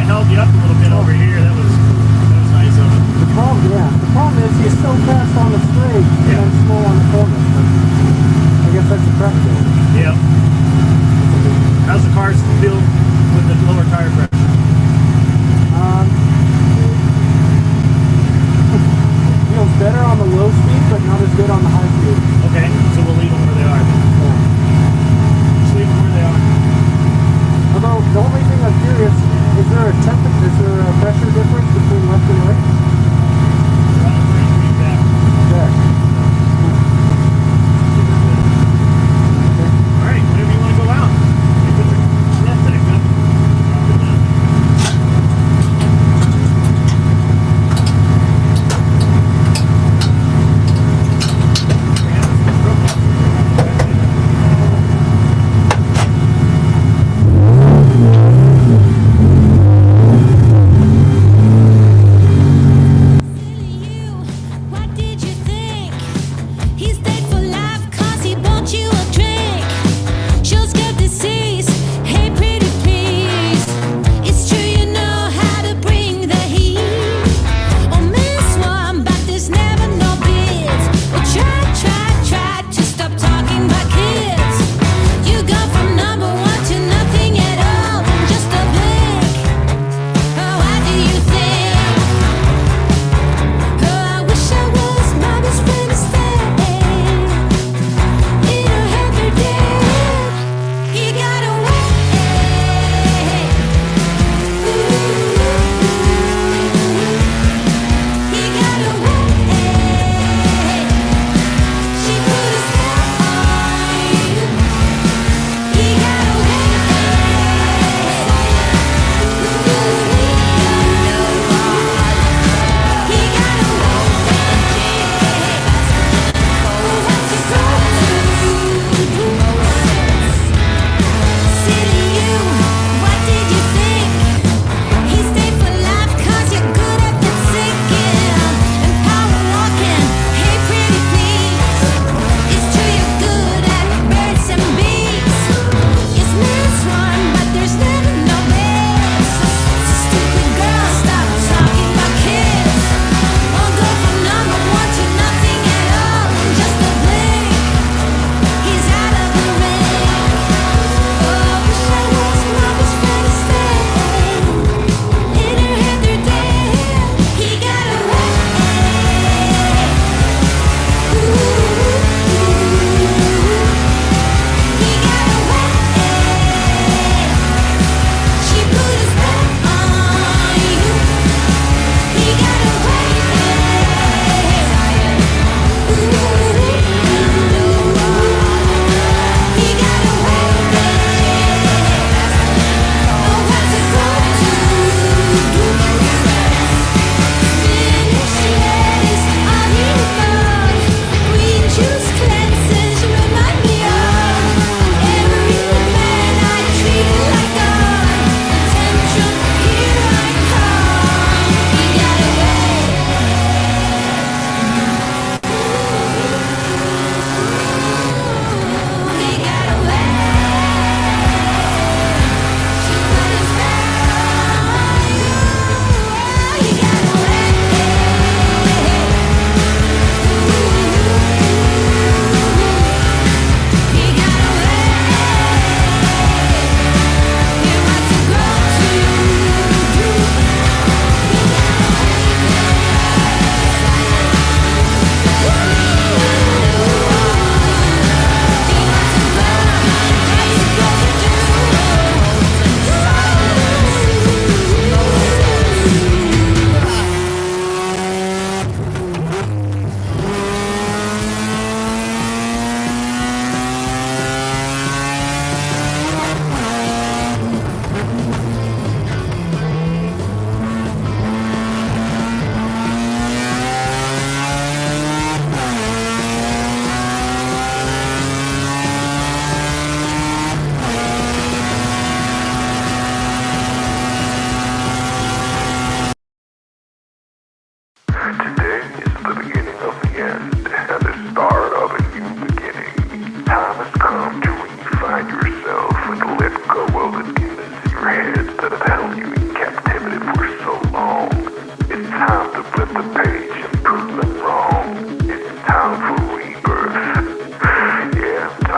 of held you up a little bit over here. That was nice of it. The problem is he's so fast on the straight and then slow on the corners. But I guess that's a prep though. Yep. How's the car feel with the lower tire pressure? Feels better on the low speed, but not as good on the high speed. Okay, so we'll leave them where they are. Yeah. Just leave them where they are. Although the only thing I'm curious, is there a pressure difference between left and right? There. Alright, whenever you want to go out. You put the snap tank up.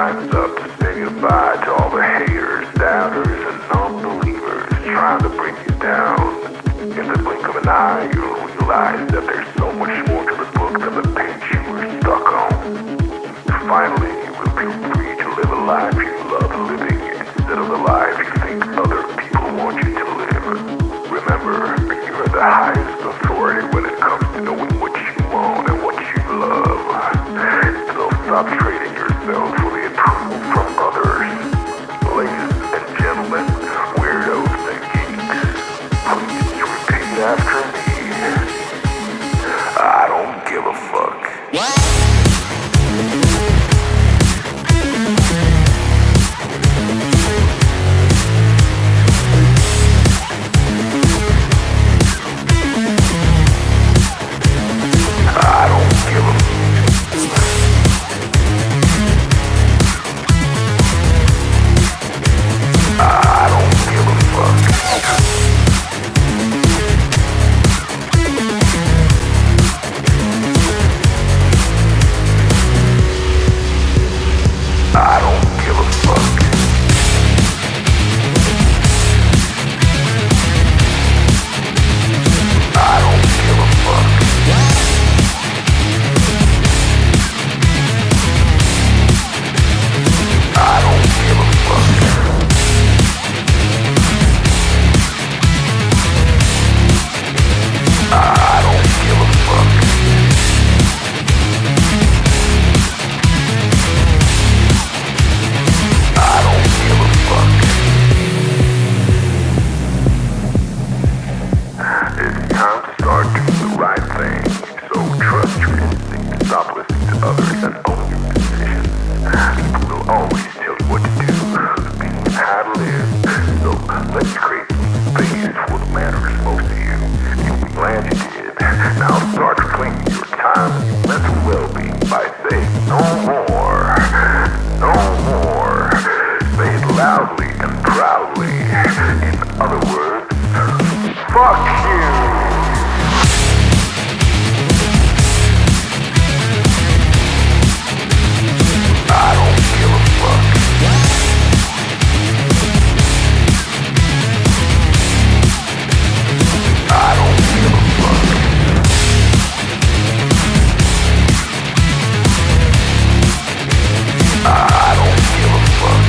time's up to say goodbye to all the haters, doubters, and non-believers trying to bring you down. In the blink of an eye, you'll realize that there's so much more to the book than the page you were stuck on. Finally, you will feel free to live a life you love living instead of the life you think other people want you to live. Remember, you're the highest authority when it comes to knowing what you want and what you love. So stop trading yourself for the approval from others. Ladies and gentlemen, weirdos and geeks, please repeat after me. I don't give a fuck. I don't give a I don't give a fuck. I don't give a fuck. I don't give a fuck. I don't give a fuck. I don't give a fuck. I don't give a fuck. It's time to start doing the right thing. So trust your instinct. Stop listening to others and own your decisions. People will always tell you what to do, being how to live. So let's create space for what matters most to you. You'll be glad you did. Now start reclaiming your time and your mental well-being by saying no more. No more. Say it loudly and proudly. In other words, fuck you. I don't give a fuck. I don't give a fuck. I don't give a fuck.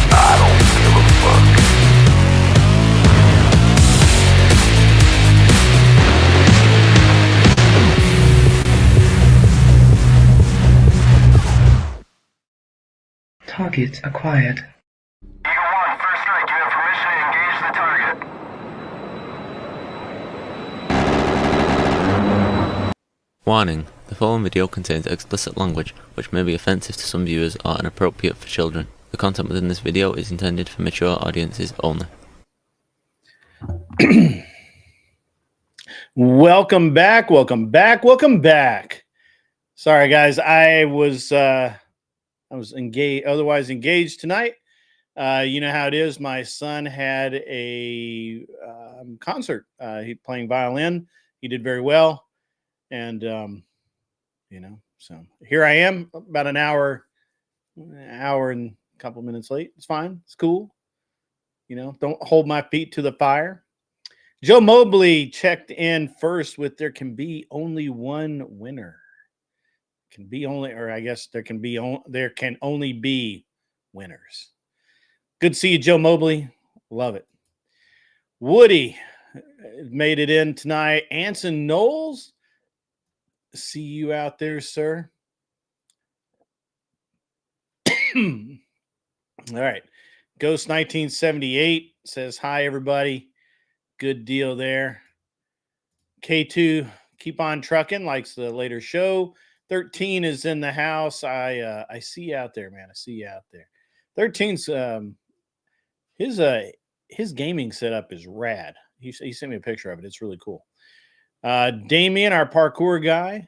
I don't give a fuck. Target acquired. Eagle 1, first strike. You have permission to engage the target. Warning: the following video contains explicit language which may be offensive to some viewers or inappropriate for children. The content within this video is intended for mature audiences only. Welcome back. Sorry, guys. I was otherwise engaged tonight. You know how it is. My son had a concert. He playing violin. He did very well. And, so here I am about an hour and a couple minutes late. It's fine. It's cool. Don't hold my feet to the fire. Joe Mobley checked in first with there can be only one winner. There can only be winners. Good to see you, Joe Mobley. Love it. Woody made it in tonight. Anson Knowles, see you out there, sir. All right. Ghost 1978 says hi, everybody. Good deal there. K2, keep on trucking, likes the later show. 13 is in the house. I see you out there, man. I see you out there. 13's his gaming setup is rad. He sent me a picture of it. It's really cool. Damien, our parkour guy.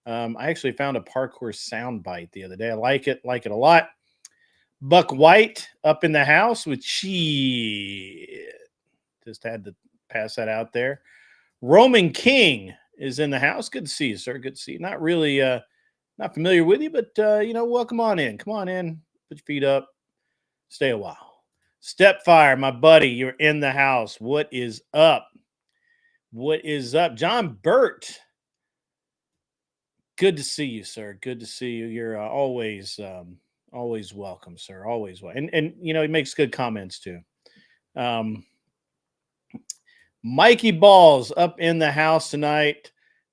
I actually found a parkour sound bite the other day. I like it a lot. Buck White up in the house with shit. Just had to pass that out there. Roman King is in the house. Good to see you, sir. Good to see you. Not really, not familiar with you, but welcome on in. Come on in. Put your feet up. Stay a while. Stepfire, my buddy, you're in the house. What is up? What is up, John Burt? Good to see you, sir. Good to see you. You're always welcome, sir. Always welcome. And he makes good comments too. Mikey Balls up in the house tonight.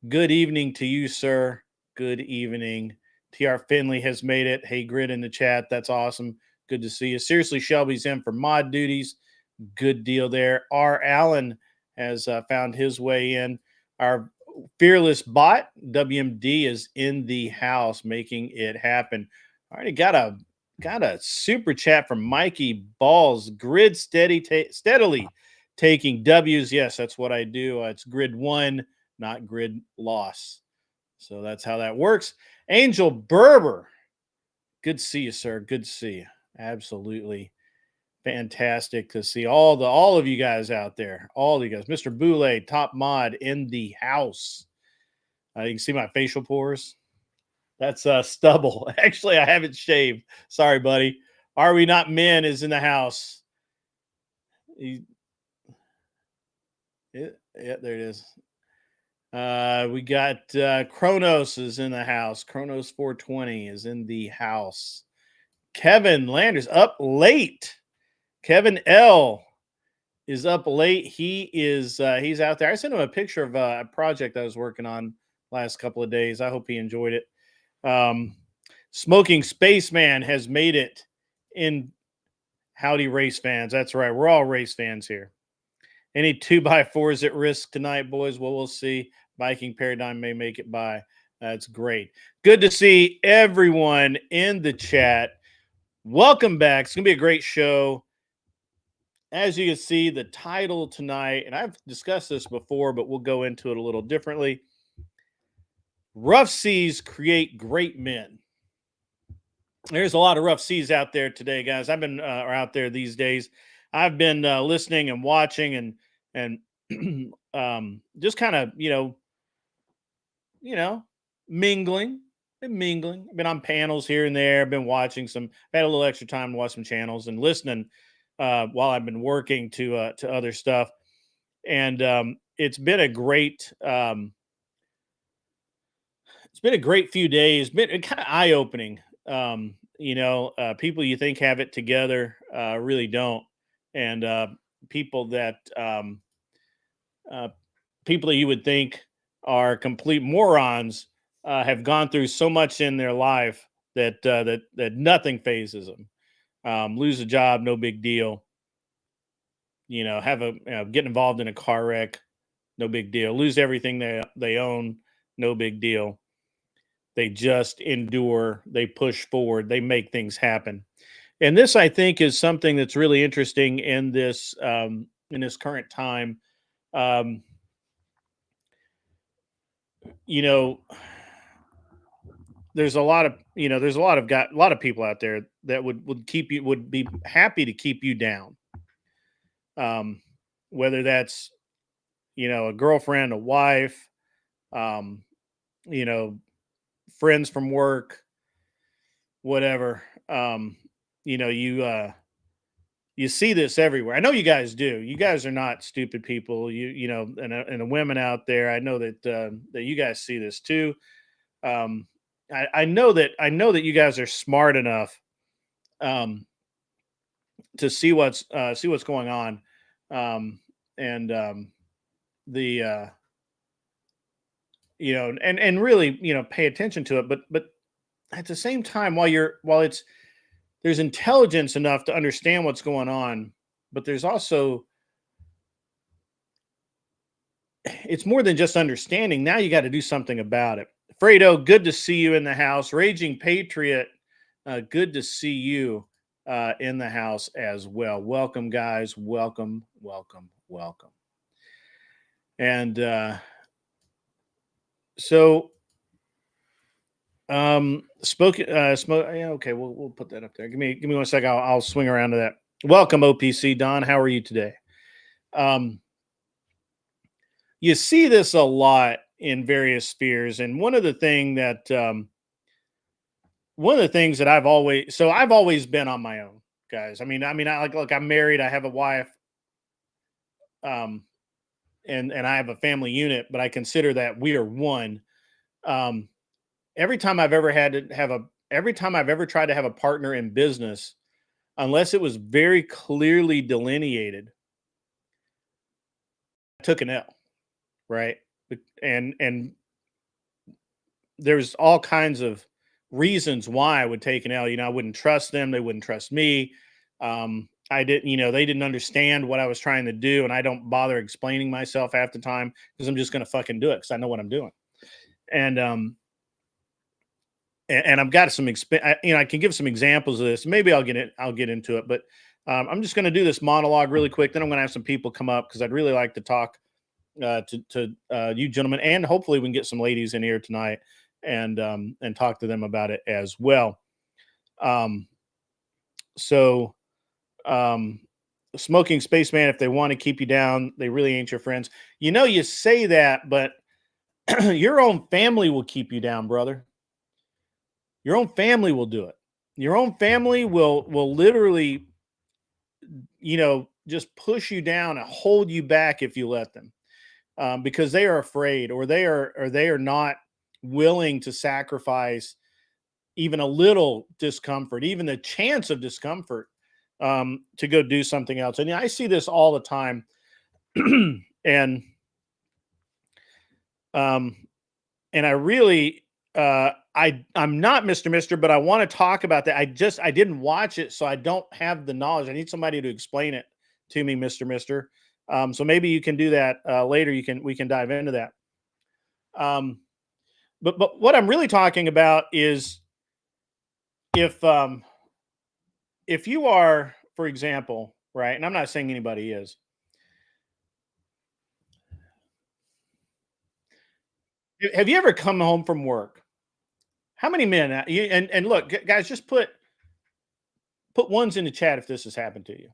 Good evening to you, sir. Good evening. TR Finley has made it. Hey, Grid in the chat. That's awesome. Good to see you. Seriously, Shelby's in for mod duties. Good deal there. R. Allen has found his way in. Our fearless bot, WMD, is in the house making it happen. All right, got a super chat from Mikey Balls. Grid steadily taking W's. Yes, that's what I do. It's grid one, not grid loss. So that's how that works. Angel Berber. Good to see you, sir. Good to see you. Absolutely fantastic to see all of you guys out there. All of you guys. Mr. Boulay, top mod in the house. You can see my facial pores. That's stubble. Actually, I haven't shaved. Sorry, buddy. Are We Not Men is in the house. Yeah, there it is. We got Kronos is in the house. Kronos 420 is in the house. Kevin Landers up late. Kevin L is up late. He's out there. I sent him a picture of a project I was working on last couple of days. I hope he enjoyed it. Smoking Spaceman has made it in. Howdy, race fans. That's right. We're all race fans here. Any 2x4s at risk tonight, boys? Well, we'll see. Viking Paradigm may make it by. That's great. Good to see everyone in the chat. Welcome back. It's going to be a great show. As you can see, the title tonight, and I've discussed this before, but we'll go into it a little differently. Rough seas create great men. There's a lot of rough seas out there today, guys. I've been or out there these days. I've been listening and watching and just kind of mingling. I've been on panels here and there. I've been watching some. I've had a little extra time to watch some channels and listening while I've been working to other stuff. And it's been a great. It's been a great few days. Been kind of eye opening. People you think have it together really don't, and people that you would think are complete morons have gone through so much in their life that nothing phases them. Lose a job, no big deal. Get involved in a car wreck, no big deal. Lose everything they own, no big deal. They just endure. They push forward. They make things happen. And this, I think, is something that's really interesting in this current time. There's a lot of people out there that would be happy to keep you down. Whether that's a girlfriend, a wife, friends from work, whatever. You see this everywhere. I know you guys do. You guys are not stupid people. And the women out there, I know that you guys see this too. I know that you guys are smart enough to see what's going on, and really pay attention to it. But at the same time, there's intelligence enough to understand what's going on, but there's also, it's more than just understanding. Now you got to do something about it. Fredo, good to see you in the house. Raging Patriot, good to see you in the house as well. Welcome, guys. Welcome. And okay, we'll put that up there. Give me 1 second. I'll swing around to that. Welcome, OPC Don. How are you today? You see this a lot in various spheres. And one of the things that I've always been on my own, guys. I like, look, I'm married, I have a wife, um, and I have a family unit, but I consider that we are one. Um, every time I've ever had to have a, every time I've ever tried to have a partner in business, unless it was very clearly delineated, I took an L, right? And there's all kinds of reasons why I would take an L. I wouldn't trust them. They wouldn't trust me. I didn't, they didn't understand what I was trying to do. And I don't bother explaining myself half the time because I'm just going to fucking do it because I know what I'm doing. And, and I've got some, I can give some examples of this. Maybe I'll get into it, but I'm just going to do this monologue really quick. Then I'm going to have some people come up because I'd really like to talk to you gentlemen, and hopefully we can get some ladies in here tonight and talk to them about it as well. Um, so, Smoking Spaceman, if they want to keep you down, they really ain't your friends. You say that, but your own family will keep you down, brother. Your own family will do it. Your own family will literally, just push you down and hold you back if you let them, because they are afraid, or they are not willing to sacrifice even a little discomfort, even the chance of discomfort, to go do something else. And I see this all the time. and um, and I really, I'm not Mr. Mister, but I want to talk about that. I didn't watch it, so I don't have the knowledge. I need somebody to explain it to me, Mr. Mister. So maybe you can do that later. We can dive into that. But what I'm really talking about is if you are, for example, right, and I'm not saying anybody is. Have you ever come home from work? How many men? And look, guys, just put ones in the chat if this has happened to you.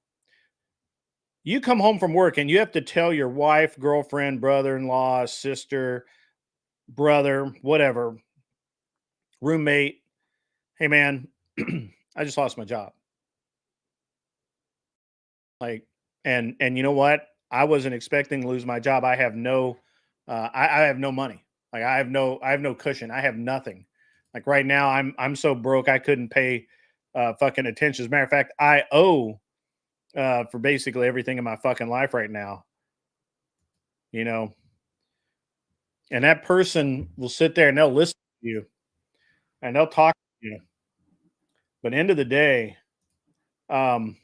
You come home from work and you have to tell your wife, girlfriend, brother-in-law, sister, brother, whatever, roommate, hey man, I just lost my job. Like, and you know what? I wasn't expecting to lose my job. I have no, I have no money. Like I have no cushion. I have nothing. Like right now, I'm so broke I couldn't pay fucking attention. As a matter of fact, I owe for basically everything in my fucking life right now. And that person will sit there and they'll listen to you and they'll talk to you. But end of the day, um,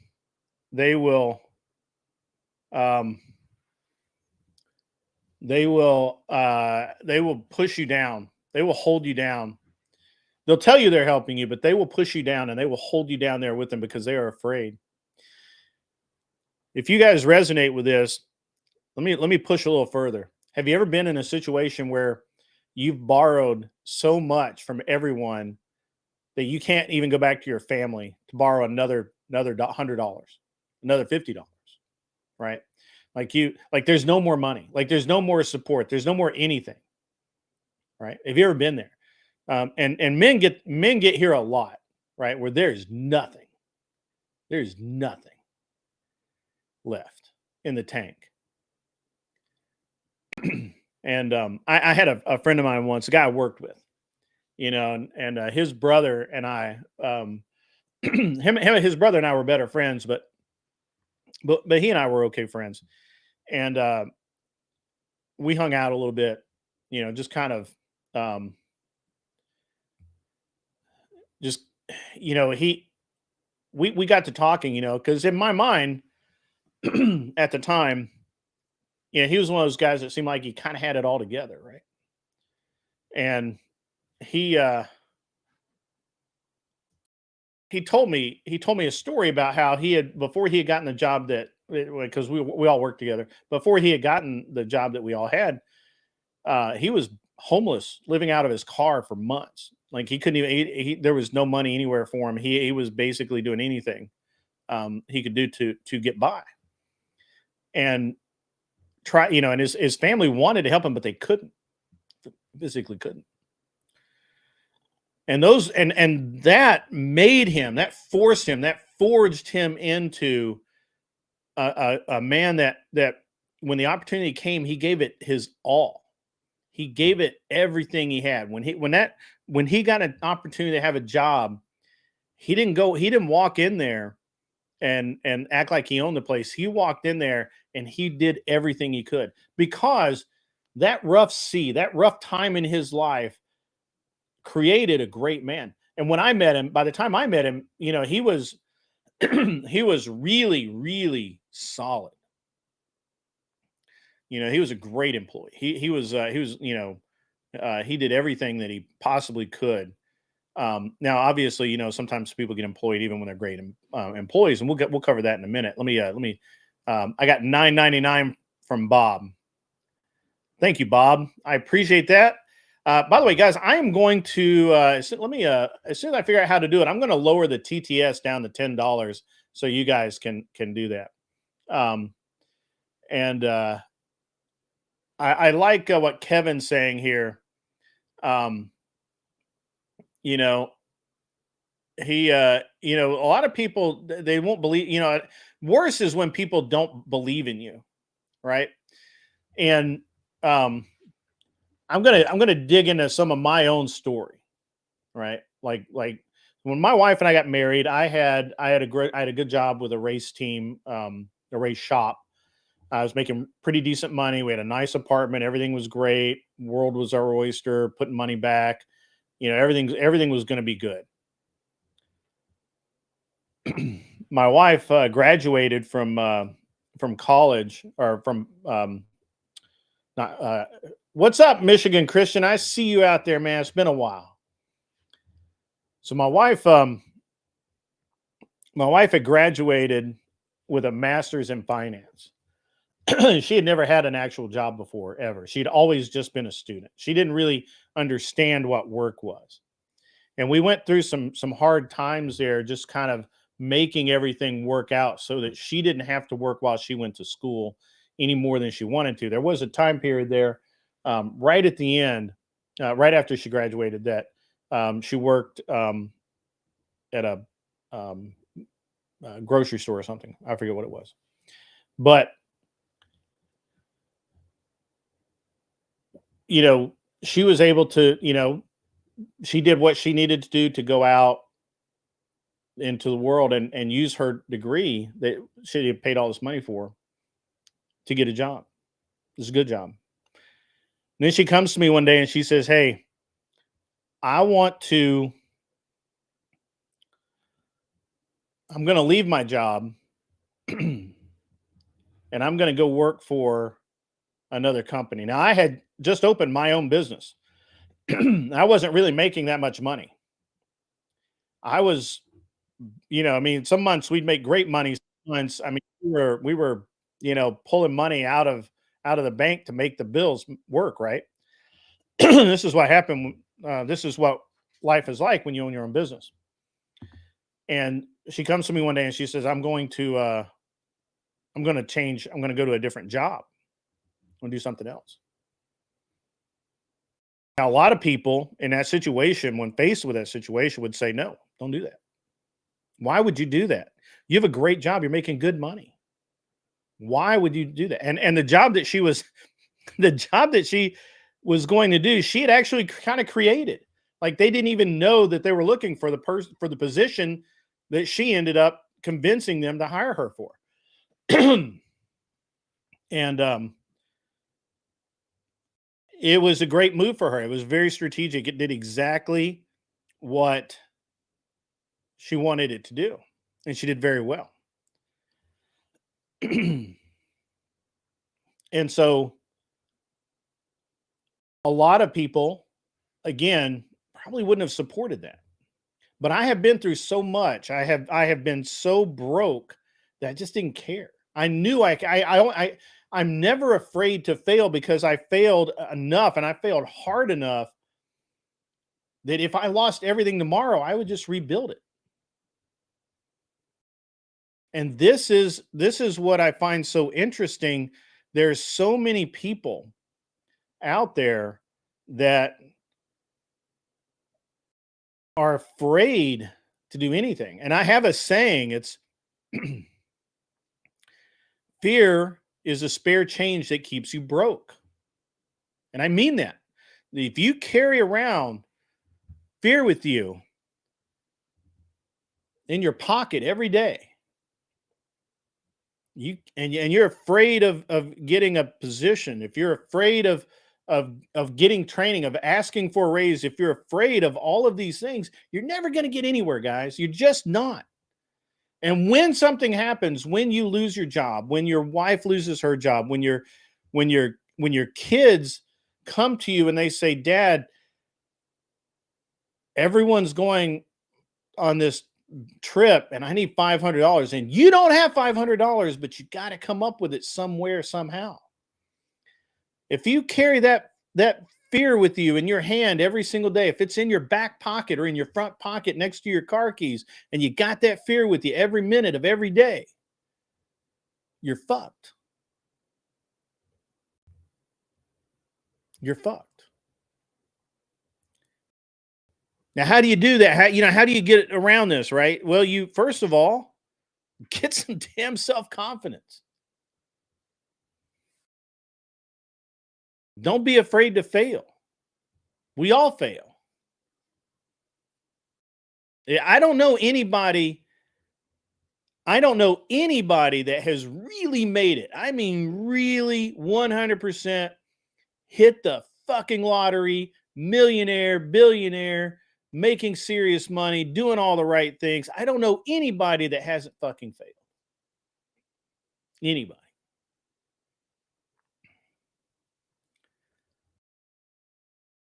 they will um, they will push you down. They will hold you down. They'll tell you they're helping you, but they will push you down and they will hold you down there with them because they are afraid. If you guys resonate with this, let me push a little further. Have you ever been in a situation where you've borrowed so much from everyone that you can't even go back to your family to borrow another $100, another $50, right? Like there's no more money, like there's no more support, there's no more anything, right? Have you ever been there? And men get here a lot, right? Where there's nothing left in the tank. And I had a friend of mine once, a guy I worked with, and his brother and I, his brother and I were better friends, but he and I were okay friends, and we hung out a little bit, just kind of, just, we got to talking, because in my mind, at the time, he was one of those guys that seemed like he kind of had it all together, right? And he he told me a story about how he had, before he had gotten the job that, because we all worked together, before he had gotten the job that we all had, he was homeless, living out of his car for months. Like he couldn't even there was no money anywhere for him. He was basically doing anything he could do to get by. And and his family wanted to help him, but they couldn't. Physically couldn't. And those and that made him, that forced him, that forged him into a man that when the opportunity came, he gave it his all. He gave it everything he had. When he got an opportunity to have a job, he didn't walk in there and act like he owned the place. He walked in there and he did everything he could, because that rough time in his life created a great man. And when I met him, by the time I met him, he was he was really, really solid. He was a great employee. He was he did everything that he possibly could. Now, obviously, sometimes people get employed even when they're great employees, and we'll cover that in a minute. Let me. I got $9.99 from Bob. Thank you, Bob. I appreciate that. By the way, guys, I am going to as soon as I figure out how to do it, I'm going to lower the TTS down to $10 so you guys can do that. I like what Kevin's saying here. He a lot of people, they won't believe. Worse is when people don't believe in you, right? And I'm gonna dig into some of my own story, right? Like when my wife and I got married, I had a good job with a race team, a race shop. I was making pretty decent money. We had a nice apartment. Everything was great. World was our oyster. Putting money back. Everything was going to be good. My wife graduated from college, or from not. What's up, Michigan Christian? I see you out there, man. It's been a while. So my wife had graduated with a master's in finance. She had never had an actual job before, ever. She'd always just been a student. She didn't really understand what work was. And we went through some hard times there, just kind of making everything work out so that she didn't have to work while she went to school any more than she wanted to. There was a time period there, right at the end, right after she graduated, that she worked at a grocery store or something. I forget what it was. But she was able to, she did what she needed to do to go out into the world and use her degree that she had paid all this money for to get a job. It was a good job. And then she comes to me one day and she says, "Hey, I'm going to leave my job and I'm going to go work for another company." Now, I had just opened my own business. I wasn't really making that much money. I was, some months we'd make great money. Some months, we were, pulling money out of the bank to make the bills work. Right. This is what happened. This is what life is like when you own your own business. And she comes to me one day and she says, I'm going to change. I'm going to go to a different job. I'm going to do something else. Now, a lot of people in that situation, when faced with that situation, would say, "No, don't do that. Why would you do that? You have a great job. You're making good money. Why would you do that?" And the job that she was going to do, she had actually kind of created. Like, they didn't even know that they were looking for the position that she ended up convincing them to hire her for. And it was a great move for her. It was very strategic. It did exactly what she wanted it to do, and she did very well. And so a lot of people, again, probably wouldn't have supported that. But I have been through so much. I have been so broke that I just didn't care. I knew I'm never afraid to fail, because I failed enough and I failed hard enough that if I lost everything tomorrow, I would just rebuild it. And this is what I find so interesting. There's so many people out there that are afraid to do anything. And I have a saying, it's fear is a spare change that keeps you broke. And I mean that. If you carry around fear with you in your pocket every day, you're afraid of getting a position, if you're afraid of getting training, of asking for a raise, if you're afraid of all of these things, you're never going to get anywhere, guys. You're just not. And when something happens, when you lose your job, when your wife loses her job, when your kids come to you and they say, "Dad, everyone's going on this trip and I need $500," and you don't have $500, but you got to come up with it somewhere, somehow. If you carry that fear with you in your hand every single day, if it's in your back pocket or in your front pocket next to your car keys, and you got that fear with you every minute of every day, you're fucked. You're fucked. Now, how do you do that? How do you get around this, right? Well, you first of all get some damn self-confidence. Don't be afraid to fail. We all fail. I don't know anybody that has really made it. I mean, really 100% hit the fucking lottery, millionaire, billionaire, making serious money, doing all the right things. I don't know anybody that hasn't fucking failed. Anybody.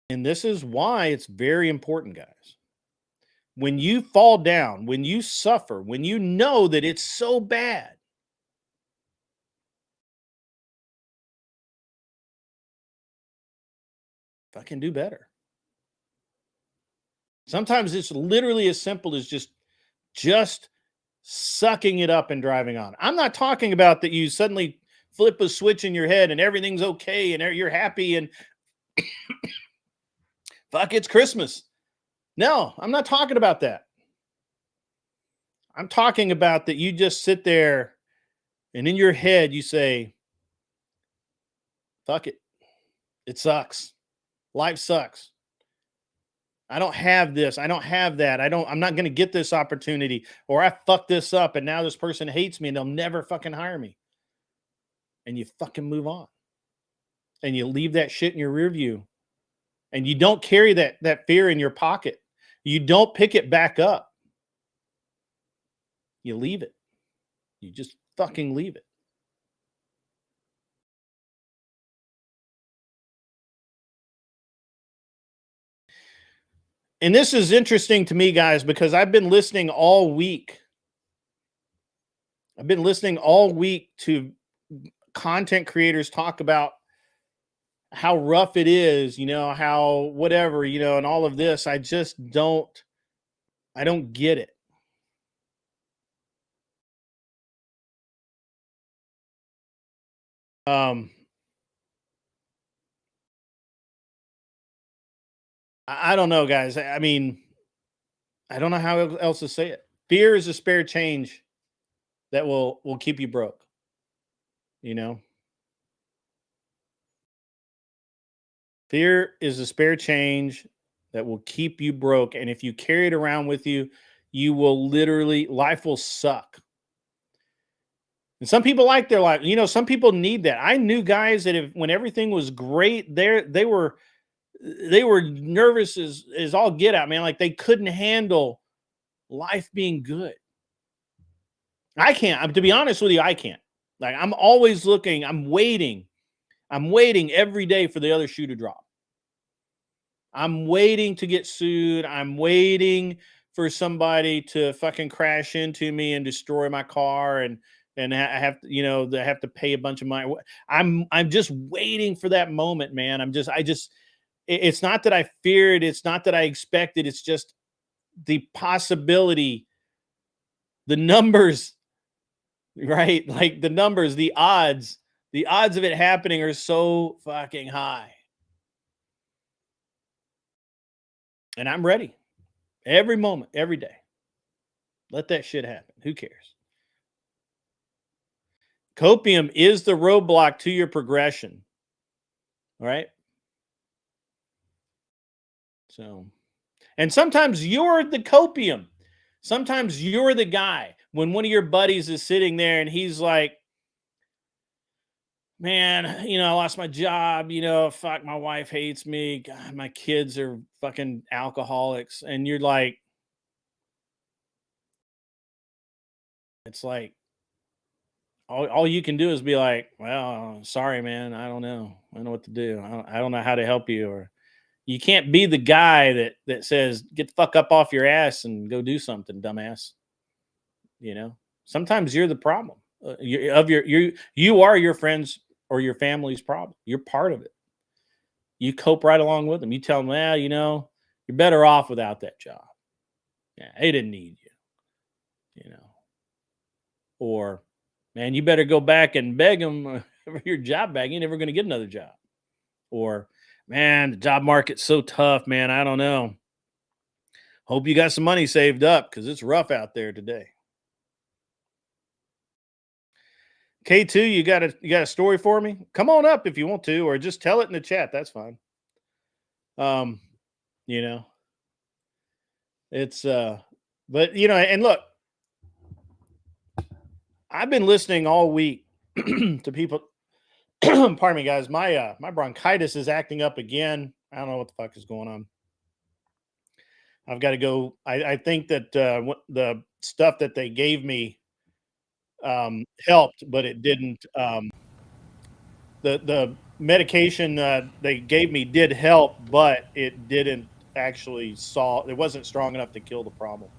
And this is why it's very important, guys. When you fall down, when you suffer, when you know that it's so bad, fucking do better. Sometimes it's literally as simple as just sucking it up and driving on. I'm not talking about that you suddenly flip a switch in your head and everything's okay and you're happy and fuck, it's Christmas. No, I'm not talking about that. I'm talking about that you just sit there and in your head you say, fuck it. It sucks. Life sucks. I don't have this. I don't have that. I'm not going to get this opportunity, or I fucked this up and now this person hates me and they'll never fucking hire me. And you fucking move on. And you leave that shit in your rear view. And you don't carry that fear in your pocket. You don't pick it back up. You leave it. You just fucking leave it. And this is interesting to me, guys, because I've been listening all week. I've been listening all week to content creators talk about how rough it is, how whatever, and all of this. I don't get it. I don't know, guys. I mean, I don't know how else to say it. Fear is a spare change that will keep you broke. Fear is a spare change that will keep you broke. And if you carry it around with you, you will life will suck. And some people like their life. Some people need that. I knew guys that when everything was great, they were nervous as all get out, man. Like they couldn't handle life being good. I can't. To be honest with you, I can't. Like I'm always looking. I'm waiting every day for the other shoe to drop. I'm waiting to get sued. I'm waiting for somebody to fucking crash into me and destroy my car and I have to, they have to pay a bunch of money. I'm just waiting for that moment, man. It's not that I fear it. It's not that I expect it. It's just the possibility, the numbers, right? Like the numbers, the odds of it happening are so fucking high. And I'm ready every moment, every day. Let that shit happen. Who cares? Copium is the roadblock to your progression. All right. So, and sometimes you're the copium. Sometimes you're the guy when one of your buddies is sitting there and he's like, man, I lost my job. Fuck, my wife hates me. God, my kids are fucking alcoholics. And you're like, it's like, all you can do is be like, well, sorry, man. I don't know. I don't know what to do. I don't know how to help you. Or you can't be the guy that says, get the fuck up off your ass and go do something, dumbass. Sometimes you're the problem. You are your friends or your family's problem. You're part of it. You cope right along with them. You tell them, well, you're better off without that job. Yeah, they didn't need you. Or, man, you better go back and beg them for your job back. You're never going to get another job. Or, man, the job market's so tough, man. I don't know. Hope you got some money saved up because it's rough out there today. K2, you got a story for me? Come on up if you want to, or just tell it in the chat. That's fine. It's but and look, I've been listening all week to people. Pardon me, guys. My bronchitis is acting up again. I don't know what the fuck is going on. I've got to go. I think that the stuff that they gave me helped, but it didn't. The medication they gave me did help, but it didn't actually solve. It wasn't strong enough to kill the problem.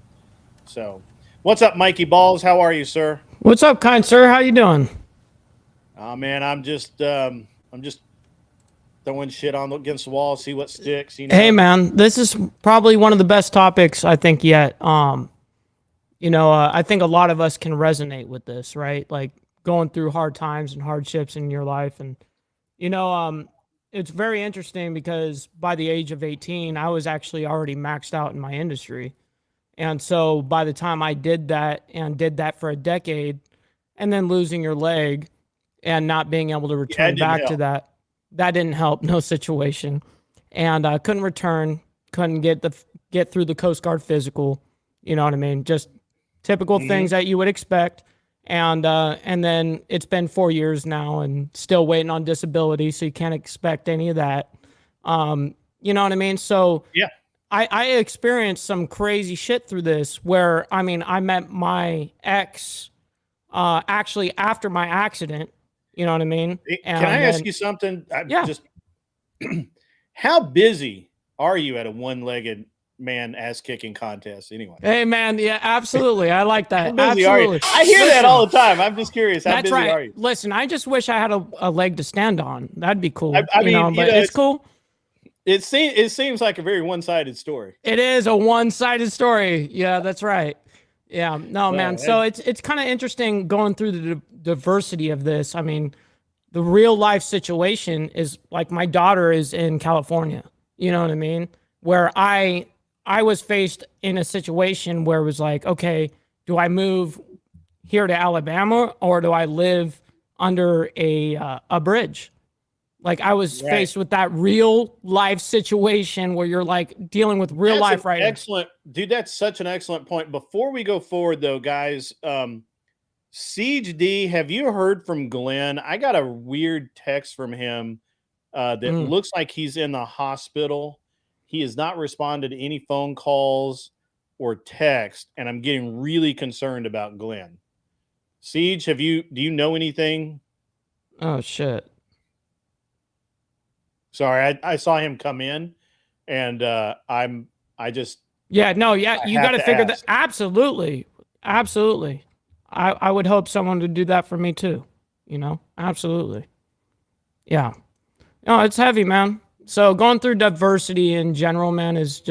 So, what's up, Mikey Balls? How are you, sir? What's up, kind sir? How you doing? Oh man, I'm just throwing shit on against the wall, see what sticks. Hey man, this is probably one of the best topics I think yet. I think a lot of us can resonate with this, right? Like going through hard times and hardships in your life, and it's very interesting because by the age of 18, I was actually already maxed out in my industry. And so by the time I did that and did that for a decade and then losing your leg and not being able to return back to that didn't help, no situation. And I couldn't return, couldn't get through the Coast Guard physical, you know what I mean? Just typical things that you would expect. And then it's been 4 years now and still waiting on disability, so you can't expect any of that. You know what I mean? So yeah. I experienced some crazy shit through this where, I met my ex actually after my accident. You know what I mean? Can I ask you something? Just how busy are you at a one-legged man ass-kicking contest anyway? Hey, man. Yeah, absolutely. I like that. How busy are you? I hear that all the time. I'm just curious. How busy are you? Listen, I just wish I had a leg to stand on. That'd be cool. But it's cool. It seems like a very one-sided story. It is a one-sided story. Yeah, that's right. Yeah, no, man. So it's kind of interesting going through the diversity of this. I mean, the real life situation is like my daughter is in California. You know what I mean? Where I was faced in a situation where it was like, okay, do I move here to Alabama or do I live under a bridge? Like I was faced with that real life situation where you're like dealing with real life right now. Excellent, dude. That's such an excellent point. Before we go forward though, guys, Siege D, have you heard from Glenn? I got a weird text from him that looks like he's in the hospital. He has not responded to any phone calls or text, and I'm getting really concerned about Glenn. Siege, do you know anything? Oh shit. Sorry, I saw him come in, and you got to figure that. Absolutely. I would hope someone would do that for me too. Absolutely. Yeah. No, it's heavy, man. So going through diversity in general, man, it's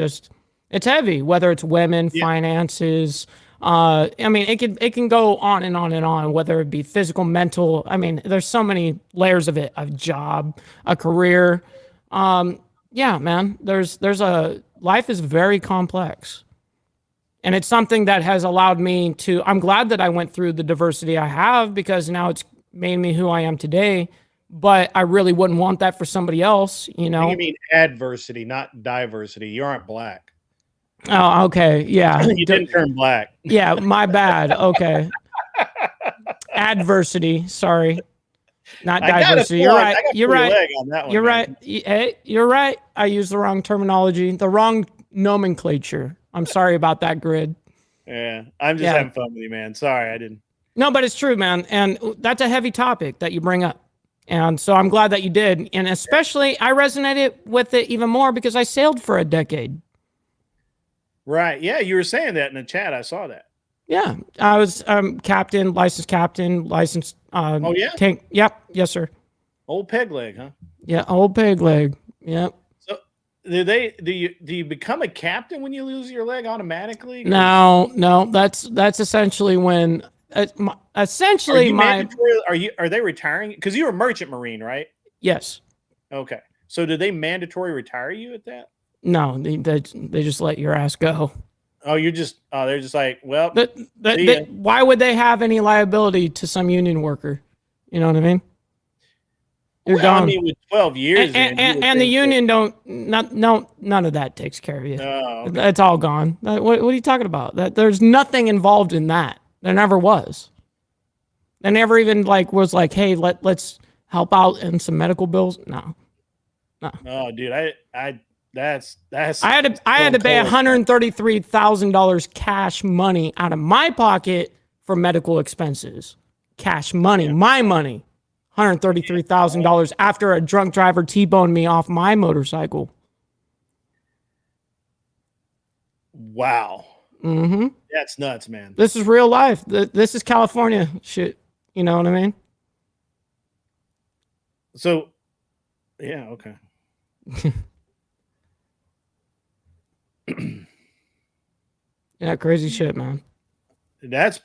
heavy. Whether it's women, finances. It can go on and on and on. Whether it be physical, mental. There's so many layers of it. A job, a career. Yeah, man. There's a life is very complex. And it's something that has allowed me to, I'm glad that I went through the diversity I have, because now it's made me who I am today. But I really wouldn't want that for somebody else, you I know? think you mean adversity, not diversity. You aren't black. Oh, okay. Yeah. You didn't turn black. Yeah, my bad. Okay. Adversity. Sorry. Not I got diversity. You're right. I got You're your right. leg on that one. You're man. right. Hey, you're right. I used the wrong terminology, the wrong nomenclature. I'm sorry about that, Grid. Yeah, I'm just Yeah. having fun with you, man. Sorry, I didn't. No, but it's true, man. And that's a heavy topic that you bring up. And so I'm glad that you did. And especially, I resonated with it even more because I sailed for a decade. Right. Yeah, you were saying that in the chat. I saw that. Yeah. I was captain, licensed. Oh, yeah? Tank. Yep. Yes, sir. Old peg leg, huh? Yeah. Old peg leg. Yep. So do you become a captain when you lose your leg automatically? No. That's essentially when essentially Are they retiring? Because you were a merchant marine, right? Yes. Okay. So did they mandatory retire you at that? No, they just let your ass go. Oh, they're just like, well, Why would they have any liability to some union worker? You know what I mean? You're gone. I mean, with 12 years, and the union none of that takes care of you. Oh, okay. It's all gone. What are you talking about? There's nothing involved in that. There never was. There never even was like, hey, let's help out in some medical bills. No. Oh, dude, that's I had to pay $133,000 cash money out of my pocket for medical expenses. Cash money, my money. $133,000 after a drunk driver T-boned me off my motorcycle. Wow. Mm-hmm. That's nuts, man. This is real life. This is California shit. You know what I mean? So, yeah, okay. Yeah, crazy shit, man. That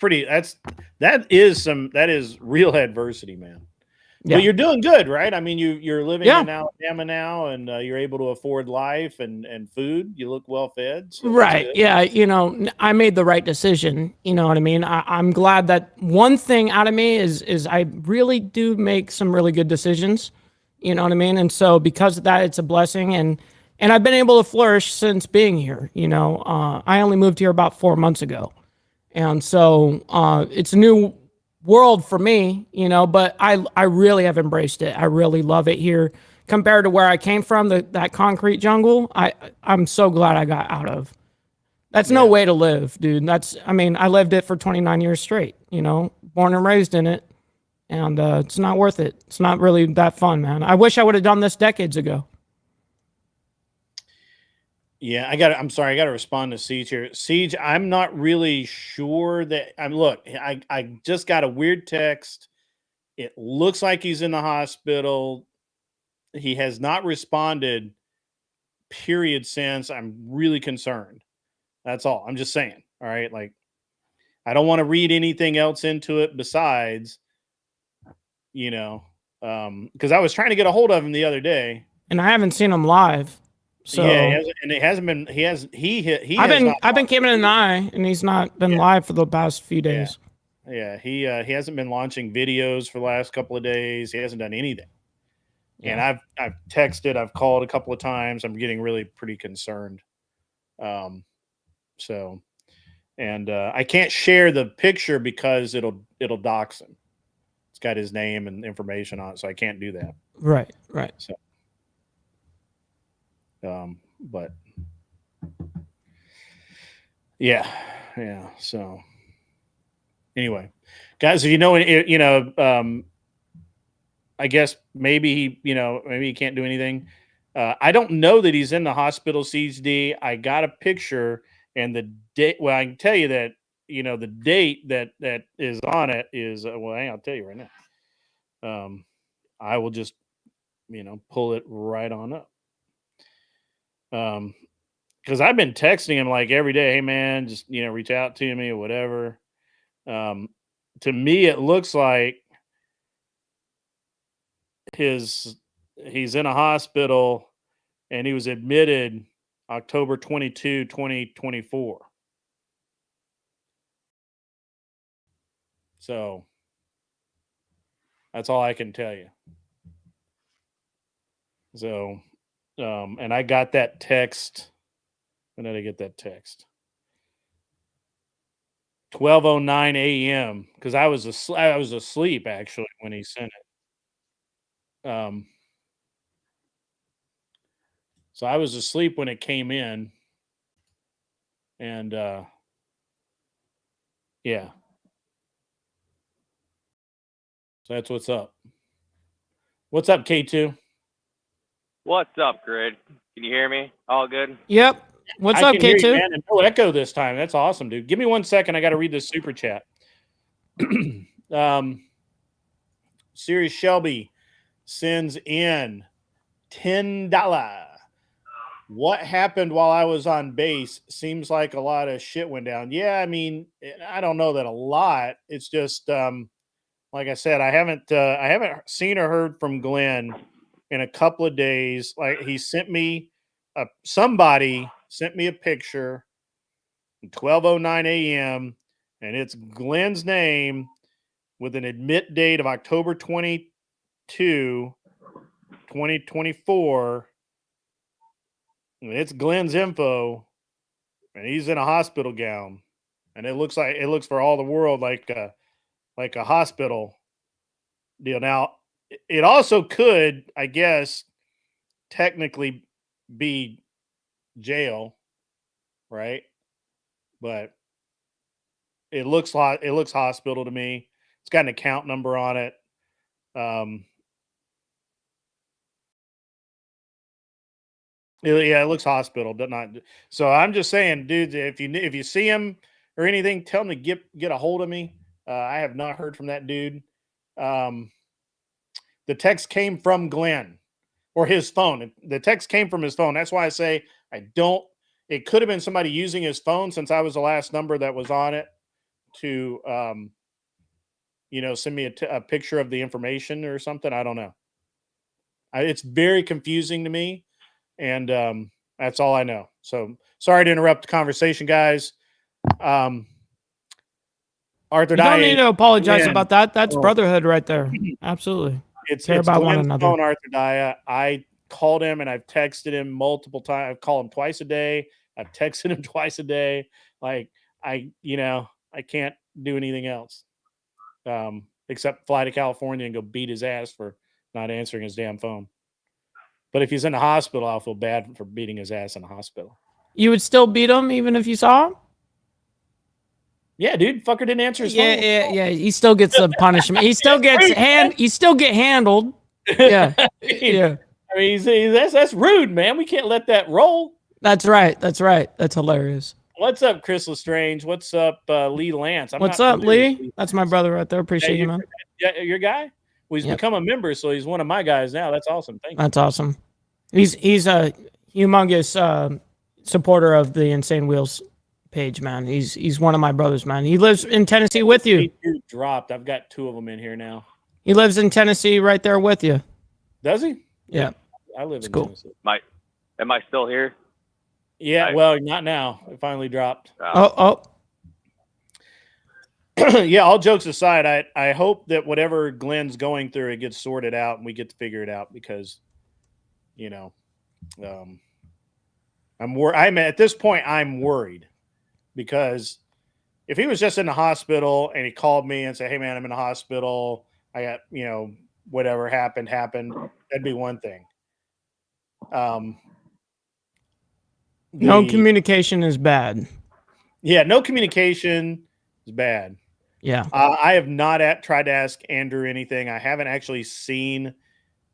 is real adversity, man. Yeah. But you're doing good, right? I mean, you're living Yeah. in Alabama now, and you're able to afford life and food. You look well fed, so that's Right. good. Yeah. I made the right decision. You know what I mean? I'm glad that one thing out of me is I really do make some really good decisions. You know what I mean? And so because of that, it's a blessing. And I've been able to flourish since being here. You know, I only moved here about 4 months ago. And so it's a new world for me, you know, but I really have embraced it. I really love it here compared to where I came from, that concrete jungle. I'm so glad I got out of. That's no way to live, dude. I lived it for 29 years straight, you know, born and raised in it. And it's not worth it. It's not really that fun, man. I wish I would have done this decades ago. Yeah, I'm sorry, I got to respond to Siege here. Siege, I'm not really sure that look, I just got a weird text. It looks like he's in the hospital. He has not responded, period, since. I'm really concerned. That's all. I'm just saying. All right. Like, I don't want to read anything else into it besides, because I was trying to get a hold of him the other day. And I haven't seen him live. So yeah, it hasn't been. I've been keeping an eye, and he's not been live for the past few days. Yeah, he hasn't been launching videos for the last couple of days. He hasn't done anything. Yeah. And I've texted, I've called a couple of times. I'm getting really pretty concerned. So, and I can't share the picture because it'll dox him. It's got his name and information on it, so I can't do that. Right. So. But yeah. So anyway, guys, if I guess maybe he can't do anything. I don't know that he's in the hospital, CHD. I got a picture and the date. Well, I can tell you that, the date that is on it is, I'll tell you right now. I will just, pull it right on up. Because I've been texting him like every day, hey man, just reach out to me or whatever. To me, it looks like he's in a hospital and he was admitted October 22, 2024. So that's all I can tell you. So, and I got that text. When did I get that text? 12:09 a.m. because I was asleep actually when he sent it. So I was asleep when it came in, and yeah. So that's what's up. What's up, K2? What's up, Grid? Can you hear me? All good? Yep. What's I up, can hear you, K2? man, and no echo this time. That's awesome, dude. Give me 1 second. I got to read this super chat. Sirius Shelby sends in $10. What happened while I was on base? Seems like a lot of shit went down. Yeah, I mean, I don't know that a lot. It's just like I said, I haven't seen or heard from Glenn in a couple of days. Like he sent me somebody sent me a picture at 12:09 a.m. and it's Glenn's name with an admit date of October 22, 2024. And it's Glenn's info, and he's in a hospital gown, and it looks for all the world like a hospital deal. Now, it also could, I guess, technically be jail, right? But it looks hospital to me. It's got an account number on it. Yeah, it looks hospital, but not. So I'm just saying, dudes, if you see him or anything, tell him to get a hold of me. I have not heard from that dude. The text came from Glenn or his phone. The text came from his phone. That's why I say I don't. It could have been somebody using his phone since I was the last number that was on it to, send me a picture of the information or something. I don't know. It's very confusing to me, and that's all I know. So sorry to interrupt the conversation, guys. Arthur You don't need to apologize Glenn, about that. That's brotherhood right there. Absolutely. It's Care about one Glenn's another. phone, Arthur Daya. I called him and I've texted him multiple times. I've called him twice a day. I've texted him twice a day. Like I can't do anything else. Except fly to California and go beat his ass for not answering his damn phone. But if he's in the hospital, I'll feel bad for beating his ass in the hospital. You would still beat him even if you saw him? Yeah, dude, fucker didn't answer his phone. Yeah. He still gets the punishment. He still gets you still get handled. Yeah. Yeah. I mean, that's rude, man. We can't let that roll. That's right. That's hilarious. What's up, Chris Lestrange? What's up, Lee Lance? What's up, Lee? That's my brother right there. Appreciate you, man. Yeah, your guy? Well, he's become a member, so he's one of my guys now. That's awesome. Thank you. That's awesome. He's a humongous supporter of the Insane Wheels page, man. He's one of my brothers, man. He lives in Tennessee with you. Dropped. I've got two of them in here now. He lives in Tennessee right there with you. Does he? Yeah. I live in Tennessee. Am I still here? Yeah, well, not now. It finally dropped. Oh. Yeah, all jokes aside, I hope that whatever Glenn's going through, it gets sorted out and we get to figure it out because, I'm at this point, I'm worried because if he was just in the hospital and he called me and said, "Hey, man, I'm in the hospital. I got, whatever happened, that'd be one thing. No communication is bad. Yeah, no communication is bad. Yeah. I have not tried to ask Andrew anything. I haven't actually seen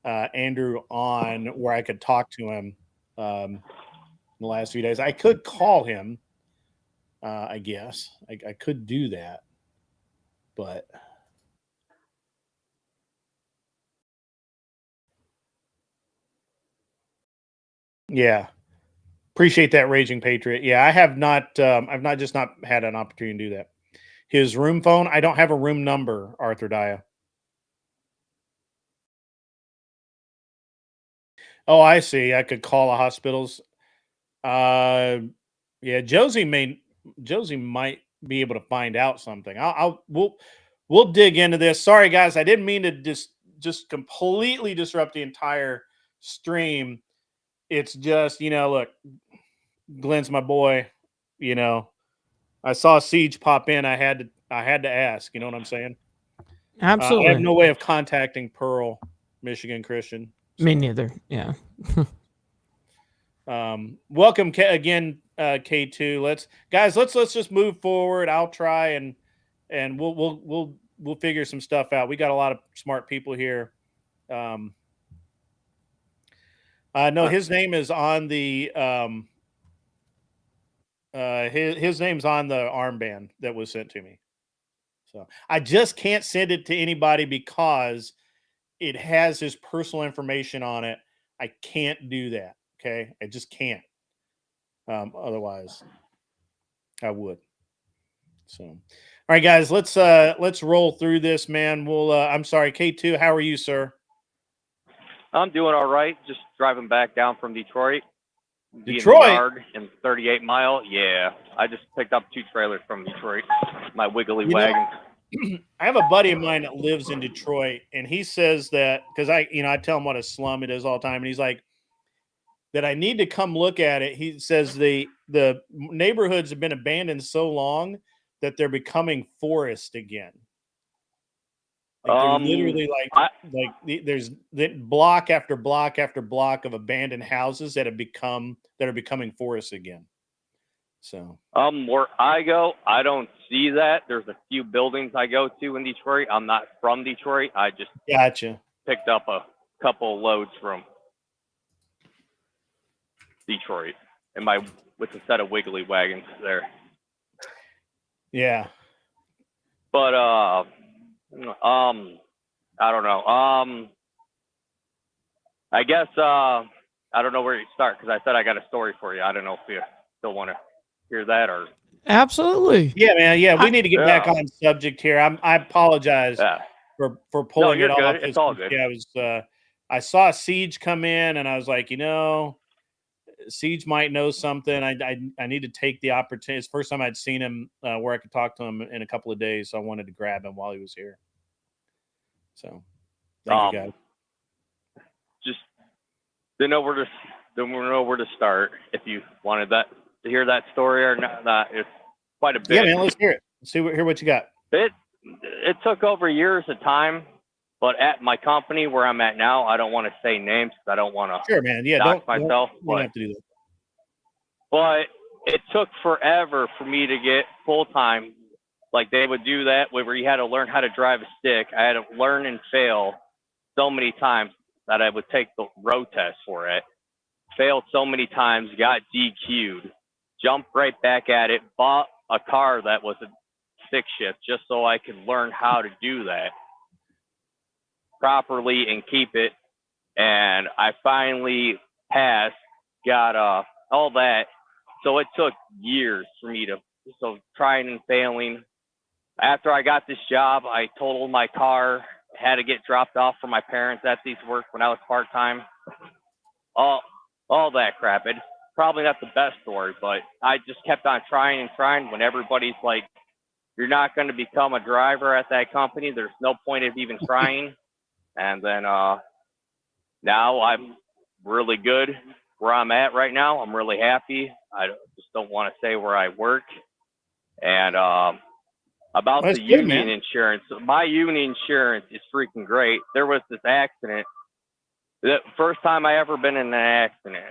Andrew on where I could talk to him in the last few days. I could call him, I guess. I could do that. But yeah. Appreciate that, Raging Patriot. Yeah, I have not. I've not had an opportunity to do that. His room phone. I don't have a room number, Arthur Daya. Oh, I see. I could call a hospitals. Yeah, Josie might be able to find out something. We'll dig into this. Sorry guys, I didn't mean to just completely disrupt the entire stream. It's just, look, Glenn's my boy, I saw Siege pop in. I had to ask, you know what I'm saying? I have Absolutely. no way of contacting Pearl, Michigan Christian. Me neither. Yeah. Welcome again, K2. Let's just move forward. I'll try and we'll figure some stuff out. We got a lot of smart people here. No, his name is on the his name's on the armband that was sent to me. So I just can't send it to anybody because it has his personal information on it. I can't do that. Okay, I just can't. Otherwise, I would. So, all right, guys, let's roll through this, man. I'm sorry, K2. How are you, sir? I'm doing all right. Just driving back down from Detroit. Detroit? In the yard in 38 Mile. Yeah, I just picked up 2 trailers from Detroit. My wiggly wagon. I have a buddy of mine that lives in Detroit, and he says that because I tell him what a slum it is all the time, and he's like that I need to come look at it. He says the neighborhoods have been abandoned so long that they're becoming forest again. Like they're literally there's block after block after block of abandoned houses that are becoming forests again. So where I go, I don't see that. There's a few buildings I go to in Detroit. I'm not from Detroit. I just gotcha. Picked up a couple loads from Detroit with a set of wiggly wagons there. Yeah. But I don't know. I guess I don't know where you start because I said I got a story for you. I don't know if you still want to hear that or. Absolutely. Yeah, man. Yeah, we need to get back on subject here. I apologize for pulling it off. Good. It's all good. Yeah, I saw Siege come in, and I was like, Siege might know something. I need to take the opportunity. It's the first time I'd seen him where I could talk to him in a couple of days, so I wanted to grab him while he was here. So, thank you guys. Just didn't know where to start. If you wanted to hear that story or not, it's quite a bit. Yeah, man, let's hear it. Hear what you got. It took over years of time, but at my company where I'm at now, I don't want to say names because I don't want to dox myself. Don't have to do that. But it took forever for me to get full time. Like they would do that where you had to learn how to drive a stick. I had to learn and fail so many times that I would take the road test for it. Failed so many times, got DQ'd, jumped right back at it, bought a car that was a stick shift just so I could learn how to do that properly and keep it. And I finally passed, got all that. So it took years for me so trying and failing. After I got this job, I totaled my car, had to get dropped off for my parents at these work when I was part-time. All that crap. It's probably not the best story, but I just kept on trying and trying when everybody's like, you're not going to become a driver at that company. There's no point of even trying. And then now I'm really good where I'm at right now. I'm really happy. I just don't want to say where I work. And about the union insurance, my union insurance is freaking great. There was this accident. The first time I ever been in an accident.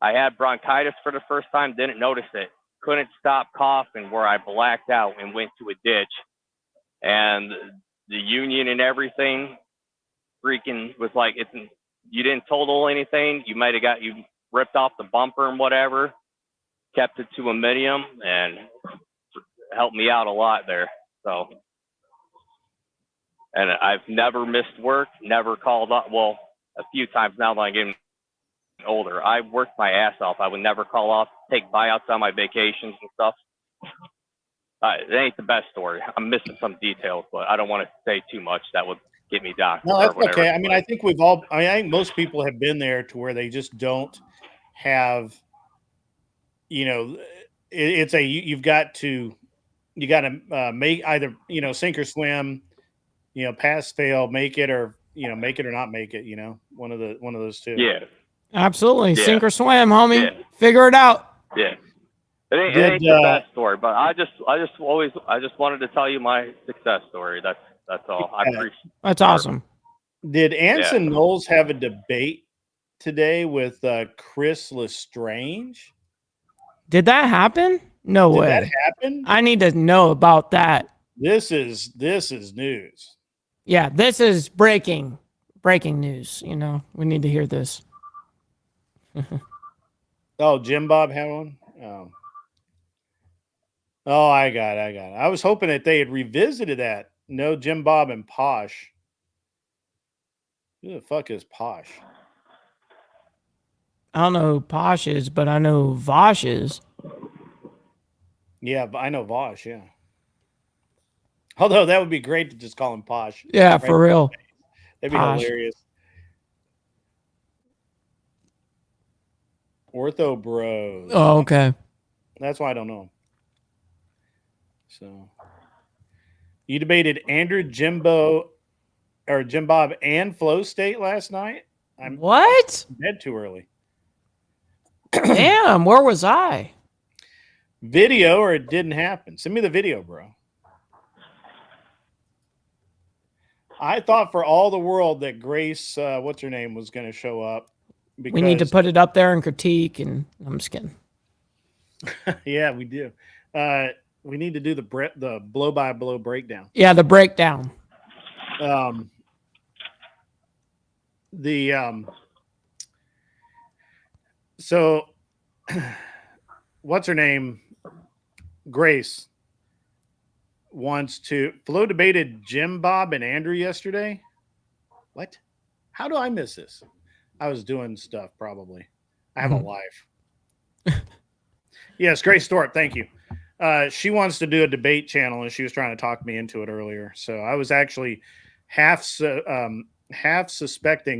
I had bronchitis for the first time, didn't notice it. Couldn't stop coughing where I blacked out and went to a ditch. And the union and everything freaking was like, you didn't total anything. You might have you ripped off the bumper and whatever, kept it to a minimum and helped me out a lot there. So, and I've never missed work, never called up. Well, a few times now that I'm getting older, I worked my ass off. I would never call off, take buyouts on my vacations and stuff. It ain't the best story. I'm missing some details, but I don't want to say too much. That would get me docked. No, that's okay. I mean, I think I think most people have been there to where they just don't have you know, it's a you've got to make either sink or swim, pass fail, make it or make it or not make it. One of those two. Yeah, Absolutely. Yeah. Sink or swim, homie. Yeah. Figure it out. yeah. It Did, ain't the best story, but I just wanted to tell you my success story. That's all. I Yeah. appreciate. That's awesome. Did Anson Knowles have a debate today with Chris Lestrange? Did that happen? No Did way. that happen? I need to know about that. This is news. Yeah, this is breaking news. We need to hear this. Oh, Jim Bob had one? Oh, I got it. I was hoping that they had revisited that. No, Jim Bob and Posh. Who the fuck is Posh? I don't know who Posh is, but I know who Vosh is. Yeah, but I know Vosh, yeah. Although that would be great to just call him Posh. Yeah, for real. That'd be Posh. hilarious. Ortho Bros. Oh, okay. That's why I don't know him. So you debated Andrew, Jim Bob, and Flow State last night? I'm What? in bed too early. Damn, where was I? Video or it didn't happen? Send me the video, bro. I thought for all the world that Grace, what's her name, was going to show up. Because, We need to put it up there and critique, and I'm just kidding. yeah, we do. We need to do the blow by blow breakdown. Yeah, the breakdown. So what's her name? Grace wants to. Flo debated Jim Bob and Andrew yesterday. What? How do I miss this? I was doing stuff probably. I have a life. Yes, Grace Thorpe. Thank you. She wants to do a debate channel, and she was trying to talk me into it earlier. So I was actually half suspecting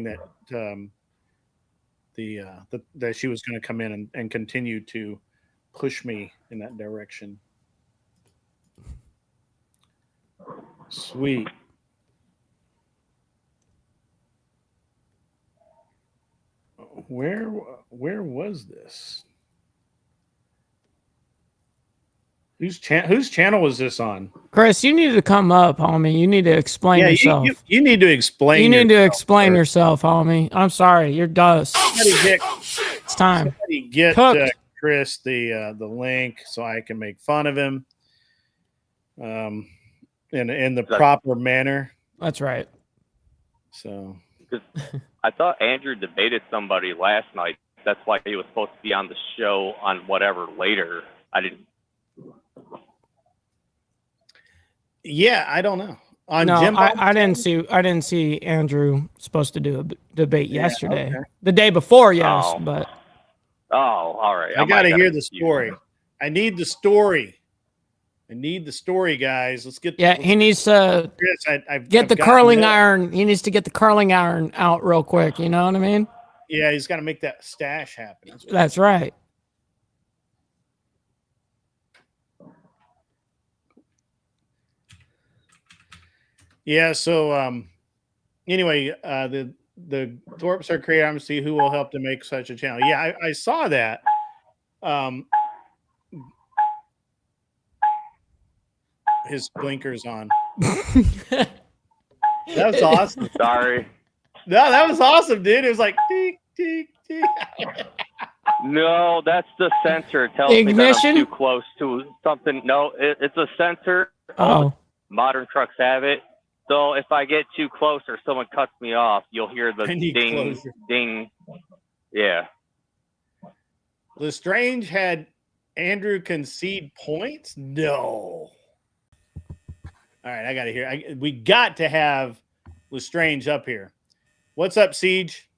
that that she was going to come in and continue to push me in that direction. Sweet. Where was this? Whose channel was this on? Chris, you need to come up, homie. You need to explain yourself. You need to explain. You need to explain yourself, homie. I'm sorry, you're dust. It's time. Somebody get Chris the link so I can make fun of him, in the proper manner. That's right. So, I thought Andrew debated somebody last night. That's why he was supposed to be on the show on whatever later. I didn't. Yeah, I don't know. I didn't see Andrew supposed to do a debate yesterday. Okay. The day before, yes, but. Oh, all right. I got to hear the story. I need the story. Guys. Let's get. Yeah, he needs to get the curling iron. He needs to get the curling iron out real quick. You know what I mean? Yeah, he's got to make that stash happen. That's right. Yeah. So, anyway, the Thorpes are creating. I'm to see who will help to make such a channel. Yeah, I saw that. His blinkers on. That was awesome. Sorry. No, that was awesome, dude. It was like tick, tick, tick. No, that's the sensor. It tells me that I'm too close to something. No, it's a sensor. Oh. Modern trucks have it. So if I get too close or someone cuts me off, you'll hear the ding, ding. Yeah. Lestrange had Andrew concede points? No. All right, I got to hear. We got to have Lestrange up here. What's up, Siege?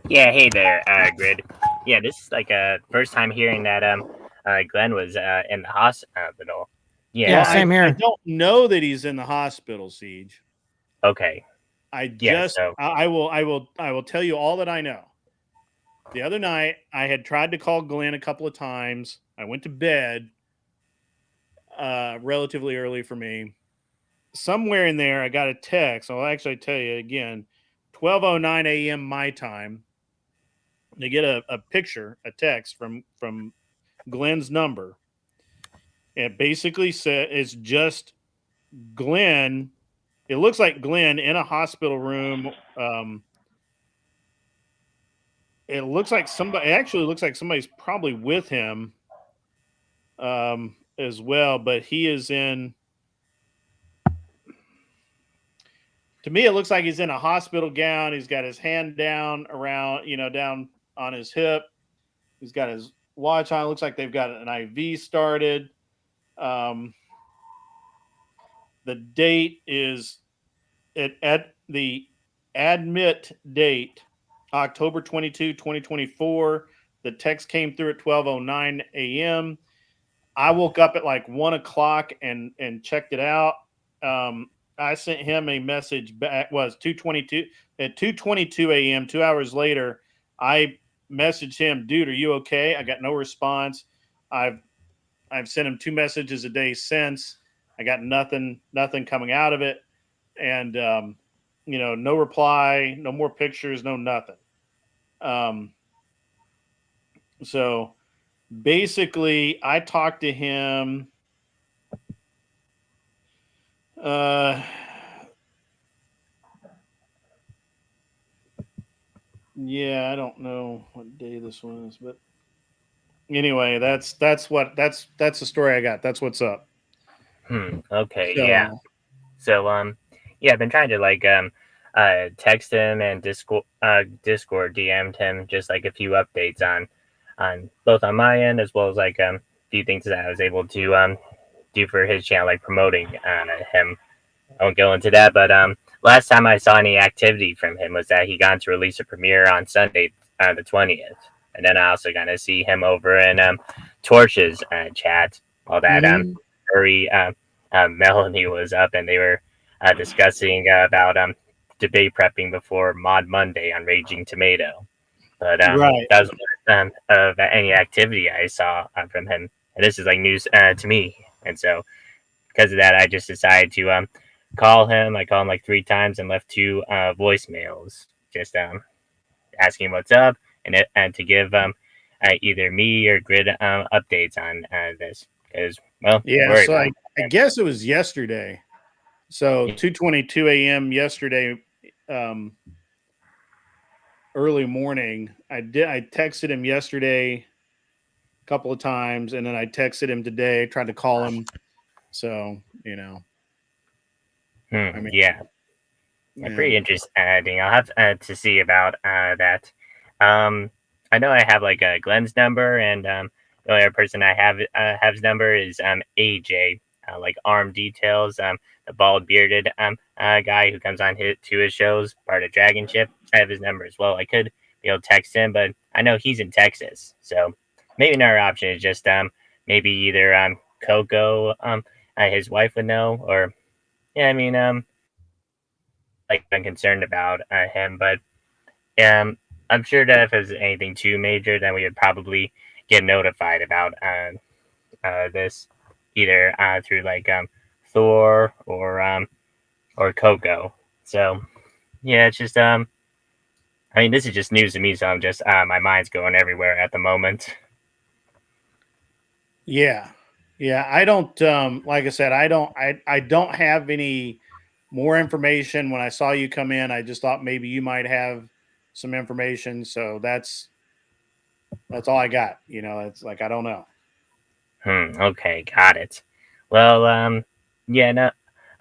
Yeah, hey there, Grid. Yeah, this is like first time hearing that Glenn was in the hospital. Yeah, same here. I don't know that he's in the hospital, Siege. Okay. I will tell you all that I know. The other night, I had tried to call Glenn a couple of times. I went to bed relatively early for me. Somewhere in there, I got a text. I'll actually tell you again, 12:09 a.m. my time. To get a picture, a text from Glenn's number. It basically said it's just Glenn. It looks like Glenn in a hospital room. It looks like somebody. It actually looks like somebody's probably with him as well. But he is in. To me, it looks like he's in a hospital gown. He's got his hand down around, down on his hip. He's got his watch on. It looks like they've got an IV started. Um, the date is at the admit date, October 22, 2024. The text came through at 12:09 a.m. I woke up at like 1 o'clock and checked it out. I sent him a message back. Was 2:22 at 2:22 a.m. 2 hours later. I messaged him, dude, are you okay? I got no response. I've sent him 2 messages a day since. I got nothing coming out of it, and no reply, no more pictures, no nothing. So basically, I talked to him. Yeah, I don't know what day this was, but anyway, that's the story I got. That's what's up. Okay. Yeah. So So yeah, I've been trying to like text him and Discord DM'd him just like a few updates on both on my end as well as like a few things that I was able to do for his channel, like promoting him. I won't go into that, but last time I saw any activity from him was that he got to release a premiere on Sunday, the 20th, and then I also got to see him over in Torch's chat while that mhm. furry Melanie was up, and they were discussing about debate prepping before Mod Monday on Raging Tomato. But Right. that was of any activity I saw from him, and this is like news to me, and so because of that, I just decided to call him. I called him like 3 times and left 2 voicemails, just asking what's up and to give either me or Grid updates on this because well, I'm Yeah. worried So about I him. guess it was yesterday. So 2:22 a.m. yesterday, um, early morning. I texted him yesterday a couple of times, and then I texted him today. Tried to call him. So I mean, Yeah, yeah. pretty interesting. I'll have to see about that. Um, I know I have like Glenn's number, and the only other person I have his number is AJ, like Arm Details, the bald bearded guy who comes on to his shows, part of Dragon Ship. I have his number as well. I could be able to text him, but I know he's in Texas, so maybe another option is just maybe either Coco, his wife would know, or yeah, I mean like I'm concerned about him, but I'm sure that if it was anything too major, then we would probably get notified about this either through like Thor or Coco. So yeah, it's just I mean this is just news to me, so I'm just my mind's going everywhere at the moment. Yeah. Yeah. I don't like I said, I don't have any more information. When I saw you come in, I just thought maybe you might have some information. So that's all I got. It's like I don't know. Okay, got it. Well, yeah, no,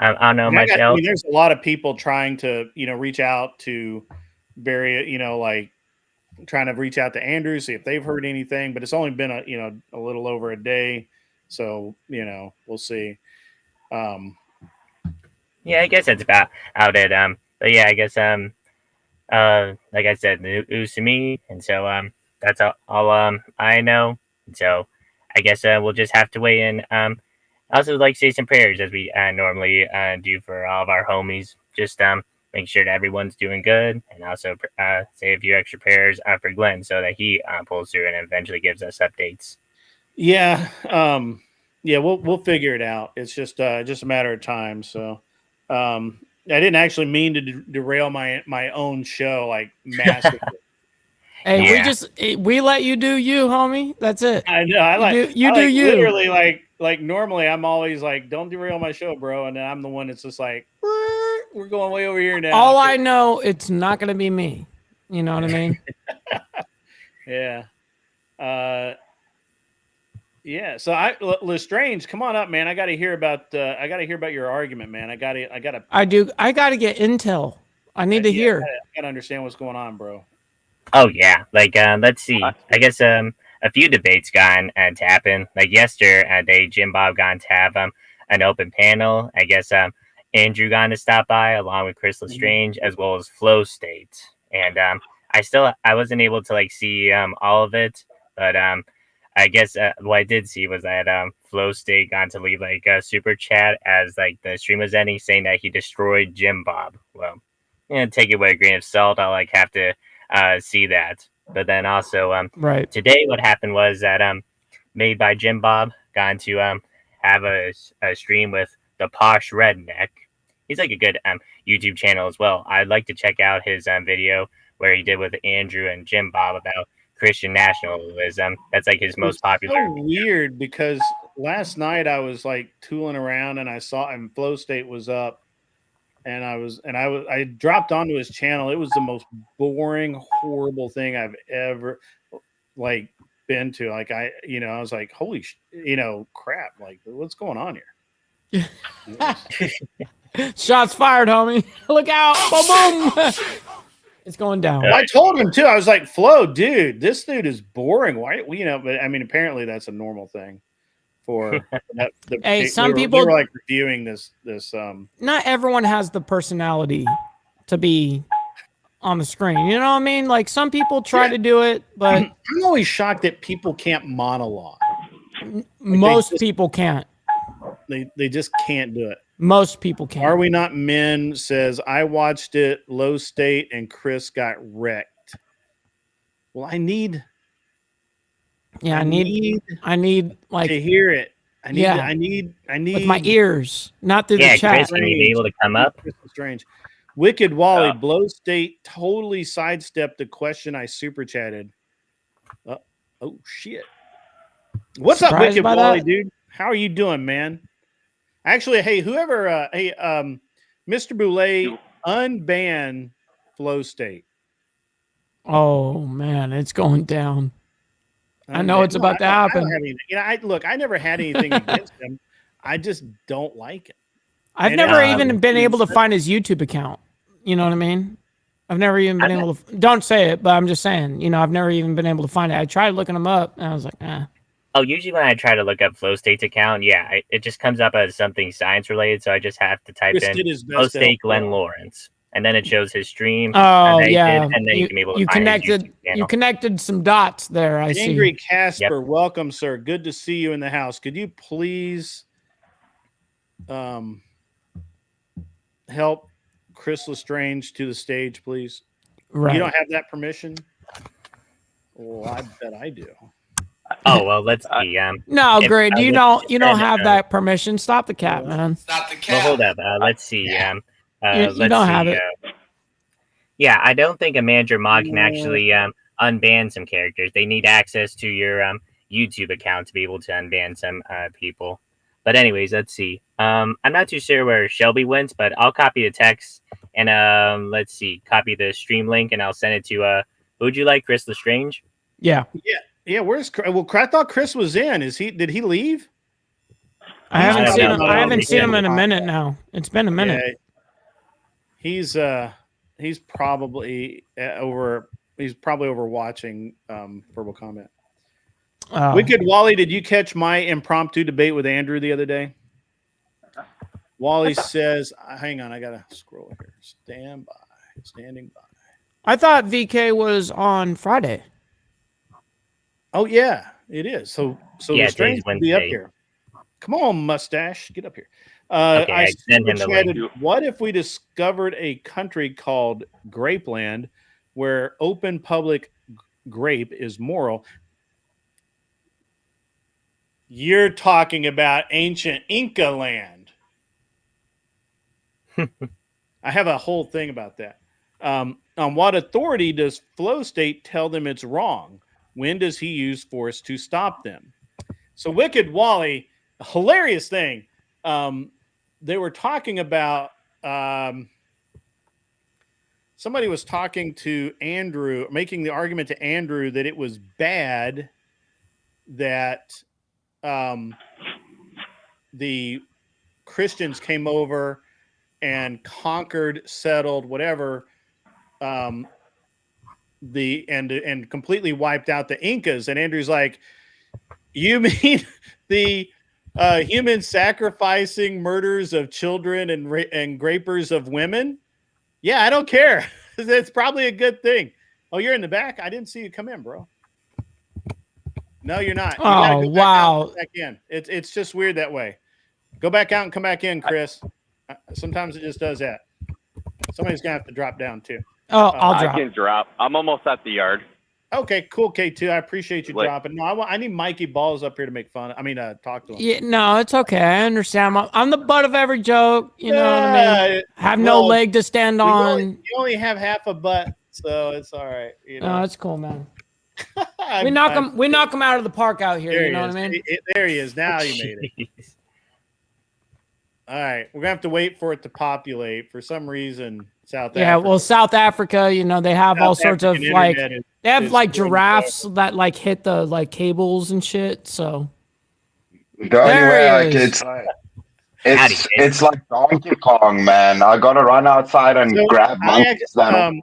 I don't know I myself. mean, there's a lot of people trying to, reach out to like trying to reach out to Andrew, see if they've heard anything, but it's only been a little over a day. So, we'll see. Um, Yeah, I guess that's about out it. But yeah, I guess like I said, news to me, and so that's all I know. And so I guess we'll just have to wait in. I also would like to say some prayers as we normally do for all of our homies. Just make sure that everyone's doing good, and also say a few extra prayers for Glenn so that he pulls through and eventually gives us updates. Yeah, yeah, we'll figure it out. It's just a matter of time. So, I didn't actually mean to derail my own show like massively. Hey, Yeah. we let you do you, homie. That's it. I know. I You do you. literally like normally I'm always like, don't derail my show, bro. And then I'm the one that's just like, we're going way over here now. All I know, it's not gonna be me. You know what I mean? Yeah. Yeah. So Lestrange, come on up, man. I got to hear about your argument, man. I gotta I gotta get intel. I need to hear. I gotta understand what's going on, bro. Oh yeah, like let's see. I guess a few debates gone to happen. Like yesterday, Jim Bob gone to have an open panel. I guess Andrew gone to stop by along with Chris Lestrange as well as Flow State. And I wasn't able to like see all of it, but I guess what I did see was that Flow State gone to leave like a super chat as like the stream was ending, saying that he destroyed Jim Bob. Well, take it with a grain of salt. I'll like have to see that. But then also Right. today what happened was that Made by Jim Bob got to have a stream with the Posh Redneck. He's like a good YouTube channel as well. I'd like to check out his video where he did with Andrew and Jim Bob about Christian nationalism. That's like his most popular. So weird because last night I was like tooling around and I saw and Flow State was up. And I dropped onto his channel. It was the most boring, horrible thing I've ever like been to. Like I was like, holy, crap! Like what's going on here? Shots fired, homie. Look out! Boom, boom. It's going down. I told him too. I was like, Flo, dude, this dude is boring. Why, but I mean, apparently that's a normal thing. For hey, some they people were like reviewing this. Not everyone has the personality to be on the screen. You know what I mean? Like some people try to do it, but I'm always shocked that people can't monologue. Most people can't. They just can't do it. Most people can't. Are We Not Men says I watched it. Low State and Chris got wrecked. Well, I need. Yeah, I need like to hear it. I need with my ears, not through the chat. Chris, can you be able to come up? Strange. Wicked Wally, Blow State totally sidestepped the question I super chatted. Oh shit! What's Surprised up, Wicked Wally, that? dude? How are you doing, man? Actually, hey, whoever, Mr. Boulay, unban Flow State. Oh man, it's going down. I know it's about to happen. I never had anything against him. I just don't like it. I've never even been able to find his YouTube account. You know what I mean? I've never even been able to. Don't say it, but I'm just saying. I've never even been able to find it. I tried looking him up, and I was like, eh. Oh, usually when I try to look up Flow State's account, it just comes up as something science related. So I just have to type in Flow State Glenn Lawrence, and then it shows his stream. Oh yeah, and then you can be able to you find connected. his YouTube channel. You connected some dots there. I see. Angry Casper, welcome, sir. Good to see you in the house. Could you please, help Chris Lestrange to the stage, please? Right. You don't have that permission? Well, I bet I do. Oh well, let's see. No, great. You don't have that permission. Stop the cat, man. Stop the cat. Well, hold up. Let's see. You let's don't see. have it. Yeah, I don't think a manager mod can actually unban some characters. They need access to your YouTube account to be able to unban some people. But anyways, let's see. I'm not too sure where Shelby went, but I'll copy the text and let's see, copy the stream link and I'll send it to who would you like, Chris Lestrange? Yeah. Yeah. Where's well? I thought Chris was in. Did he leave? I haven't seen him. I haven't seen him in a minute now. It's been a minute. Yeah, he's probably over. He's probably over watching Verbal Comment. Wicked Wally, did you catch my impromptu debate with Andrew the other day? Wally says, "Hang on, I gotta scroll here. Standing by." I thought VK was on Friday. Oh yeah, it is. So the strange will be up Wednesday. here. Come on, mustache, get up here. Okay, I I sent him the link. chatted, what if we discovered a country called Grapeland where open public grape is moral? You're talking about ancient Inca land. I have a whole thing about that. On what authority does Flow State tell them it's wrong? When does he use force to stop them? So Wicked Wally, a hilarious thing. They were talking about somebody was talking to Andrew, making the argument to Andrew that it was bad that the Christians came over and conquered, settled, whatever, and completely wiped out the Incas. And Andrew's like, you mean the human sacrificing murders of children and grapers of women? Yeah, I don't care. It's probably a good thing. Oh, you're in the back? I didn't see you come in, bro. No, you're not. You gotta go back out and come back in. It's just weird that way. Go back out and come back in, Chris. Sometimes it just does that. Somebody's gonna have to drop down too. Oh, I'll drop. I can drop. I'm almost at the yard. Okay, cool, K2. I appreciate you dropping. No, I need Mikey Balls up here to make fun. Talk to him. Yeah, no, it's okay. I understand. I'm the butt of every joke. You know what I mean? Have no leg to stand on. You only have half a butt, so it's all right. You know? No, it's cool, man. We knock him out of the park out here. You know what I mean? There he is. Now you made it. All right, we're gonna have to wait for it to populate. For some reason, South Africa. Yeah, well, South Africa, they have all sorts of like they have like giraffes that like hit the like cables and shit. So the only way it's like Donkey Kong, man. I gotta run outside and grab monkeys. Hang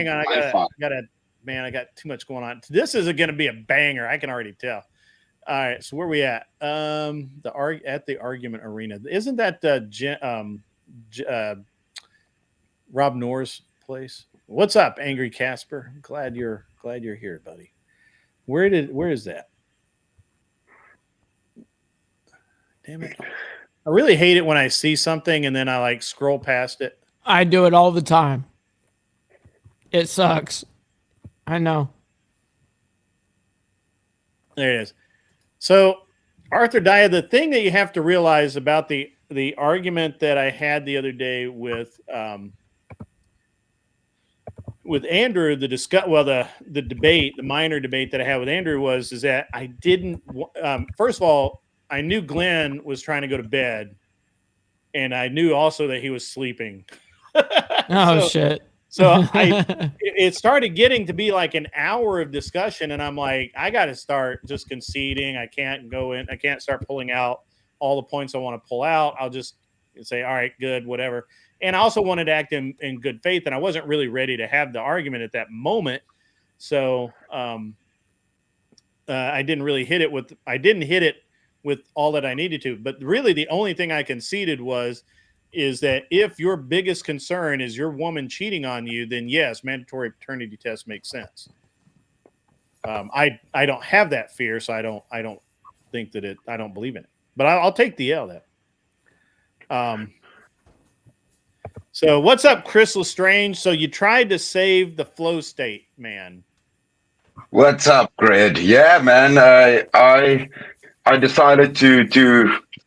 on, I got too much going on. This is going to be a banger. I can already tell. All right, so where are we at? At the argument arena. Isn't that Rob Noor's place? What's up, Angry Casper? Glad you're here, buddy. Where is that? Damn it. I really hate it when I see something and then I like scroll past it. I do it all the time. It sucks. I know. There it is. So, Arthur Dyer, the thing that you have to realize about the argument that I had the other day with Andrew, the debate, the minor debate that I had with Andrew is that I didn't. First of all, I knew Glenn was trying to go to bed, and I knew also that he was sleeping. Shit. So it started getting to be like an hour of discussion, and I'm like, I got to start just conceding. I can't go in. I can't start pulling out all the points I want to pull out. I'll just say, all right, good, whatever. And I also wanted to act in good faith, and I wasn't really ready to have the argument at that moment. So I didn't really hit it with. I didn't hit it with all that I needed to. But really, the only thing I conceded is that if your biggest concern is your woman cheating on you, then yes, mandatory paternity test makes sense. I don't have that fear, so I don't think that I don't believe in it. But I'll take the L. So what's up, Chris Lestrange? So you tried to save the Flow State, man. What's up, Grid? Yeah, man. I decided to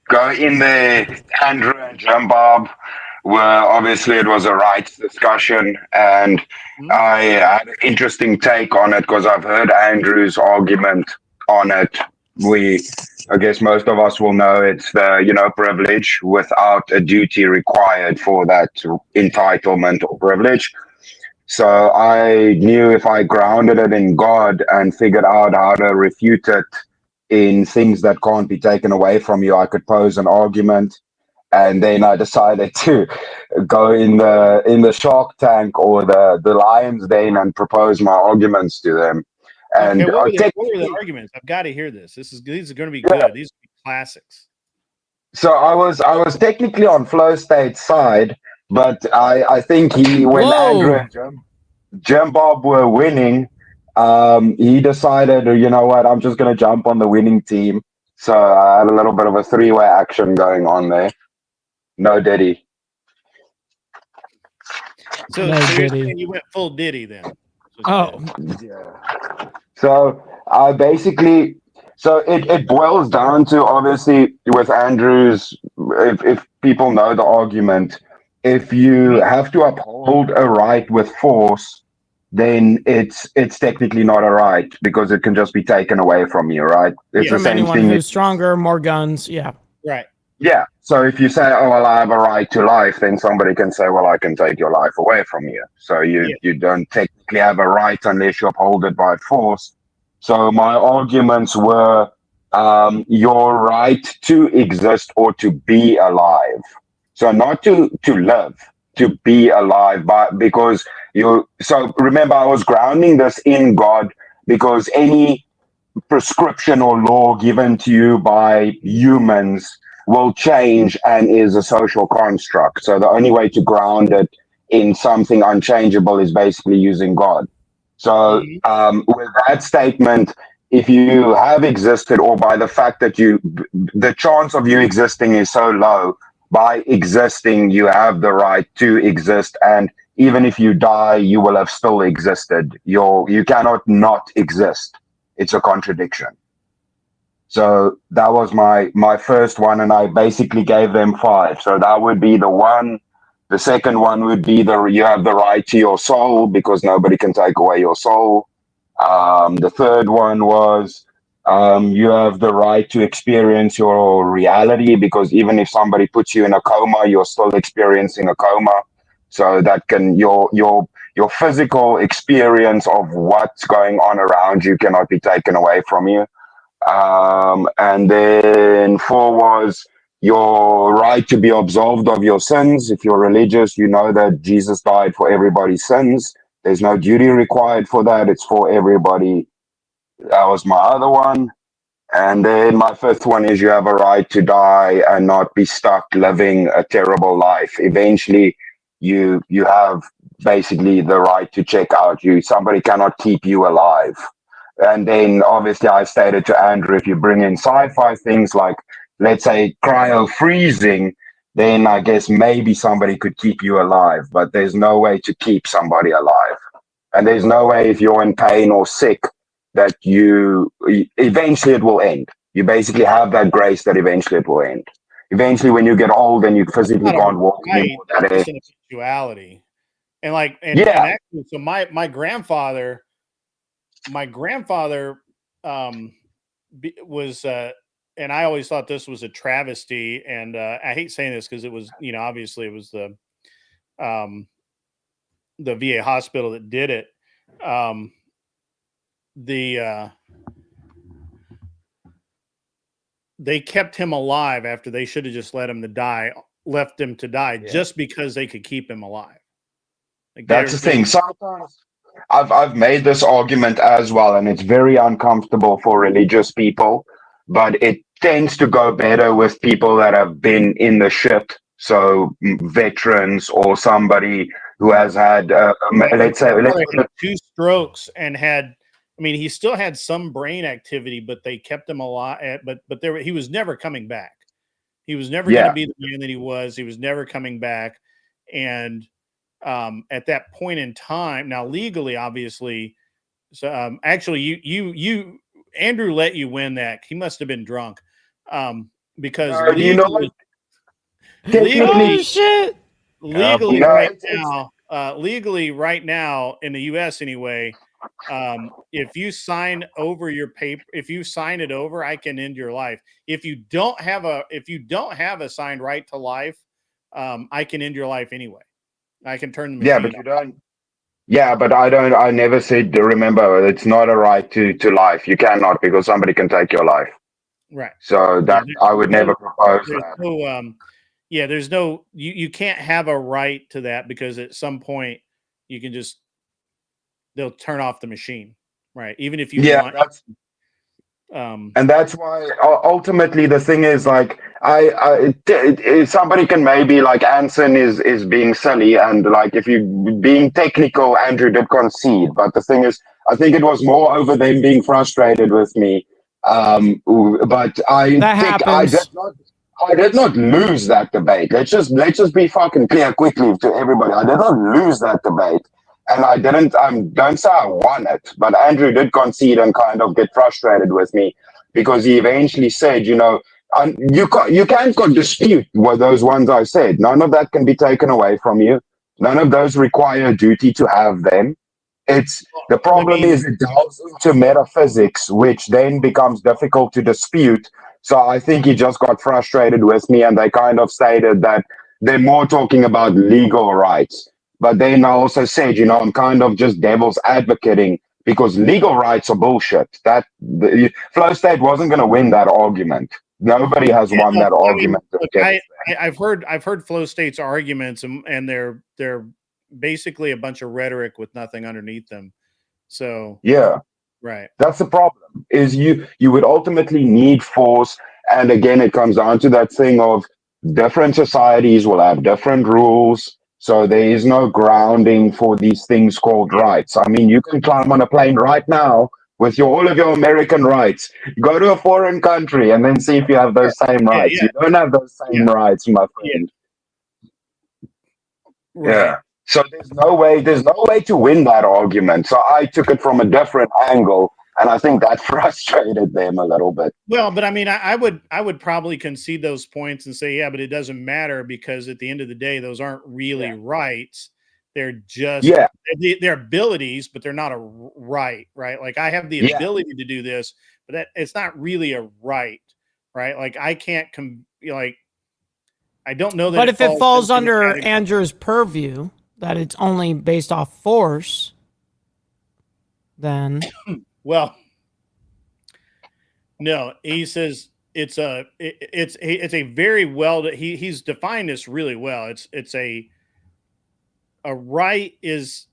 go in there. Andrew and Jim Bob were obviously it was a rights discussion, and I had an interesting take on it because I've heard Andrew's argument on it. I guess most of us will know it's the privilege without a duty required for that entitlement or privilege. So I knew if I grounded it in God and figured out how to refute it in things that can't be taken away from you, I could pose an argument. And then I decided to go in the Shark Tank or the Lion's Den and propose my arguments to them. And okay, what were the arguments? I've got to hear this. These are going to be good. These are classics. So I was technically on Flow State's side, but I think when Andrew and Jim Bob were winning, he decided, you know what, I'm just going to jump on the winning team. So I had a little bit of a three-way action going on there. No Diddy. So, No so you're Diddy. saying you went full Diddy then? Oh, Yeah. So I basically, so it boils down to, obviously, with Andrews, if people know the argument, if you have to uphold a right with force, then it's technically not a right because it can just be taken away from you, right? It's the from same anyone thing. who's stronger, more guns. Yeah. Right. Yeah. So if you say, "Oh, well, I have a right to life," then somebody can say, "Well, I can take your life away from you." So Yeah. you don't technically have a right unless you uphold it by force. So my arguments were your right to exist or to be alive. So not to live, to be alive, but because you. So remember, I was grounding this in God because any prescription or law given to you by humans will change and is a social construct. So the only way to ground it in something unchangeable is basically using God. So Mhm. with that statement, if you have existed, or by the fact that the chance of you existing is so low, by existing, you have the right to exist. And even if you die, you will have still existed. You cannot not exist. It's a contradiction. So that was my first one, and I basically gave them 5. So that would be the one. The second one would be you have the right to your soul because nobody can take away your soul. The third one was you have the right to experience your reality because even if somebody puts you in a coma, you're still experiencing a coma. So that can your physical experience of what's going on around you cannot be taken away from you. And then 4 was your right to be absolved of your sins. If you're religious, you know that Jesus died for everybody's sins. There's no duty required for that. It's for everybody. That was my other one. And then my fifth one is you have a right to die and not be stuck living a terrible life. Eventually, you have basically the right to check out. Somebody cannot keep you alive. And then obviously I stated to Andrew, if you bring in sci-fi things like, let's say, cryo freezing, then I guess maybe somebody could keep you alive, but there's no way to keep somebody alive. And there's no way if you're in pain or sick that eventually it will end. You basically have that grace that eventually it will end. Eventually, when you get old and you physically Not a can't walk right. anymore, It's that just ends. an eventuality. And like, and Yeah, actually, so my grandfather, um, was, and I always thought this was a travesty. And I hate saying this because it was, obviously it was um, the VA hospital that did it. Um, the They kept him alive after they should have just left him to die, yeah. just because they could keep him alive. Like That's the thing. Sometimes I've made this argument as well, and it's very uncomfortable for religious people, but it tends to go better with people that have been in the shit. So veterans or somebody who has had, My let's say, let's grandfather put had it, 2 strokes and had, I mean, he still had some brain activity, but they kept him alive. But he was never coming back. He was never going to yeah, be the man that he was. He was never coming back. And at that point in time, now legally, obviously, so actually, Andrew let you win that. He must have been drunk, because no, you know what? Oh legally, Technically, shit. legally no, right it's now, in the US anyway, if you sign over your paper, if you sign it over, I can end your life. If you don't have a signed right to life, I can end your life anyway. I can turn the yeah, but machine you off. don't. Yeah, but I don't. I never said. Remember, it's not a right to life. You cannot because somebody can take your life. Right. So Yeah, that I would never propose there's that. no yeah, there's no, you can't have a right to that, because at some point you can just, they'll turn off the machine. Right. Even if you Yeah, want, um and that's why ultimately the thing is like somebody can maybe like Anson is being silly, and like if you being technical, Andrew did concede, but the thing is I think it was more over them being frustrated with me. But That happens. I did not lose that debate. Let's just be fucking clear quickly to everybody. I did not lose that debate, and I didn't. Don't say I won it, but Andrew did concede and kind of get frustrated with me because he eventually said, you can't dispute what those ones I said. None of that can be taken away from you. None of those require a duty to have them. It's the problem is it delves into metaphysics, which then becomes difficult to dispute. So I think he just got frustrated with me, and they kind of stated that they're more talking about legal rights. But then I also said, I'm kind of just devil's advocating because legal rights are bullshit. Flow State wasn't going to win that argument. Nobody has won that argument. Look, I've heard Flow State's arguments, and they're basically a bunch of rhetoric with nothing underneath them. So yeah, right. That's the problem. Is you would ultimately need force, and again, it comes down to that thing of different societies will have different rules. So there is no grounding for these things called rights. I mean, you can climb on a plane right now with all of your American rights. Go to a foreign country and then see if you have those same rights. You don't have those same rights, my friend. Right. Yeah. So there's no way to win that argument. So I took it from a different angle, and I think that frustrated them a little bit. Well, but I mean, I would probably concede those points and say, yeah, but it doesn't matter because at the end of the day, those aren't really rights. They're just they're abilities, but they're not a right. Like I have the ability to do this, but that it's not really a right. Like I can't I don't know that. But if it falls under Andrew's purview, that it's only based off force, then well, no, he says it's a very well he's defined this really well. It's a right is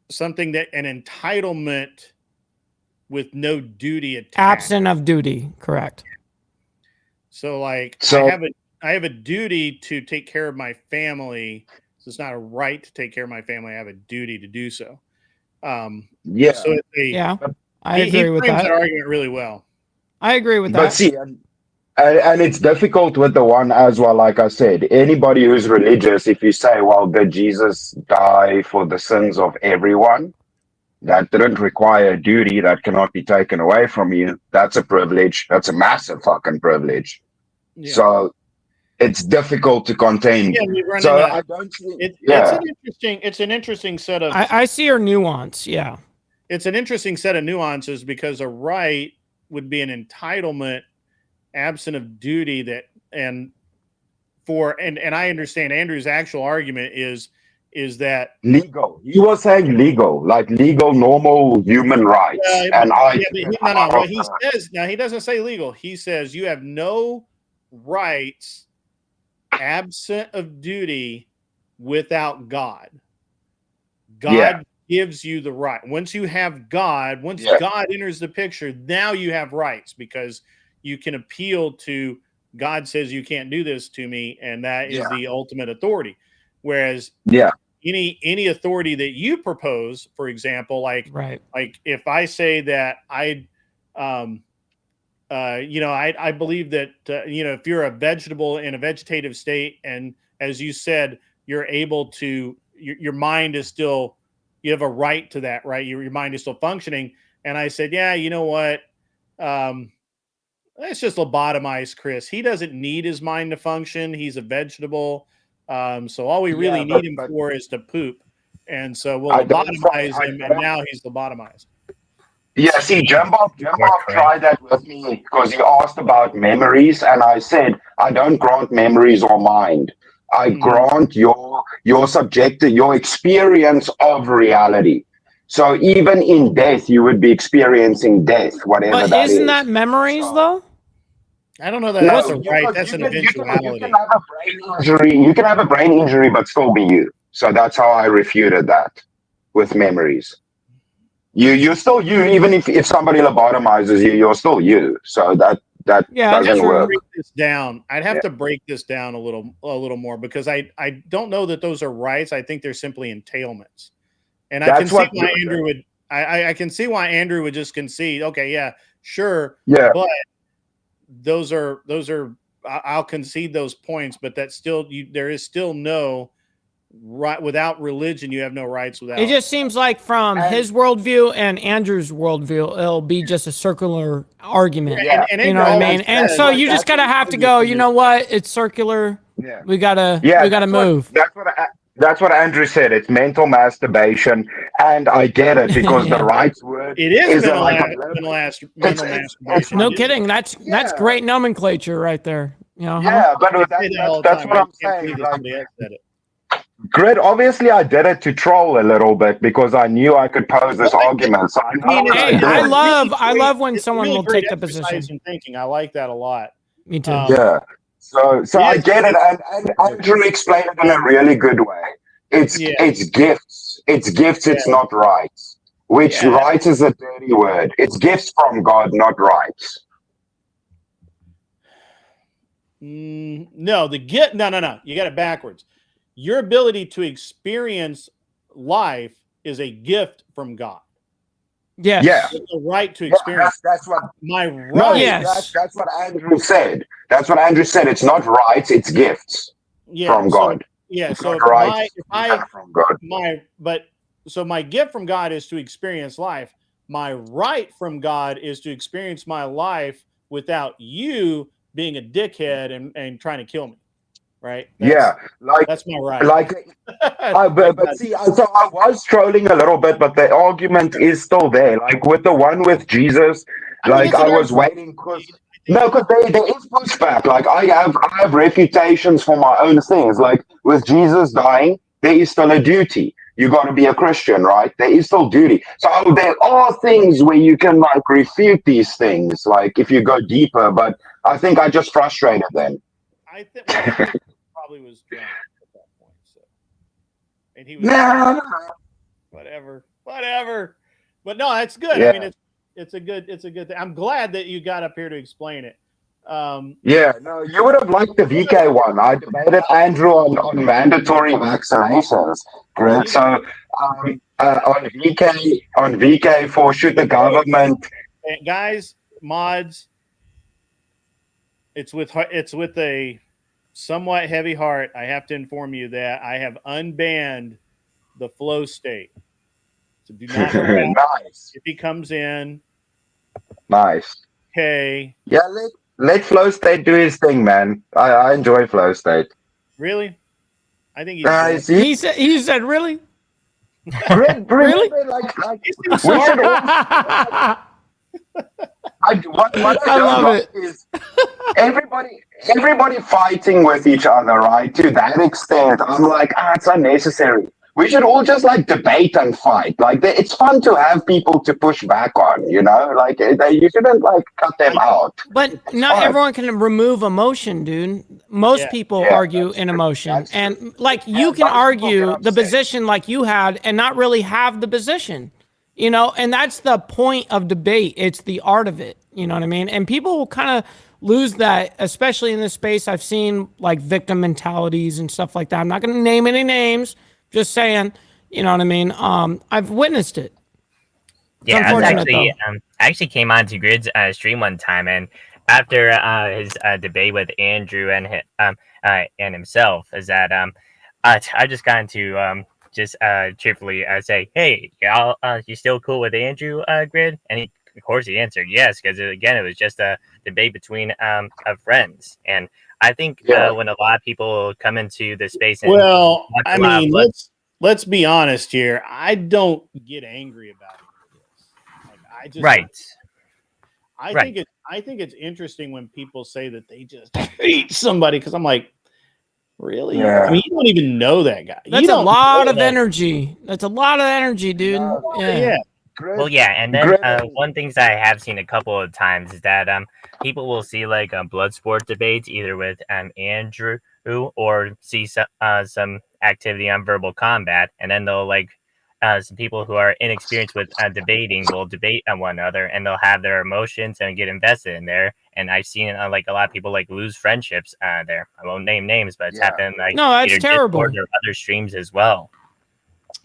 something that an entitlement with no duty attached. Absent of duty, correct. So I have a duty to take care of my family. So it's not a right to take care of my family. I have a duty to do so. I agree with that argument really well. I agree with that. But see, and it's difficult with the one as well. Like I said, anybody who's religious, if you say, well, did Jesus die for the sins of everyone? That didn't require a duty that cannot be taken away from you. That's a privilege. That's a massive fucking privilege. Yeah. So it's difficult to contain. Yeah, I don't think it's an interesting set of I see your nuance. Yeah. It's an interesting set of nuances because a right would be an entitlement absent of duty and I understand Andrew's actual argument is that legal. He was saying legal, like legal, normal human rights. What he says now, he doesn't say legal. He says you have no rights absent of duty without God. God gives you the right. Once you have God, God enters the picture, now you have rights because you can appeal to God says you can't do this to me, and that is the ultimate authority. Whereas any authority that you propose, for example, like if I say that I believe that if you're a vegetable in a vegetative state, and as you said, you're able to your mind is still, you have a right to that, right? Your mind is still functioning. And I said, yeah, you know what? Let's just lobotomize Chris. He doesn't need his mind to function. He's a vegetable. So all we really need him for is to poop. And so we'll lobotomize him, and now he's lobotomized. Yeah, see, Jim Bob tried that with me because he asked about memories, and I said, I don't grant memories or mind. I grant your subjective, your experience of reality. So even in death, you would be experiencing death, whatever that is. Isn't that memories, though? I don't know that that's right. That's an eventuality. You can have a brain injury. You can have a brain injury, but still be you. So that's how I refuted that with memories. You're still you, even if somebody lobotomizes you, you're still you. So that doesn't work. Break this down. I'd have to break this down a little more because I don't know that those are rights. I think they're simply entailments. And I can see why Andrew would. I can see why Andrew would just concede. Okay, yeah, sure, but those are I'll concede those points, but that's still there is still no right without religion. You have no rights without. It just seems like from his worldview and Andrew's worldview, it'll be just a circular argument. Yeah. And You know what I mean? And so you just gotta have to go, you know what? It's circular. Yeah. We gotta that's move. That's what Andrew said. It's mental masturbation, and I get it because the right word It is mental mental masturbation. No kidding. That's great nomenclature right there. You know, Yeah, but that's what I'm saying. Like, Somebody else said it. Grid, obviously I did it to troll a little bit because I knew I could pose this argument. So I know what Hey, I'm doing. I love when It's someone really will great take the exercise position. in thinking. I like that a lot. Me too. Yeah. So I get it, and Andrew explained it in a really good way. It's gifts. It's gifts. It's not rights. Which rights is a dirty word. It's gifts from God, not rights. No, the gift. No. You got it backwards. Your ability to experience life is a gift from God. Yes. Yeah. It's a right to experience. That's what My right. No, Yes. that's what Andrew said. That's what Andrew said. It's not rights. It's gifts from God. Yeah. So from God. So my gift from God is to experience life. My right from God is to experience my life without you being a dickhead and trying to kill me. Right? That's my right. But see, so I was trolling a little bit, but the argument is still there. Like with the one with Jesus, I was waiting because there is pushback. Like I have reputations for my own things. Like with Jesus dying, there is still a duty. You got to be a Christian, right? There is still duty. So there are things where you can refute these things, like if you go deeper. But I think I just frustrated them. I think probably was drunk at that point. So, and he was whatever. But no, that's good. Yeah. I mean, it's a good thing. I'm glad that you got up here to explain it. No, you would have liked the VK one. I debated Andrew on mandatory vaccinations. Great. So on VK for should the government guys, mods, it's with a somewhat heavy heart. I have to inform you that I have unbanned the flow state. So do not nice. If he comes in. Nice. Okay. Yeah, let Flow State do his thing, man. I enjoy Flow State. Really? I think he said really? Really? What I love it is everybody fighting with each other, right? To that extent, I'm like, it's unnecessary. We should all just debate and fight. It's fun to have people to push back on, you know? You shouldn't cut them out. But not everyone can remove emotion, dude. Most people argue in emotion. And you can argue the position like you had and not really have the position. You know, and that's the point of debate. It's the art of it. You know what I mean? And people will kind of lose that, especially in this space. I've seen victim mentalities and stuff like that. I'm not going to name any names. Just saying, you know what I mean? I've witnessed it. Yeah, I actually came on to Grid's stream one time, and after his debate with Andrew and himself, is that I just got into just cheerfully say, hey, y'all, you still cool with Andrew, Grid? And he, of course, he answered yes, because again, it was just a debate between friends. And I think when a lot of people come into the space, and I mean, let's be honest here. I don't get angry about it. I think it's interesting when people say that they just hate somebody, because I'm like, really? Yeah. I mean, you don't even know that guy. That's a lot of energy. That's a lot of energy, dude. Yeah. Well, yeah, and then one things I have seen a couple of times is that people will see blood sport debates either with Andrew or see some activity on verbal combat, and then they'll some people who are inexperienced with debating will debate on one another, and they'll have their emotions and get invested in there. And I've seen a lot of people lose friendships there. I won't name names, but it's happened no, that's terrible. Discord or other streams as well.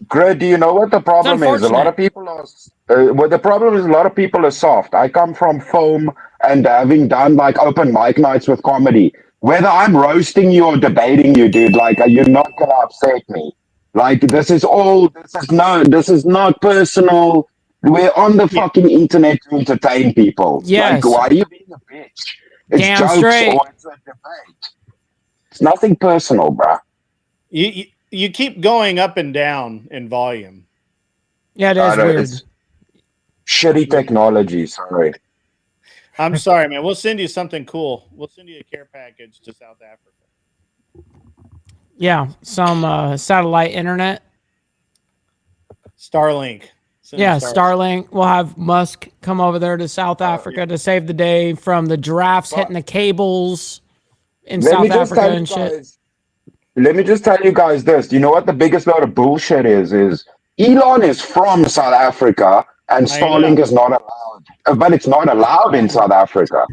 Greg, do you know what the problem is? A lot of people are. The problem is a lot of people are soft. I come from foam and having done open mic nights with comedy. whether I'm roasting you or debating you, dude, like you're not gonna upset me. Like this is not personal. We're on the fucking internet to entertain people. Like, Yes. why are you being a bitch? It's Damn jokes straight. or it's a debate. It's nothing personal, bruh. You keep going up and down in volume. Yeah, it is weird. It's shitty technology. Sorry. I'm sorry, man. We'll send you something cool. We'll send you a care package to South Africa. Yeah, some satellite internet. Starlink. Yeah, Starlink. We'll have Musk come over there to South Africa to save the day from the giraffes hitting the cables in South Africa and shit. Let me just tell you guys this. You know what the biggest load of bullshit is? Elon is from South Africa and Starlink is not allowed. But it's not allowed in South Africa.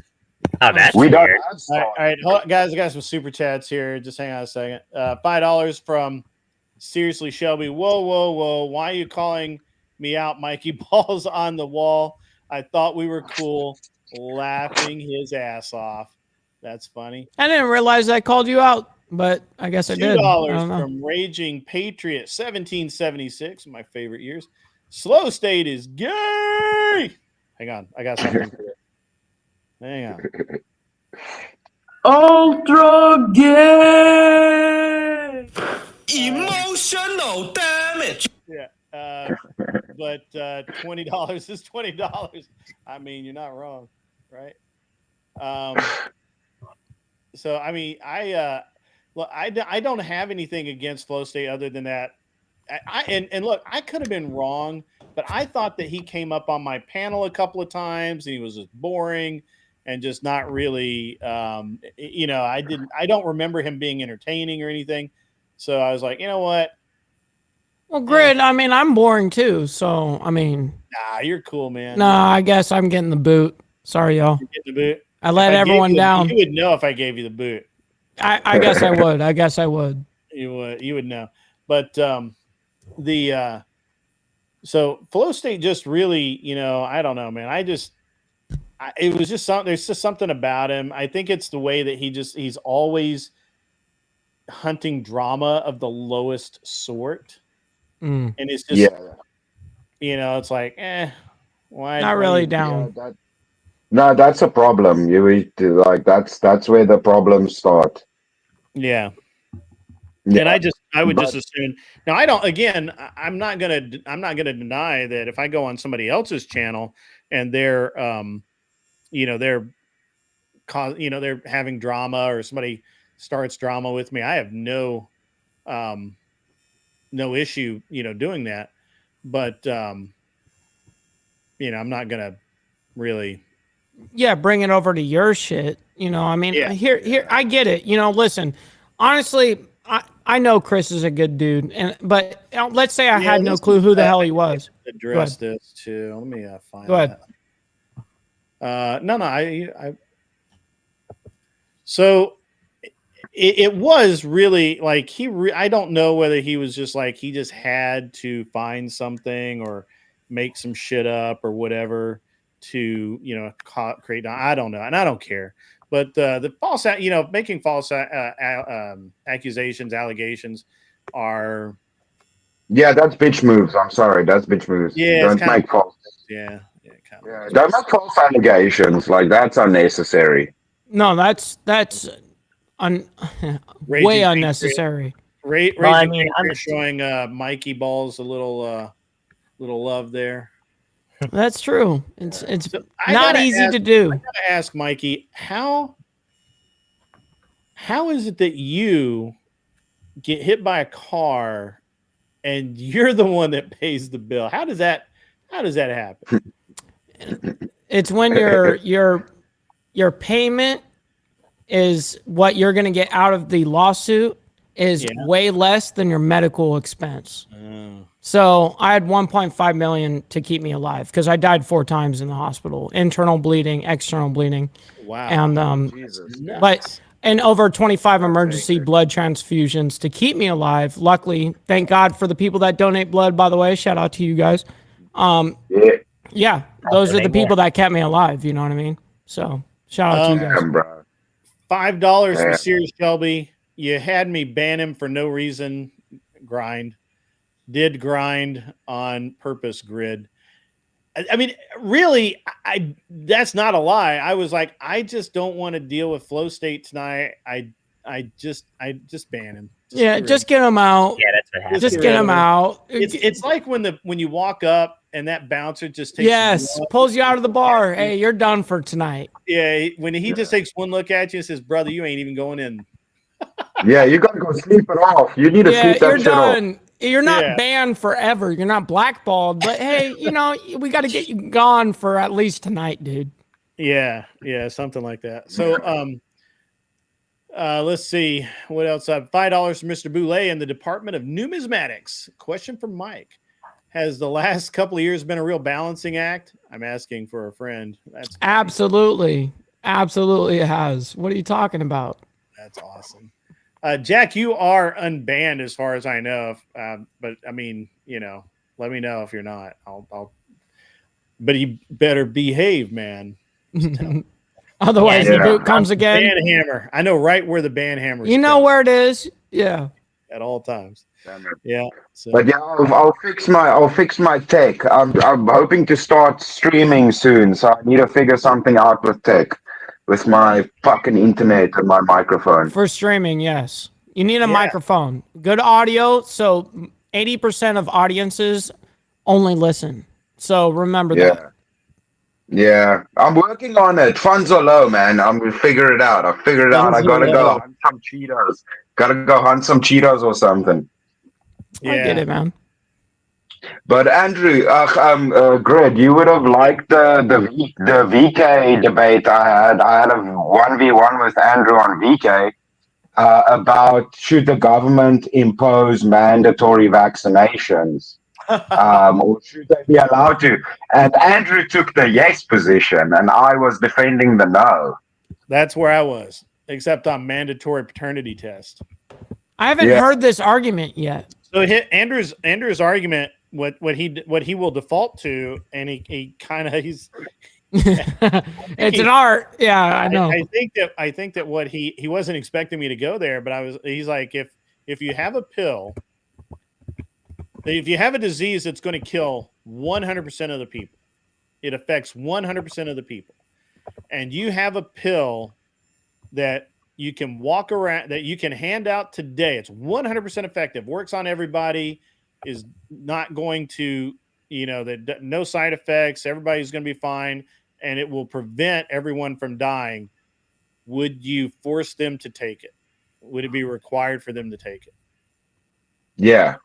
Oh, that's we don't weird. have Starlink. All right, hold on, guys. I got some super chats here. Just hang on a second. $5 from Seriously Shelby. Whoa. Why are you calling me out, Mikey? Balls on the wall. I thought we were cool. Laughing his ass off. That's funny. I didn't realize I called you out, but I guess I did. $2 from Raging Patriot. 1776, my favorite years. Slow State is gay. Hang on. I got something for you. Hang on. Ultra gay. Emotional damage. Yeah. But $20 is $20. I mean, you're not wrong, right? So I mean, I don't have anything against Flow State other than that. And look, I could have been wrong, but I thought that he came up on my panel a couple of times and he was just boring and just not really, I don't remember him being entertaining or anything. So I was like, you know what? Well, Grid, I mean, I'm boring too. So, I mean. Nah, you're cool, man. Nah, I guess I'm getting the boot. Sorry, y'all. You're getting the boot. I let everyone down. You would know if I gave you the boot. I guess I would. I guess I would. You would know. But so Flow State just really, I don't know, man. It was just something. There's just something about him. I think it's the way that he's always hunting drama of the lowest sort, and it's just it's like, why? Not really down. No, that's a problem. That's where the problems start. Yeah. And I would just assume. Now I'm not gonna deny that if I go on somebody else's channel and they're they're having drama or somebody starts drama with me, I have no issue doing that. But I'm not gonna really bring it over to your shit. I mean, here I get it. Listen, honestly, I know Chris is a good dude, but let's say I had no clue who the hell he was. Address this too. Let me find. Go ahead. No. So it was really like I don't know whether he was just like he just had to find something or make some shit up or whatever to create. I don't know, and I don't care. But the false, making false accusations, allegations are. Yeah, that's bitch moves. I'm sorry, that's bitch moves. Yeah, don't make false. Yeah, don't make false allegations. Like that's unnecessary. No, that's way unnecessary. I mean, I'm showing Mikey Balls a little love there. That's true. It's not easy to do. I gotta ask Mikey, how is it that you get hit by a car and you're the one that pays the bill? How does that happen? It's when your payment is what you're going to get out of the lawsuit is way less than your medical expense. So I had 1.5 million to keep me alive because I died 4 times in the hospital, internal bleeding, external bleeding. Wow. And Jesus. and over 25 emergency blood transfusions to keep me alive. Luckily, thank God for the people that donate blood, by the way. Shout out to you guys. Yeah, those are the people that kept me alive. You know what I mean? So shout out to you guys. $5 for Yeah. Sirius Shelby. You had me ban him for no reason. Grind. Did grind on purpose, Grid. I mean, really, I that's not a lie. I was like, I just don't want to deal with Flow State tonight. I just ban him. Just get him out. Yeah, that's what happened. Just get him out. It's like when you walk up and that bouncer just takes pulls you out of the bar. Hey, you're done for tonight. Yeah, when he just takes one look at you and says, "Brother, you ain't even going in." Yeah, you gotta go sleep it off. You need to sleep that you're shit done. off. You're not banned forever. You're not blackballed. But hey, we got to get you gone for at least tonight, dude. Yeah, something like that. So, let's see what else. $5 from Mr. Boulay in the Department of Numismatics. Question for Mike: has the last couple of years been a real balancing act? I'm asking for a friend. That's absolutely it has. What are you talking about? That's awesome. Jack, you are unbanned as far as I know. But I mean, let me know if you're not. But you better behave, man. Otherwise, the boot comes again. Ban hammer. I know right where the ban hammer is. You know where it is. Yeah. At all times. Yeah. So. But yeah, I'll fix my tech. I'm hoping to start streaming soon, so I need to figure something out with tech, with my fucking internet and my microphone. For streaming, yes. You need a microphone. Good audio. So 80% of audiences only listen. So remember that. Yeah, I'm working on it. Funds are low, man. I'm gonna figure it out. I figured it out. I gotta go hunt some Cheetos. Gotta go hunt some Cheetos or something. I get it, man. But Andrew, Grid, you would have liked the VK debate I had. I had a 1v1 with Andrew on VK about should the government impose mandatory vaccinations. Or should they be allowed to? And Andrew took the yes position, and I was defending the no. That's where I was, except on mandatory paternity test. I haven't heard this argument yet. So Andrew's argument, what he will default to, and he kind of he's. It's an art. Yeah, I know. I think that what he wasn't expecting me to go there, but he's like, if you have a pill. If you have a disease that's going to kill 100% of the people, it affects 100% of the people, and you have a pill that you can walk around, that you can hand out today, it's 100% effective, works on everybody, is not going to, that no side effects, everybody's going to be fine, and it will prevent everyone from dying. Would you force them to take it? Would it be required for them to take it? Yeah.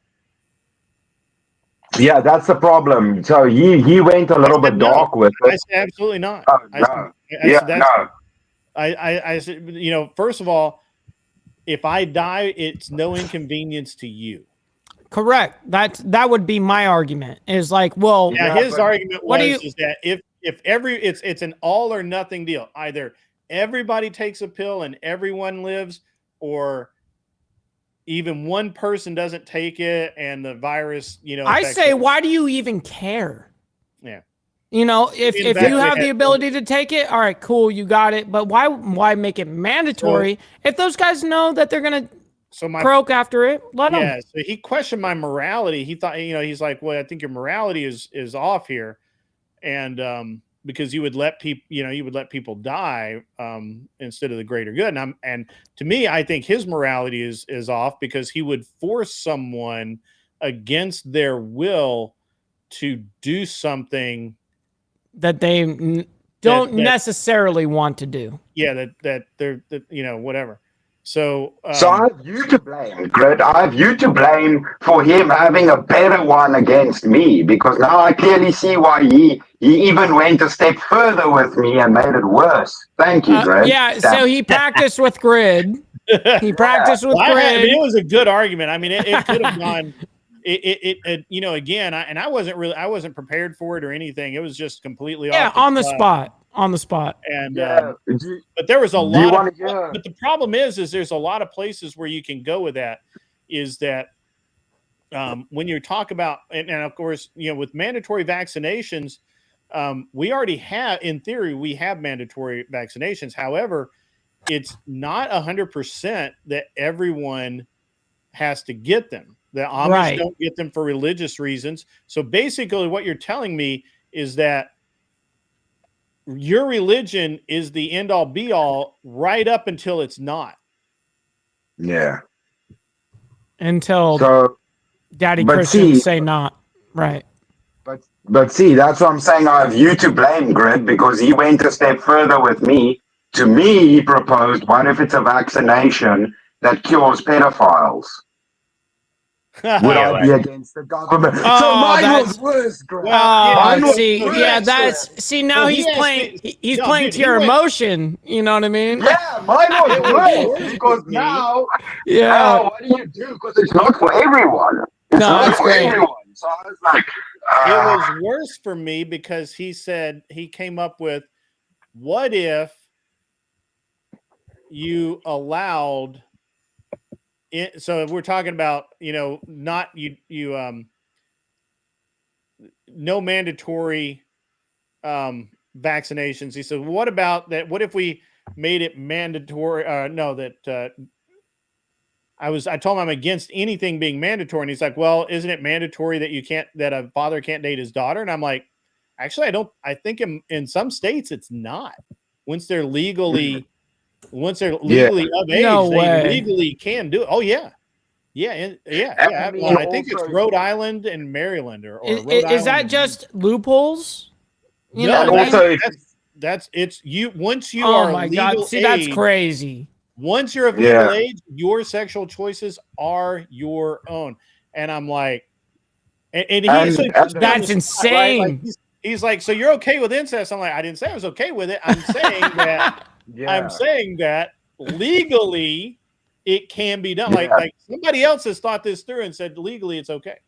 Yeah, that's the problem. So he went a little bit dark with it. I said absolutely not. Oh, no. I said, first of all, if I die, it's no inconvenience to you. Correct. That would be my argument. Is like, well, his argument is that if it's an all or nothing deal. Either everybody takes a pill and everyone lives, or even one person doesn't take it and the virus, I say, why do you even care? Yeah. If you have the ability to take it, all right, cool, you got it. But why make it mandatory if those guys know that they're gonna croak after it? Let them. Yeah. So he questioned my morality. He thought, he's like, well, I think your morality is off here, and because you would let people die instead of the greater good. And to me, I think his morality is off because he would force someone against their will to do something that they don't necessarily want to do. Yeah, that they're whatever. So I have you to blame, Grid. I have you to blame for him having a better one against me, because now I clearly see why he even went a step further with me and made it worse. Thank you, Grid. Yeah, so he practiced with Grid. He practiced with Grid. I mean, it was a good argument. I mean, it could have gone. Again, I wasn't prepared for it or anything. It was just completely on the spot. And but there was a lot but the problem is there's a lot of places where you can go with that. Is that when you talk about and of course with mandatory vaccinations, we already have, in theory, we have mandatory vaccinations. However, it's not 100% that everyone has to get them. The Amish Right. don't get them for religious reasons. So basically, what you're telling me is that your religion is the end all be all right up until it's not. Yeah. Until So, Daddy but Christians see, say not. Right. but see, that's what I'm saying. I have you to blame, Grid, because he went a step further with me. To me, he proposed, what if it's a vaccination that cures pedophiles? Would Yeah, I well, be against the government? So Oh, mine was that's worse, Grid. oh, Mine was see, so yeah, worse. that's see now well, he's he asked playing me. he's No, playing dude, to he your went. emotion. You know what I mean? Yeah, mine was It was worse worse because with me. Yeah. what do you do? Because it's not for everyone. It's No, not that's for great. everyone. So I was like, It was worse for me because he said he came up with, what if you allowed it? So we're talking about, not no mandatory vaccinations. He said, what about that? What if we made it mandatory? No, that I told him I'm against anything being mandatory. And he's like, well, isn't it mandatory that a father can't date his daughter? And I'm like, actually, I think in some states it's not. Once they're legally of No age, they way. legally can do it. Oh yeah. Yeah. and I mean, I think it's also, Rhode Island and Maryland or Rhode Is Island. that And just loopholes? You know no, what I and mean? also, if that's it's you once you Oh are my God. legal See, that's age. crazy. Once you're of legal age, your sexual choices are your own. And I'm like, and he so he puts me on the That's spot, right? Like insane. he's like, so you're okay with incest? I'm like, I didn't say I was okay with it. I'm saying that I'm saying that legally it can be done. Like somebody else has thought this through and said legally it's okay.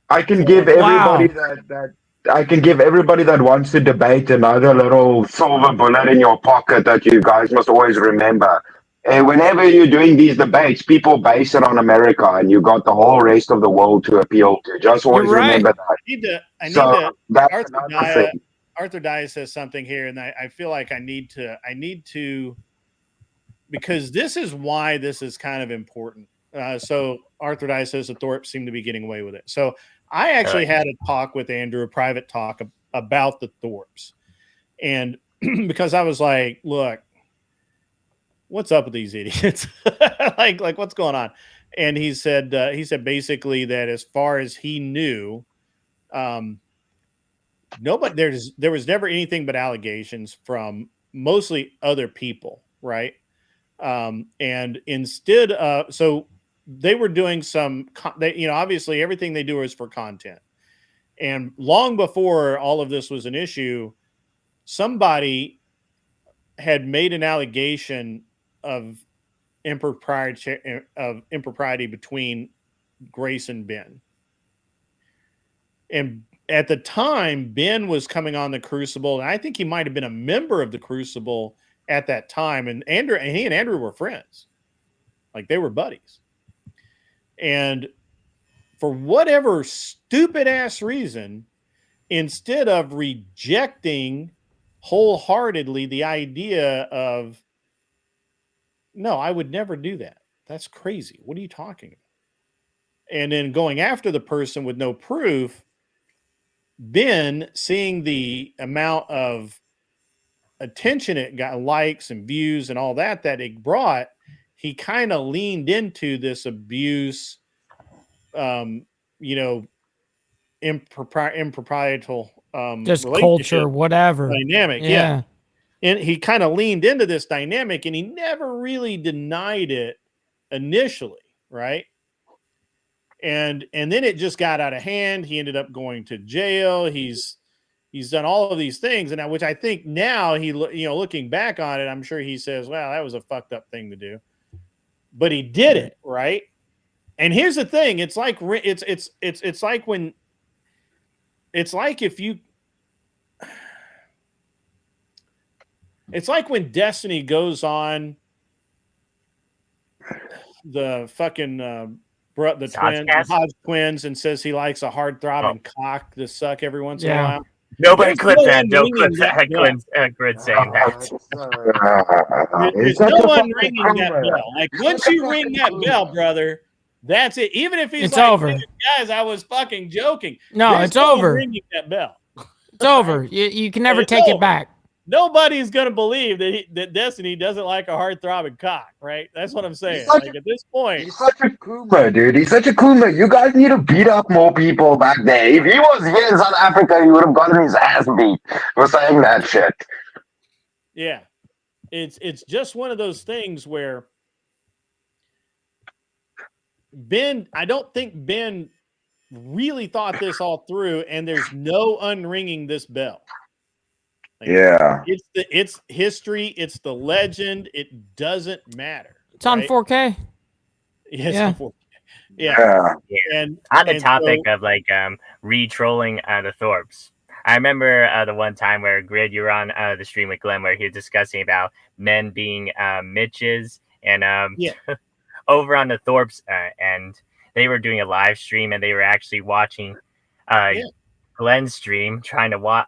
I can So give everybody Wow. that I can give everybody that wants to debate another little silver bullet in your pocket that you guys must always remember. And whenever you're doing these debates, people base it on America, and you got the whole rest of the world to appeal to. Just You're always right. remember that. I need So to that's Arthur another Daya thing. Arthur Daya says something here, and I feel like I need to because this is why this is kind of important. So Arthur Dye says the Thorpe seem to be getting away with it. So I actually had a talk with Andrew, a private talk about the Thorpes. And because I was like, look, what's up with these idiots? like what's going on? And he said basically that as far as he knew, nobody there was never anything but allegations from mostly other people, right? And instead so they were doing obviously everything they do is for content. And long before all of this was an issue, somebody had made an allegation of impropriety between Grace and Ben. And at the time, Ben was coming on the Crucible, and I think he might have been a member of the Crucible at that time. And he and Andrew were friends, like they were buddies. And for whatever stupid ass reason, instead of rejecting wholeheartedly the idea of, no, I would never do that. That's crazy. What are you talking about? And then going after the person with no proof, Ben, seeing the amount of attention it got, likes and views and all that it brought, he kind of leaned into this abuse, improprietal Just relationship culture, whatever. dynamic. Yeah. Yeah. And he kind of leaned into this dynamic, and he never really denied it initially, right? And then it just got out of hand. He ended up going to jail. He's done all of these things, and which I think now looking back on it, I'm sure he says, "Well, that was a fucked up thing to do," but he did it, right? And here's the thing: it's like it's like when it's like if you it's like when Destiny goes on the fucking the Saucecast? Hodge twins and says he likes a hard throbbing cock to suck every once in a while. Nobody There's clip no that. Don't clip unringing that that. bell. Grid saying that. There's He's such no a fucking unringing that coomer. bell. Like He's once such a you ring fucking that bell, coomer. brother, that's it. Even if he's It's like, over. guys, I was fucking joking. No, There's it's no over. unringing that bell. It's over. You can never It's take it over. back. Nobody's gonna believe that Destiny doesn't like a hard throbbing cock, right? That's what I'm saying. such Like at this point, He's such a coomer, dude. He's such a coomer. You guys need to beat up more people back there. If he was here in South Africa, he would have gotten his ass beat for saying that shit. yeah, it's just one of those things where Ben, I don't think Ben really thought this all through, and there's no unringing this bell. Like, Yeah. it's history, it's the legend. It doesn't matter. It's on right? 4K. Yes, Yeah. yeah. Yeah. And On the and topic so- of like re-trolling the Thorpes, I remember the one time where Grid, you were on the stream with Glenn, where he was discussing about men being Mitches, and Yeah. over on the Thorpes, and they were doing a live stream, and they were actually watching Glenn's stream, trying to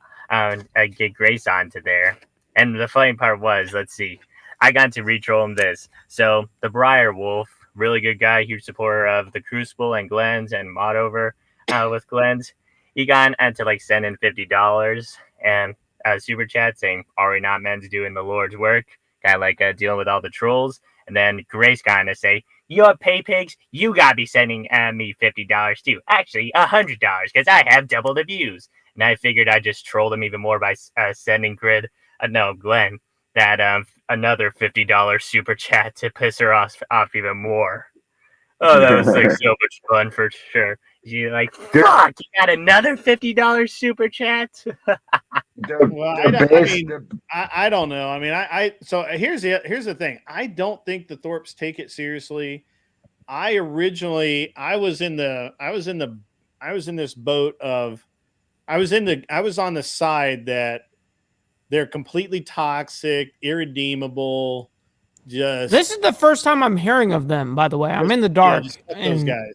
get Grace onto there. And the funny part was, let's see, I got to re-troll him this. So the Briar Wolf, really good guy, huge supporter of the Crucible and Glenn's and mod over with Glenn's. He got into like sending $50 and super chat saying, "Are we not men doing the Lord's work?" Kind of like dealing with all the trolls. And then Grace kind of say, "You're pay pigs. You gotta be sending me $50 too. Actually, $100 because I have double the views." And I figured I just trolled him even more by sending Glenn that another $50 super chat to piss her off even more. Oh, that was like so much fun for sure. You like, fuck, you got another $50 super chat? Well, I don't know. I mean, so here's the thing. I don't think the Thorpes take it seriously. I was in this boat of I was on the side that they're completely toxic, irredeemable. This is the first time I'm hearing of them, by the way. I'm in the dark. Just those guys.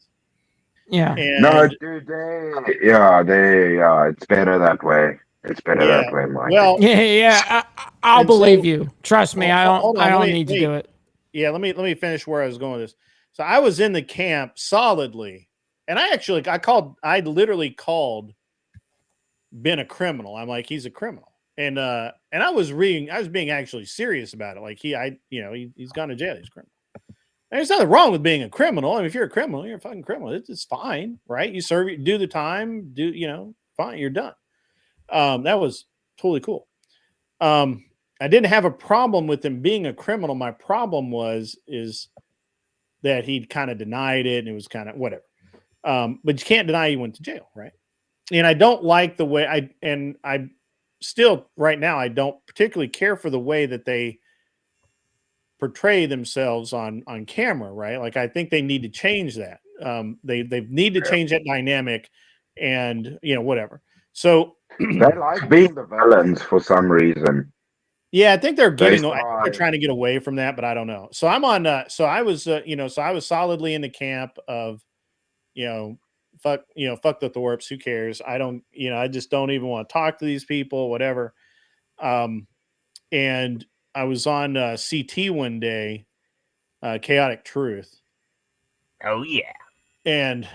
Yeah. And, No, dude, it's better that way. It's better that way, Mike. Well, I'll believe so- you. Trust me, I don't. hold on, I don't let me- need to do it. Yeah, let me finish where I was going with this. So I was in the camp solidly, and I literally called Ben a criminal. I'm like, he's a criminal. And I was being actually serious about it. Like he's gone to jail. He's a criminal. And there's nothing wrong with being a criminal. I mean, if you're a criminal, you're a fucking criminal. It's fine, right? You serve, do the time, fine, you're done. That was totally cool. I didn't have a problem with him being a criminal. My problem is that he kind of denied it, and it was kind of whatever. But you can't deny he went to jail, right? And I don't like the way I still right now I don't particularly care for the way that they portray themselves on camera, right? Like I think they need to change that. They need to change that dynamic, and whatever. So they like being the villains for some reason. Yeah, I think they're They're trying to get away from that, but I don't know. So I'm on. So I was solidly in the camp of, fuck the Thorpes. Who cares? I don't. I just don't even want to talk to these people. Whatever. And I was on CT one day, Chaotic Truth. Oh yeah. And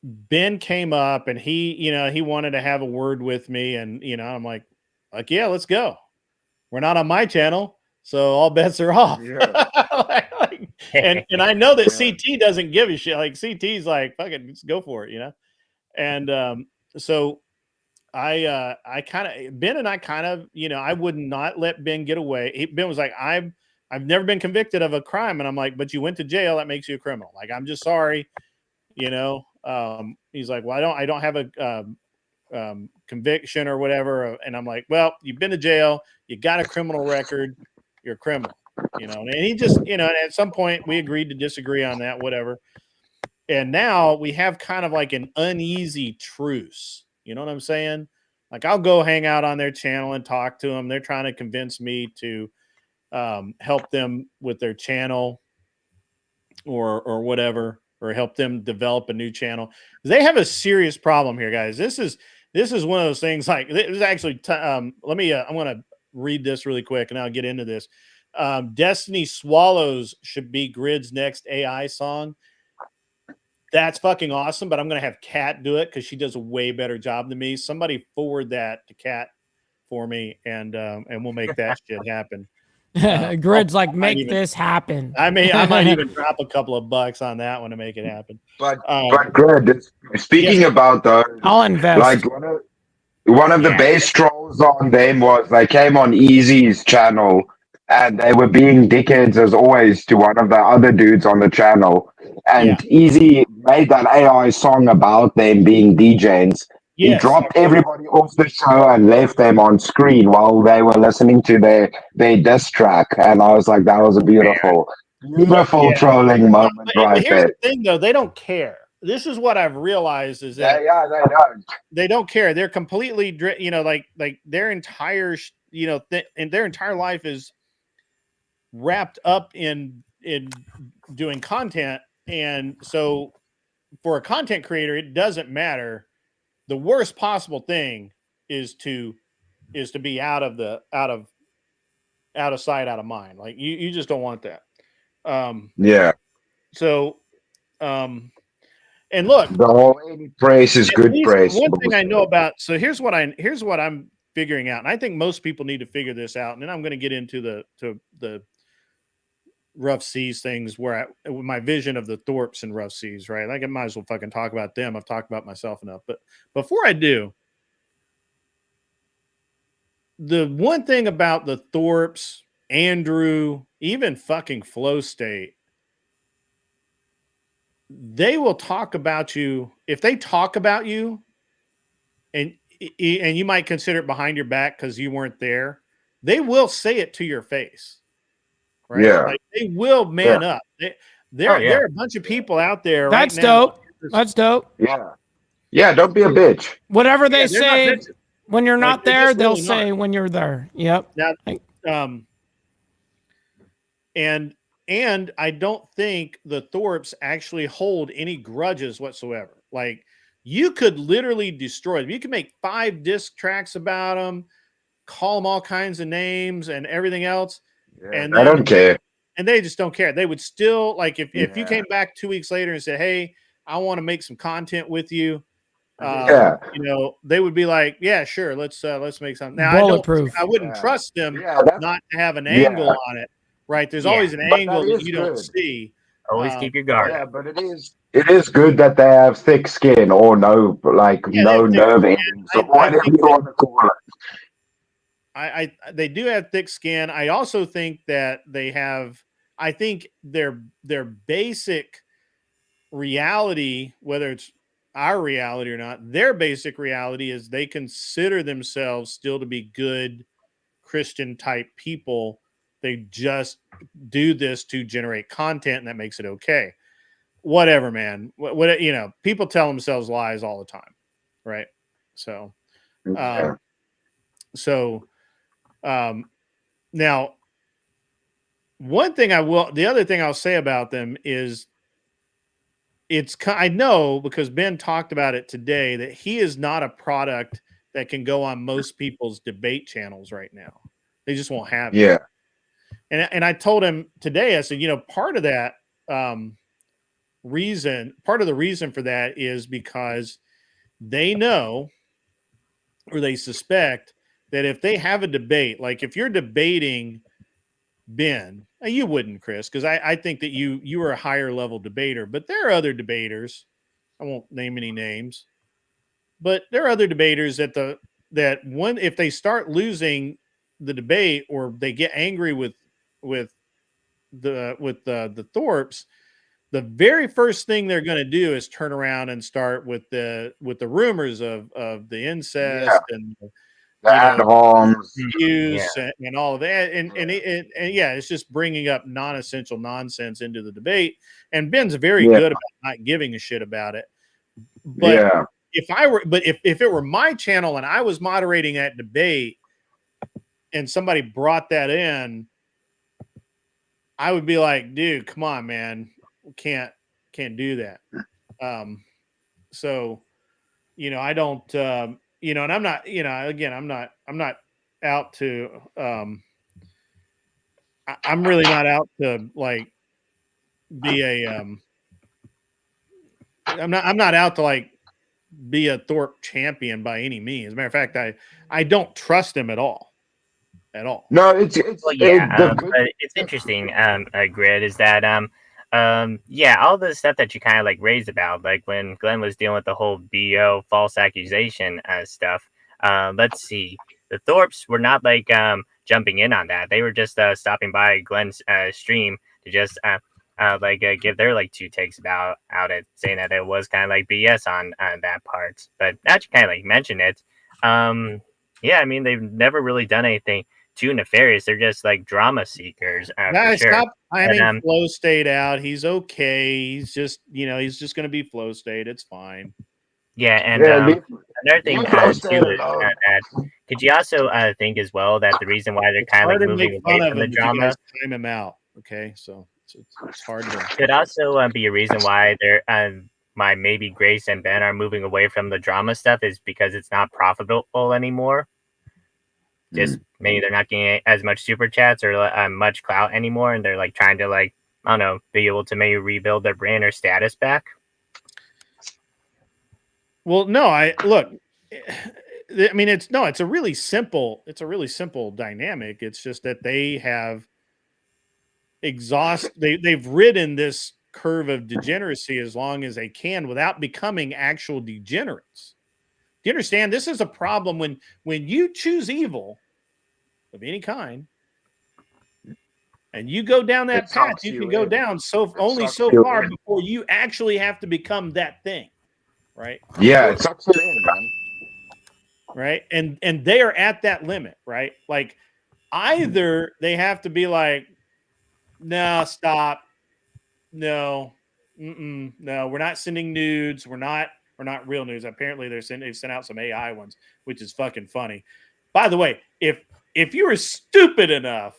Ben came up and he wanted to have a word with me, and I'm like, yeah, let's go. We're not on my channel, so all bets are off. Yeah. and I know that CT doesn't give a shit. Like CT's like, fuck it, just go for it, And so I kind of Ben and I kind of, I would not let Ben get away. Ben was like, I've never been convicted of a crime, and I'm like, but you went to jail, that makes you a criminal. Like, I'm just sorry, He's like, well, I don't have a conviction or whatever, and I'm like, well, you've been to jail, you got a criminal record, you're a criminal, and he just, and at some point we agreed to disagree on that, whatever, and now we have kind of like an uneasy truce, you know what I'm saying? Like, I'll go hang out on their channel and talk to them. They're trying to convince me to help them with their channel or whatever, or help them develop a new channel. They have a serious problem here, guys. This this is one of those things. Like it was actually. Let me. I'm going to read this really quick, and I'll get into this. Destiny Swallows should be Grid's next AI song. That's fucking awesome, but I'm gonna have Kat do it because she does a way better job than me. Somebody forward that to Kat for me, and we'll make that shit happen. Grid's like, make this happen. I might even drop a couple of bucks on that one to make it happen. But Grid, speaking about those, I'll invest. like one of the best trolls on them was they came on Easy's channel and they were being dickheads as always to one of the other dudes on the channel. And Easy made that AI song about them being DJs. He dropped everybody off the show and left them on screen while they were listening to their diss track. And I was like, that was a beautiful trolling moment right here's there. the thing, though. They don't care. This is what I've realized is that they don't care. They're completely, like their entire, and their entire life is wrapped up in doing content. And so for a content creator, it doesn't matter. The worst possible thing is to be out of sight, out of mind. Like you just don't want that. So, and look, the whole any praise is good praise. One thing I know about. So here's what I'm figuring out, and I think most people need to figure this out. And then I'm going to get into the rough seas things where my vision of the Thorpes and rough seas, right? Like I might as well fucking talk about them. I've talked about myself enough, but before I do, the one thing about the Thorpes, Andrew, even fucking Flow State, they will talk about you. If they talk about you and you might consider it behind your back because you weren't there, they will say it to your face. Right? Yeah. Like they will man up. There are a bunch of people out there That's right now. dope. That's dope. Yeah. Yeah, don't be a bitch. Whatever they say when you're not there, really they'll say when you're there. Yep. Now, and I don't think the Thorpes actually hold any grudges whatsoever. Like you could literally destroy them. You could make 5 disc tracks about them, call them all kinds of names and everything else. And I don't care. And they just don't care. They would still like if you came back 2 weeks later and said, "Hey, I want to make some content with you." They would be like, "Yeah, sure, let's make something." Now, I wouldn't trust them not to have an angle on it, right? There's always an angle that you don't see. Always keep your guard. Yeah, but it is good that they have thick skin or no nerve endings or whatever you want to call it. They do have thick skin. I also think that they have. I think their basic reality, whether it's our reality or not, their basic reality is they consider themselves still to be good Christian type people. They just do this to generate content, and that makes it okay. Whatever, man. What people tell themselves lies all the time, right? So, now, the other thing I'll say about them is I know because Ben talked about it today that he is not a product that can go on most people's debate channels right now. They just won't have it. Yeah. And I told him today, I said, part of that reason for that is because they know or they suspect that if they have a debate, like if you're debating Ben, you wouldn't, Chris, because I think that you are a higher level debater, but there are other debaters. I won't name any names, but there are other debaters that if they start losing the debate or they get angry with the Thorpes, the very first thing they're going to do is turn around and start with the rumors of the incest and abuse and all of that, and it's just bringing up non-essential nonsense into the debate. And Ben's very good about not giving a shit about it. But if it were my channel and I was moderating that debate, and somebody brought that in, I would be like, dude, come on, man, can't do that. So, I don't. you know, and I'm not, you know, again, I'm not out to, I'm really not out to like be a, I'm not out to like be a Thorpe champion by any means. As a matter of fact, I don't trust him at all. At all. No, it's Well, yeah, the good. but it's interesting, Grid, is that yeah, all the stuff that you kind of like raised about, like when Glenn was dealing with the whole BO false accusation stuff. Let's see, the Thorpes were not like jumping in on that; they were just stopping by Glenn's stream to just give their like two takes about it, saying that it was kind of like BS on that part. But now that you kind of like mention it, yeah, I mean they've never really done anything too nefarious. They're just like drama seekers for Guys, sure. stop timing And flow state out. He's okay. He's just, you know, he's just going to be flow state. It's fine. yeah, and Yeah, another thing leave those too there is alone. that could you also think as well that the reason why they're It's kind of hard like to make moving fun away of from the him if you drama guys time him out. Okay, so it's hard to. could also be a reason why they're my maybe Grace and Ben are moving away from the drama stuff is because it's not profitable anymore. Just maybe they're not getting as much super chats or much clout anymore, and they're like trying to like I don't know be able to maybe rebuild their brand or status back. Well, no, I look. I mean, it's a really simple dynamic. It's just that they have they've ridden this curve of degeneracy as long as they can without becoming actual degenerates. Do you understand? This is a problem when you choose evil of any kind and you go down that It path, sucks you you can go in. down only sucks so you far in. before you actually have to become that thing, right? Yeah, it sucks you in, man. Right. And they are at that limit, right? Like either they have to be like, no, stop. No, no, we're not sending nudes. We're not real nudes. Apparently they've sent out some AI ones, which is fucking funny. By the way, if you were stupid enough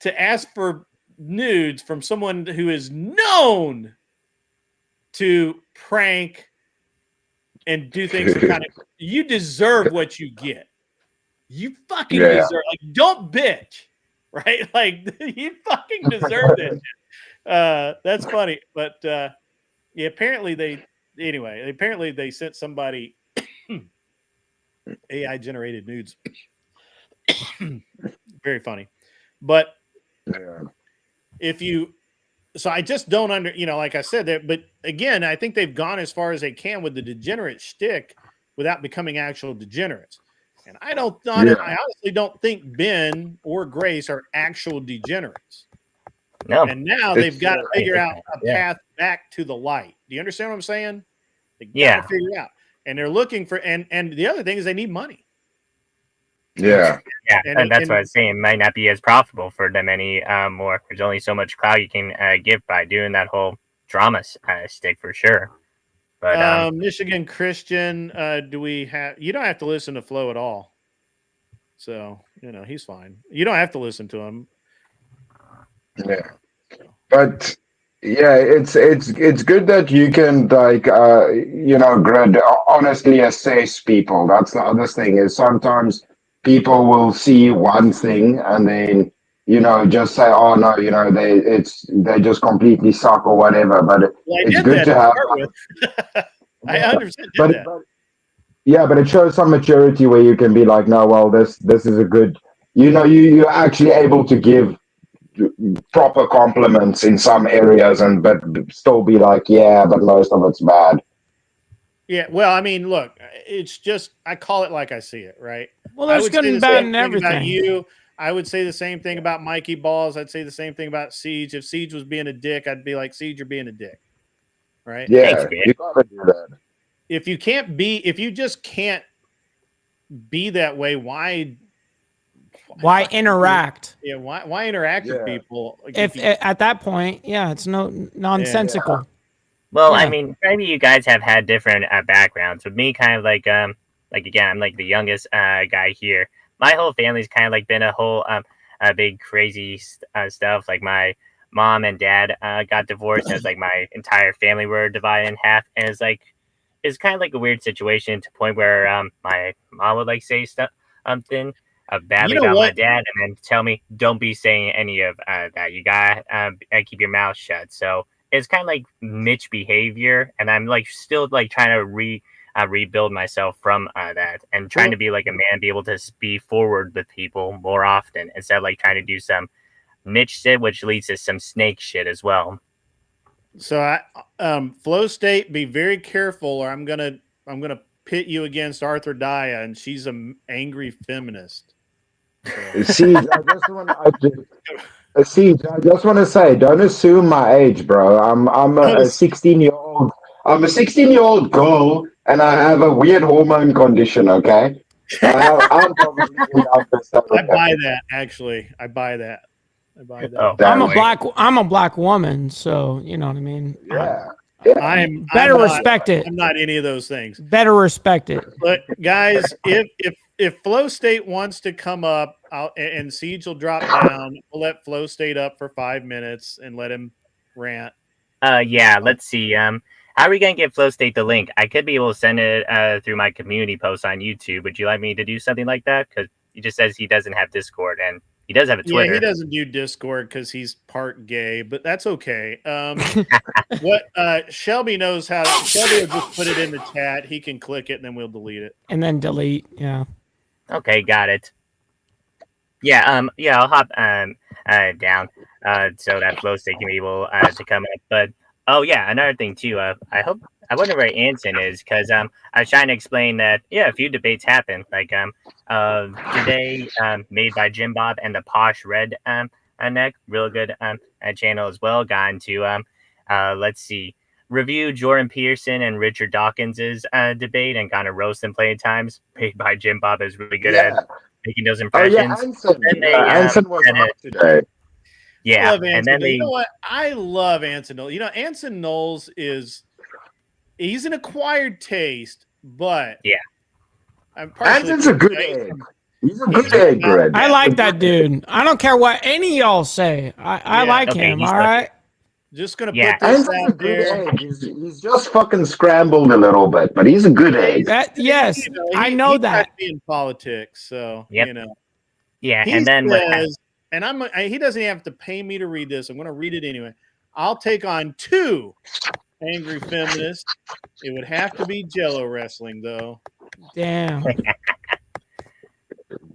to ask for nudes from someone who is known to prank and do things to kind of, you deserve what you get. You fucking Yeah. deserve. Like, don't bitch, right? Like, you fucking deserve it. That's funny, but yeah. Apparently they sent somebody AI generated nudes. Very funny, but Yeah. if you, so I just don't like I said that, but again, I think they've gone as far as they can with the degenerate shtick without becoming actual degenerates. And I honestly don't think Ben or Grace are actual degenerates. No, And now they've got to figure out a path back to the light. Do you understand what I'm saying? They got to figure it out. And they're looking for, and the other thing is they need money. Yeah. Yeah, and that's what I was saying. It might not be as profitable for them any more. There's only so much clout you can give by doing that whole drama stick for sure. But Michigan Christian, do we have? You don't have to listen to Flo at all. So he's fine. You don't have to listen to him. Yeah. But yeah, it's good that you can like Grid honestly assess people. That's the other thing is sometimes people will see one thing and then just say, oh no, they just completely suck or whatever. But it's good to have. I understand that. Yeah, but it shows some maturity where you can be like, no, well, this is a good. You're actually able to give proper compliments in some areas but still be like, yeah, but most of it's bad. Yeah, well, I mean, look, it's just I call it like I see it, right? Well, there's good and bad in everything. About you, I would say the same thing about Mikey Balls. I'd say the same thing about Siege. If Siege was being a dick, I'd be like, Siege, you're being a dick, right? Yeah, you gotta do that. If you just can't be that way, why interact? Yeah, why interact with people? Like if at that point, yeah, it's nonsensical. Yeah. Well, I mean, maybe you guys have had different backgrounds. With me, kind of like again, I'm like the youngest guy here. My whole family's kind of like been a whole big crazy stuff. Like my mom and dad got divorced, as like my entire family were divided in half, and it's like it's kind of like a weird situation to the point where my mom would like say something badly know about my what? dad, and then tell me, "Don't be saying any of that. You gotta keep your mouth shut." So it's kind of like Mitch behavior, and I'm like still like trying to rebuild myself from that, and trying to be like a man, be able to be forward with people more often instead of like trying to do some Mitch shit, which leads to some snake shit as well. So Flow State, be very careful, or I'm gonna pit you against Arthur Daya, and she's an angry feminist. Siege, I just want Siege, I just want to say, don't assume my age, bro. I'm a 16-year-old. I'm a 16-year-old girl, and I have a weird hormone condition. Okay, I'm probably enough for some I of buy them. that. Actually, I buy that. I buy that. Oh, I'm a black woman, so you know what I mean. Yeah. I'm better not, respect it. I'm not any of those things. Better respect it. But guys, if Flow State wants to come up, and Siege will drop down, we'll let Flow State up for 5 minutes and let him rant. Yeah, let's see. How are we gonna get Flow State the link? I could be able to send it through my community post on YouTube. Would you like me to do something like that? Because he just says he doesn't have Discord, and he does have a Twitter. Yeah, he doesn't do Discord because he's part gay, but that's okay. What Shelby knows how. Shelby will just put it in the chat. He can click it, and then we'll delete it. And then delete. Yeah. Okay, got it. Yeah, I'll hop down so that Flow State can be able to come up. But oh yeah, another thing too. I wonder where Anson is, because I was trying to explain that a few debates happened. Like today, made by Jim Bob and the Posh Red neck, real good channel as well. Got into let's see, review Jordan Peterson and Richard Dawkins's debate, and kind of roast them plenty of times. Made by Jim Bob is really good at making those impressions. Oh yeah, Anson was up today. Yeah, I love Anson. and then You know what? I love Anson Knowles. You know, Anson Knowles he's an acquired taste, but I'm Anson's a good egg. He's a good egg, Greg. I like that dude. I don't care what any of y'all say. I like him. All right. Just gonna put this out there. He's just fucking scrambled a little bit, but he's a good egg. Yes, I know that. In politics, so you know. Yeah, he and then says, and he doesn't have to pay me to read this. I'm going to read it anyway. I'll take on 2 angry feminists. It would have to be Jello wrestling, though. Damn.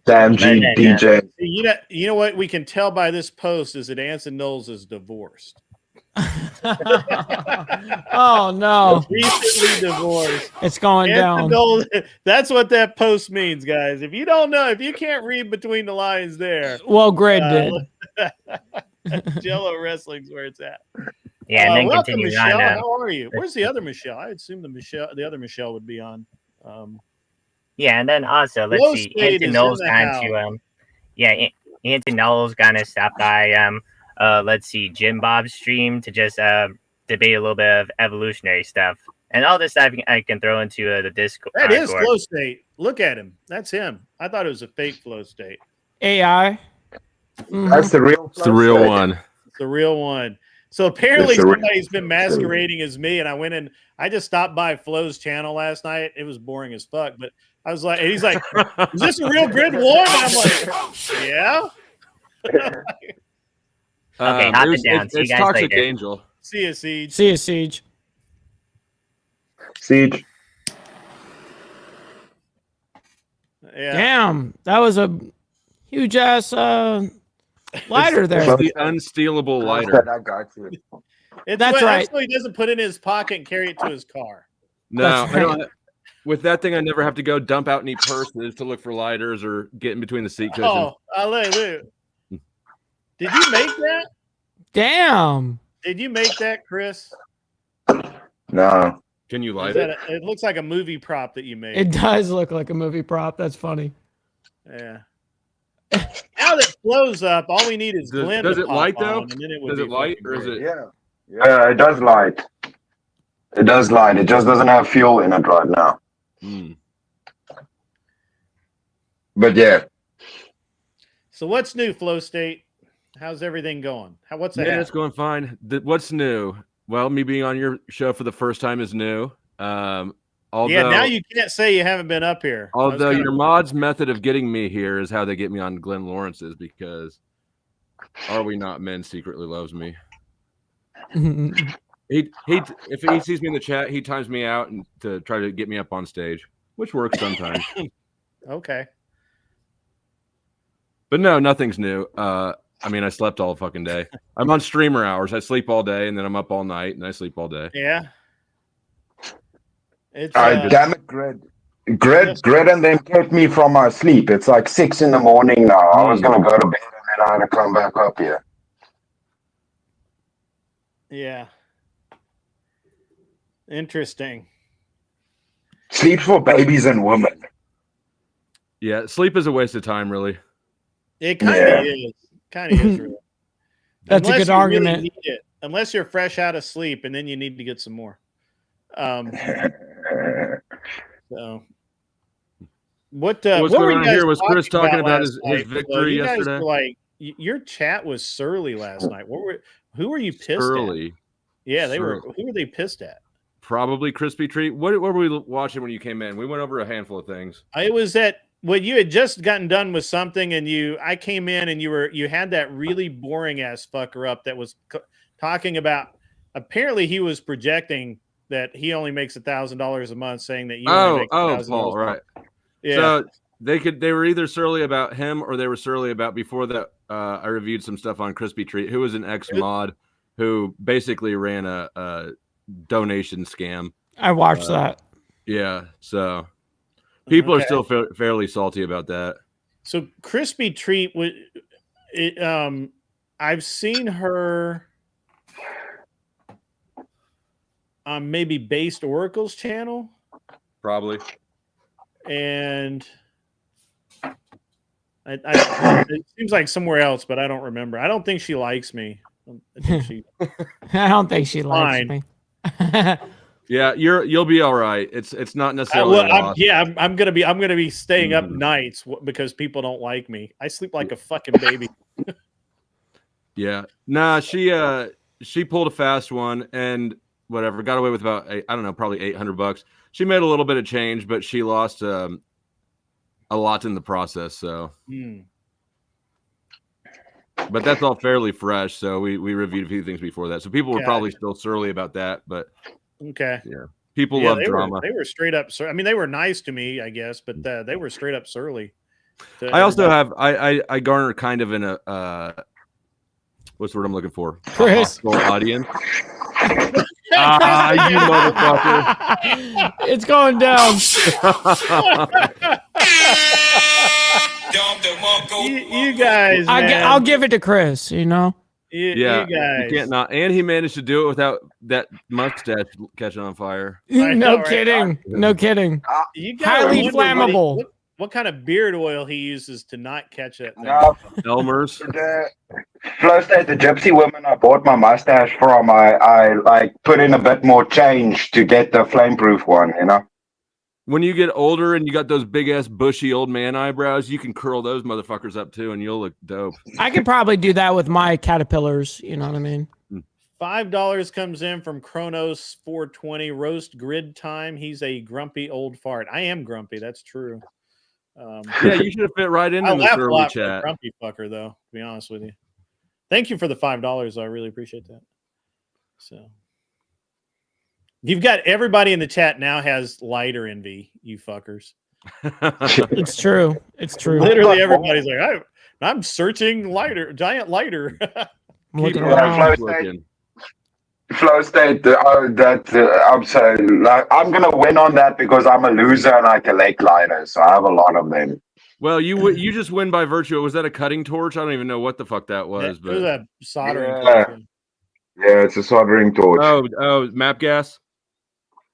Damn, DJ. You know what we can tell by this post is that Anson Knowles is divorced. Oh no! Recently divorced. It's going down. Knowles, that's what that post means, guys. If you don't know, if you can't read between the lines there, well, Greg did. Jello wrestling's where it's at. Yeah, and then welcome, continue Michelle. on. How are you? Where's the other Michelle? I assume the other Michelle would be on. Yeah, and then also let's see, Anson Knowles got to Anson Knowles gonna stop by let's see, Jim Bob's stream to just debate a little bit of evolutionary stuff. And all this stuff I can throw into the Discord. That is Flow State. Look at him. That's him. I thought it was a fake Flow State. AI. That's the real. It's the real one. It's the real one. So apparently somebody's been masquerading as me, and I went in. I just stopped by Flo's channel last night. It was boring as fuck, but I was like, and he's like, "Is this a real Grid 1?" And I'm like, "Yeah." Okay, hop it down. See you It's guys Toxic later. Angel. See you, Siege. See you, Siege. Siege. Yeah. Damn, that was a huge ass lighter there. It's the unstealable lighter. I got you. That's right. So he doesn't put it in his pocket and carry it to his car. No, I don't. With that thing, I never have to go dump out any purses to look for lighters or get in between the seat cushions. Oh, hallelujah. Did you make that? Damn. Did you make that, Chris? No. Can you light it? It looks like a movie prop that you made. It does look like a movie prop. That's funny. Yeah. Now that flows up, all we need is Glenn. Does to it pop light though? on, and then it would Does be it light fucking or is great. it? Yeah, it does light. It does light. It just doesn't have fuel in it right now. But yeah. So what's new, Flow State? How's everything going? What's Yeah, ahead? it's going fine. What's new? Well, me being on your show for the first time is new. Although, now you can't say you haven't been up here. Although your mod's method of getting me here is how they get me on Glenn Lawrence's, because Are We Not Men secretly loves me. He if he sees me in the chat, he times me out and to try to get me up on stage, which works sometimes. Okay. But no, nothing's new. I mean, I slept all fucking day. I'm on streamer hours. I sleep all day, and then I'm up all night, and I sleep all day. Yeah. It's damn it, Grid, and them kept me from my sleep. It's like 6 in the morning now. I was gonna go to bed and then I had to come back up here. Yeah. Interesting. Sleep for babies and women. Yeah, sleep is a waste of time, really. It kind of is. Kind of is, really. That's Unless a good you argument. Really need it. Unless you're fresh out of sleep, and then you need to get some more. So, what What's were going you on guys here? Was Chris talking about last his night? victory you guys yesterday? were like, your chat was surly last night. Who were you pissed Surly. at? Yeah, they were. Surly. Who were they pissed at? Probably Crispy Treat. What were we watching when you came in? We went over a handful of things. It was that when you had just gotten done with something, and I came in, and you had that really boring ass fucker up that was talking about. Apparently, he was projecting that he only makes $1,000 a month, saying that you only make $1,000 Paul, right? Yeah. So they were either surly about him or they were surly about before that. I reviewed some stuff on Crispy Treat, who was an ex-mod who basically ran a donation scam. I watched that. Yeah, so people are still fairly salty about that. So Crispy Treat I've seen her on maybe Based Oracle's channel, probably, and it seems like somewhere else, but I don't remember. I don't think she likes me. I don't think she likes me. Yeah, you'll be all right. It's not necessarily. I'm gonna be staying up nights because people don't like me. I sleep like a fucking baby. Yeah, nah, she pulled a fast one and whatever, got away with about probably $800. She made a little bit of change, but she lost a lot in the process. So, but that's all fairly fresh. So we reviewed a few things before that. So people were probably still surly about that, but. Okay. Yeah. People love drama. They were straight up. I mean, they were nice to me, I guess, but they were straight up surly. I also have I garner kind of in a what's the word I'm looking for? Chris. A audience. You motherfucker! It's going down. you guys, I'll give it to Chris. You know. You guys. You can't not. And he managed to do it without that mustache catching on fire. No kidding. No kidding. Highly flammable. What kind of beard oil he uses to not catch it? Elmer's. Flow State, the gypsy woman I bought my mustache from, I like put in a bit more change to get the flameproof one, you know? When you get older and you got those big ass bushy old man eyebrows, you can curl those motherfuckers up too and you'll look dope. I could probably do that with my caterpillars, you know what I mean? $5 comes in from Kronos 420 roast grid time. He's a grumpy old fart. I am grumpy, that's true. Yeah, you should have fit right into the early chat. Grumpy fucker, though, to be honest with you. Thank you for the $5. I really appreciate that. So you've got everybody in the chat now has lighter envy, you fuckers. It's true. It's true. Literally everybody's like, I'm searching giant lighter. Flow State, I'm sorry, like, I'm gonna win on that because I'm a loser and I collect lighters, so I have a lot of them. Well, you just win by virtue. Was that a cutting torch? I don't even know what the fuck that was. It was a soldering torch. Yeah, it's a soldering torch. Oh, map gas.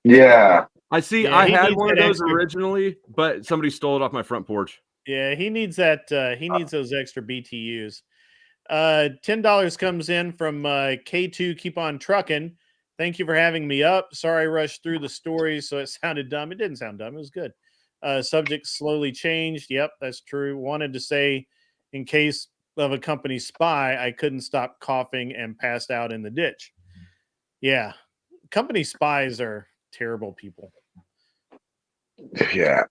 Yeah. I see. I had one of those originally, but somebody stole it off my front porch. Yeah, he needs that. He needs those extra BTUs. $10 comes in from K2 Keep On Trucking. Thank you for having me up. Sorry I rushed through the stories, so it sounded dumb. It didn't sound dumb. It was good. Subject slowly changed. Yep, that's true. Wanted to say, in case of a company spy, I couldn't stop coughing and passed out in the ditch. Yeah, company spies are terrible people. Yeah.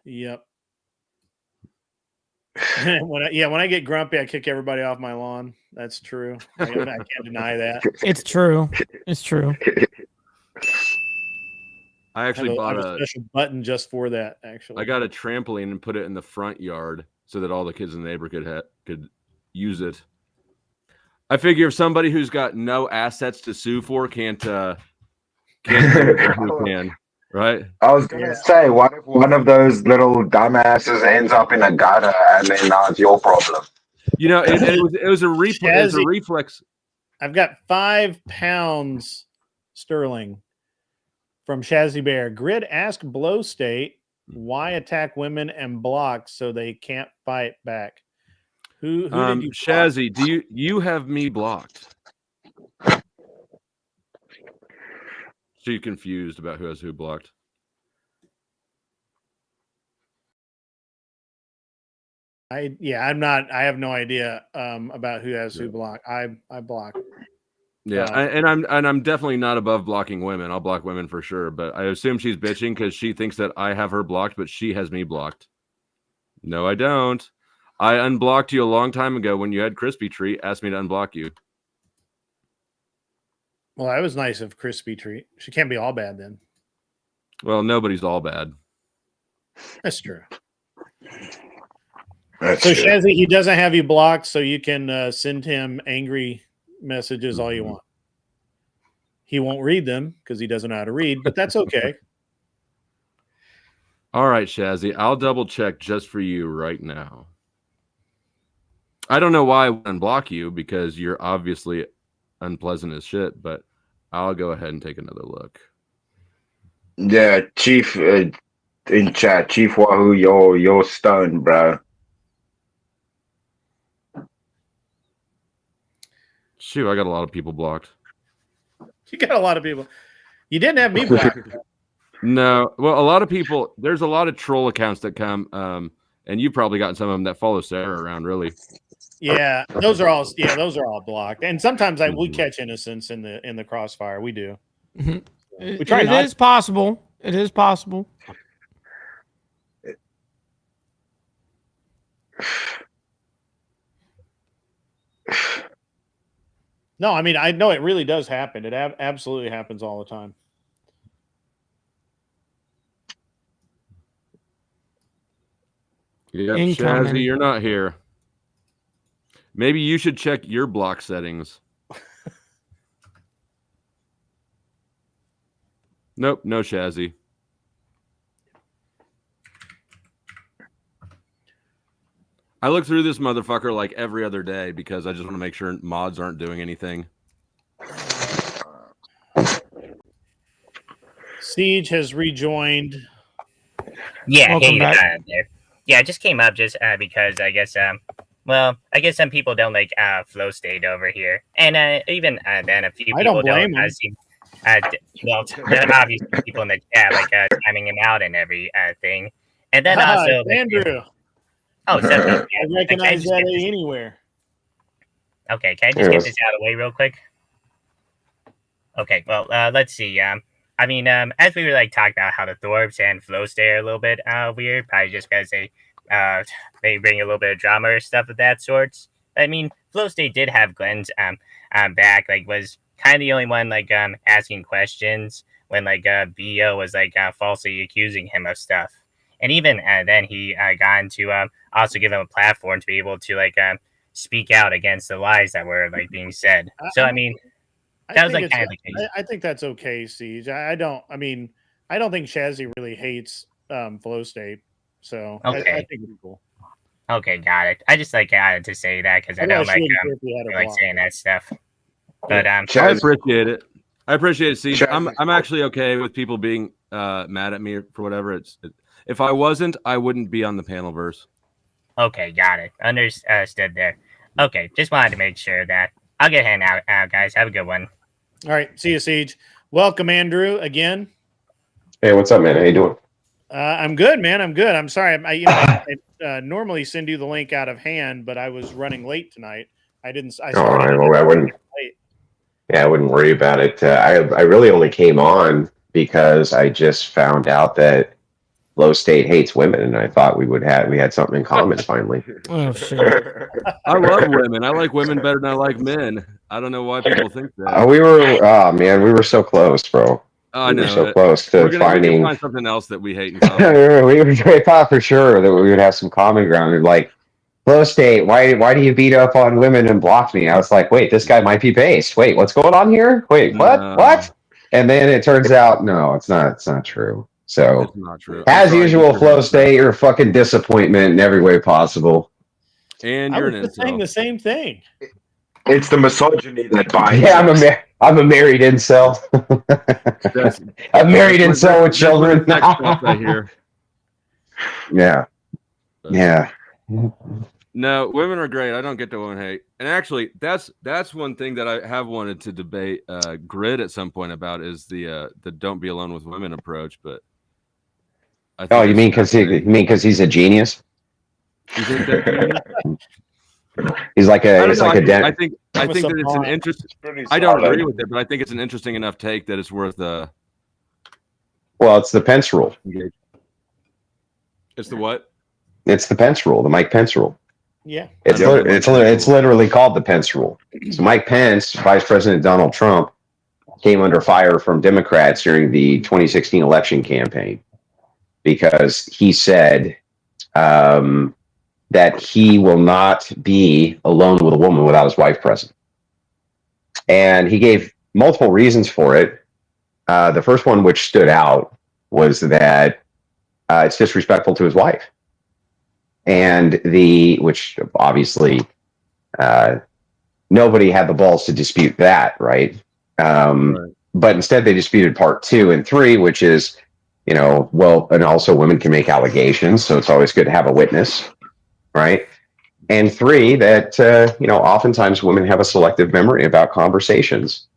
Yep. when I get grumpy, I kick everybody off my lawn. That's true. I can't deny that. It's true. It's true. I actually I have bought a special button just for that. Actually, I got a trampoline and put it in the front yard so that all the kids in the neighborhood could use it. I figure if somebody who's got no assets to sue for can't do it, who can, right? I was gonna say, what if one of those little dumbasses ends up in a gutter and then now it's your problem? You know, it was a reflex. I've got 5 pounds sterling from Shazzy Bear. Grid ask Blow State why attack women and block so they can't fight back. Who did you Shazzy, do you have me blocked? She's confused about who has who blocked. I'm not. I have no idea about who has who blocked. I block. Yeah, I'm definitely not above blocking women. I'll block women for sure, but I assume she's bitching because she thinks that I have her blocked, but she has me blocked. No, I don't. I unblocked you a long time ago when you had Crispy Treat. Asked me to unblock you. Well, that was nice of Crispy Treat. She can't be all bad then. Well, nobody's all bad. That's true. So Shazzy, he doesn't have you blocked, so you can send him angry messages all you want. He won't read them because he doesn't know how to read, but that's okay. All right, Shazzy, I'll double check just for you right now. I don't know why I would unblock you because you're obviously unpleasant as shit, but I'll go ahead and take another look. Yeah, Chief in chat, Chief Wahoo, you're stoned, bro. Shoot, I got a lot of people blocked. You got a lot of people. You didn't have me blocked. No, well, a lot of people. There's a lot of troll accounts that come, and you've probably gotten some of them that follow Sarah around. Really? Yeah, those are all blocked. And sometimes we catch innocents in the crossfire. We do. Mm-hmm. We try. It is possible. It is possible. No, I mean, I know it really does happen. It absolutely happens all the time. Yeah, Shazzy, you're not here. Maybe you should check your block settings. Nope, no Shazzy. I look through this motherfucker like every other day because I just want to make sure mods aren't doing anything. Siege has rejoined. Yeah, Welcome back. Yeah, it just came up just because I guess well, I guess some people don't like flow state over here, and even then a few people don't blame them. Well, there are obviously people in the chat like timing him out and every thing, and then also Andrew. Oh, so, I recognize that anywhere. Okay, can I just get this out of the way real quick? Okay, well, let's see. I mean, as we were like talking about how the Thorbs and Flow Stay are a little bit weird, probably just because they bring a little bit of drama or stuff of that sorts. I mean, Flow Stay did have Glenn's back, like was kind of the only one like asking questions when like BO was like falsely accusing him of stuff. And even then he got into also give him a platform to be able to like speak out against the lies that were like being said. So I mean, that was like kind of the case. I think that's okay, Siege. I don't think Shazzy really hates Flow State. So okay. I think it's cool. Okay, got it. I just like added to say that because I don't like saying that stuff. But I appreciate it. I appreciate it, Siege. I'm actually okay with people being mad at me for whatever. If I wasn't, I wouldn't be on the panel verse. Okay, got it. Understood there. Okay, just wanted to make sure that I'll get heading out, guys. Have a good one. All right, see you, Siege. Welcome, Andrew, again. Hey, what's up, man? How you doing? I'm good, man. I'm good. I'm sorry. I normally send you the link out of hand, but I was running late tonight. I wouldn't. Yeah, I wouldn't worry about it. I really only came on because I just found out that Low State hates women, and I thought we had something in common finally. Oh shit. I love women. I like women better than I like men. I don't know why people think that. We were so close, bro. I We know. were so close to We can finding. find something else that we hate in common. we thought for sure that we would have some common ground. And like, Low State, why do you beat up on women and block me? I was like, wait, this guy might be based. Wait, what's going on here? Wait, what? And then it turns out, no, it's not. It's not true. So, it's not true. As usual, Flow State, you're a fucking disappointment in every way possible. And I you're was an just saying the same thing. It's the misogyny that binds. Yeah, I'm a married incel. I'm married incel with children. I hear. Yeah. Yeah. No, women are great. I don't get the women hate. And actually, that's one thing that I have wanted to debate Grid at some point about is the don't be alone with women approach. But you mean because he's a genius? You think that? He's like a. It's like I think that it's an interesting. I don't agree with it, but I think it's an interesting enough take that it's worth. Well, it's the Pence rule. It's the what? It's the Pence rule, the Mike Pence rule. Yeah. It's literally called the Pence rule. So Mike Pence, Vice President Donald Trump, came under fire from Democrats during the 2016 election campaign because he said that he will not be alone with a woman without his wife present. And he gave multiple reasons for it. The first one, which stood out, was that it's disrespectful to his wife. And which obviously nobody had the balls to dispute that, right? But instead they disputed part 2 and 3, which is, and also women can make allegations, so it's always good to have a witness, right? And 3, that, oftentimes women have a selective memory about conversations.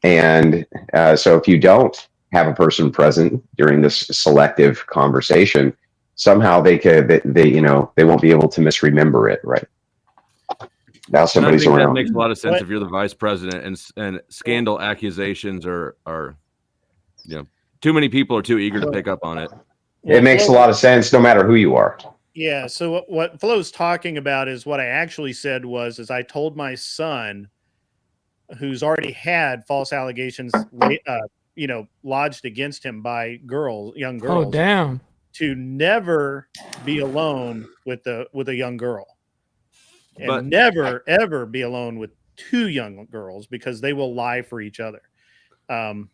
And so if you don't have a person present during this selective conversation, somehow they won't be able to misremember it, right? Now somebody's around. That makes a lot of sense if you're the vice president and scandal accusations are too many people are too eager to pick up on it. It makes a lot of sense no matter who you are. Yeah. So what Flo's talking about is what I actually said is I told my son, who's already had false allegations, lodged against him by young girls. Oh, damn. To never be alone with a young girl, and never ever be alone with 2 young girls because they will lie for each other. And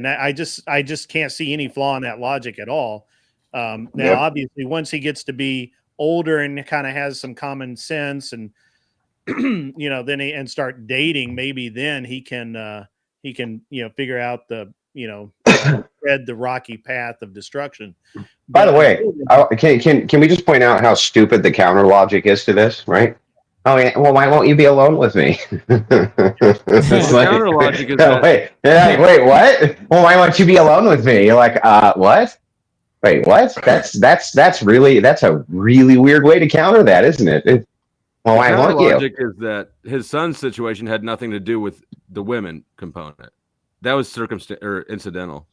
I just can't see any flaw in that logic at all. Now, obviously, once he gets to be older and kind of has some common sense, and then start dating, maybe then he can figure out tread the rocky path of destruction. By the way, can we just point out how stupid the counter logic is to this, right? Oh yeah, well, why won't you be alone with me? The counter logic is wait, what? Well, why won't you be alone with me? You're like, what? Wait, what? That's a really weird way to counter that, isn't it? Well, why won't you? The logic is that his son's situation had nothing to do with the women component. That was incidental.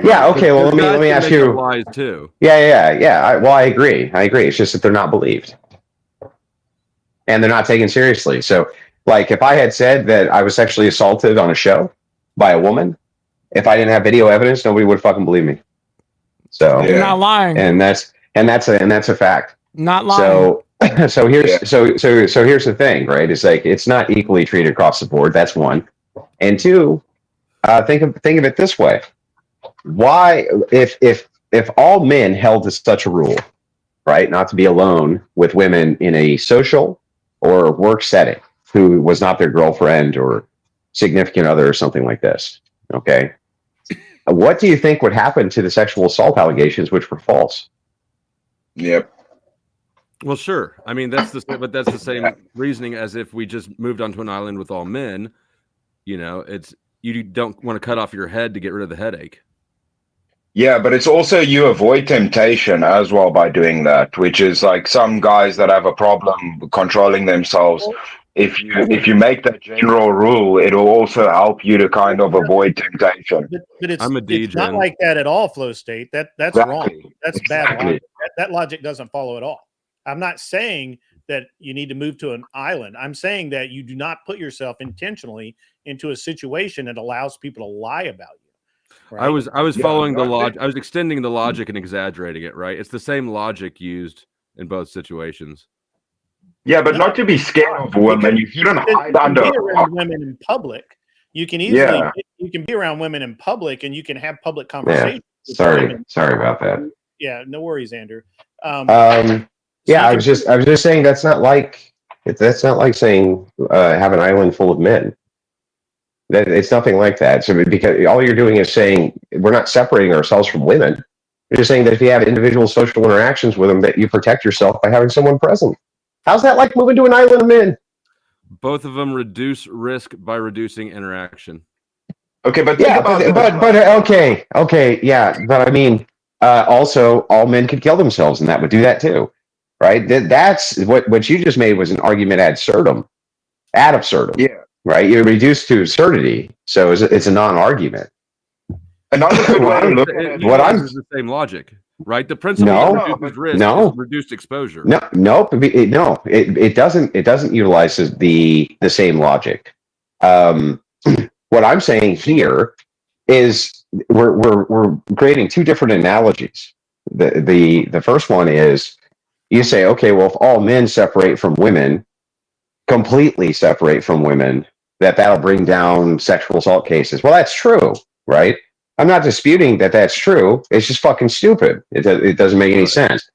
Yeah. Okay. Well, let me ask you. Lies too. Yeah. I agree. It's just that they're not believed, and they're not taken seriously. So, like, if I had said that I was sexually assaulted on a show by a woman, if I didn't have video evidence, nobody would fucking believe me. So you're not lying, and that's a fact. Not lying. So here's the thing, right? It's like it's not equally treated across the board. That's one, and 2. Think of it this way. Why, if all men held to such a rule, right, not to be alone with women in a social or work setting who was not their girlfriend or significant other or something like this, okay, what do you think would happen to the sexual assault allegations which were false? Yep. Well, sure. I mean, that's the same reasoning as if we just moved onto an island with all men. It's you don't want to cut off your head to get rid of the headache. Yeah, but it's also you avoid temptation as well by doing that, which is like some guys that have a problem controlling themselves. if you make that general rule, it'll also help you to kind of avoid temptation. But it's I'm a it's not DJ. like that at all, Flow State. That's wrong. Exactly. That's bad Exactly. logic. That logic doesn't follow at all. I'm not saying that you need to move to an island. I'm saying that you do not put yourself intentionally into a situation that allows people to lie about you. Right? I was following the that's logic. I was extending the logic and exaggerating it. Right? It's the same logic used in both situations. Yeah, but not to be scared of women. You shouldn't hide under be a around rock. women in public. You can easily Yeah. you can be around women in public and you can have public Yeah. conversations. with Sorry women. about that. Yeah, no worries, Andrew. Yeah, I was just saying that's not like saying have an island full of men. It's nothing like that. So because all you're doing is saying we're not separating ourselves from women. You're just saying that if you have individual social interactions with them, that you protect yourself by having someone present. How's that like moving to an island of men? Both of them reduce risk by reducing interaction. Okay, but think about okay, yeah, but I mean, also all men could kill themselves, and that would do that too, right? That's what you just made was an argument ad absurdum. Yeah. Right? You're reduced to absurdity, so it's a non-argument. Another good way to look at It it. utilizes the same logic, right? The principle of reduced risk is reduced exposure. It doesn't utilize the same logic. What I'm saying here is we're creating two different analogies. The first one is you say, okay, well, if all men separate from women, completely separate from women, that'll bring down sexual assault cases. Well, that's true, right? I'm not disputing that that's true. It's just fucking stupid. It doesn't make any sense.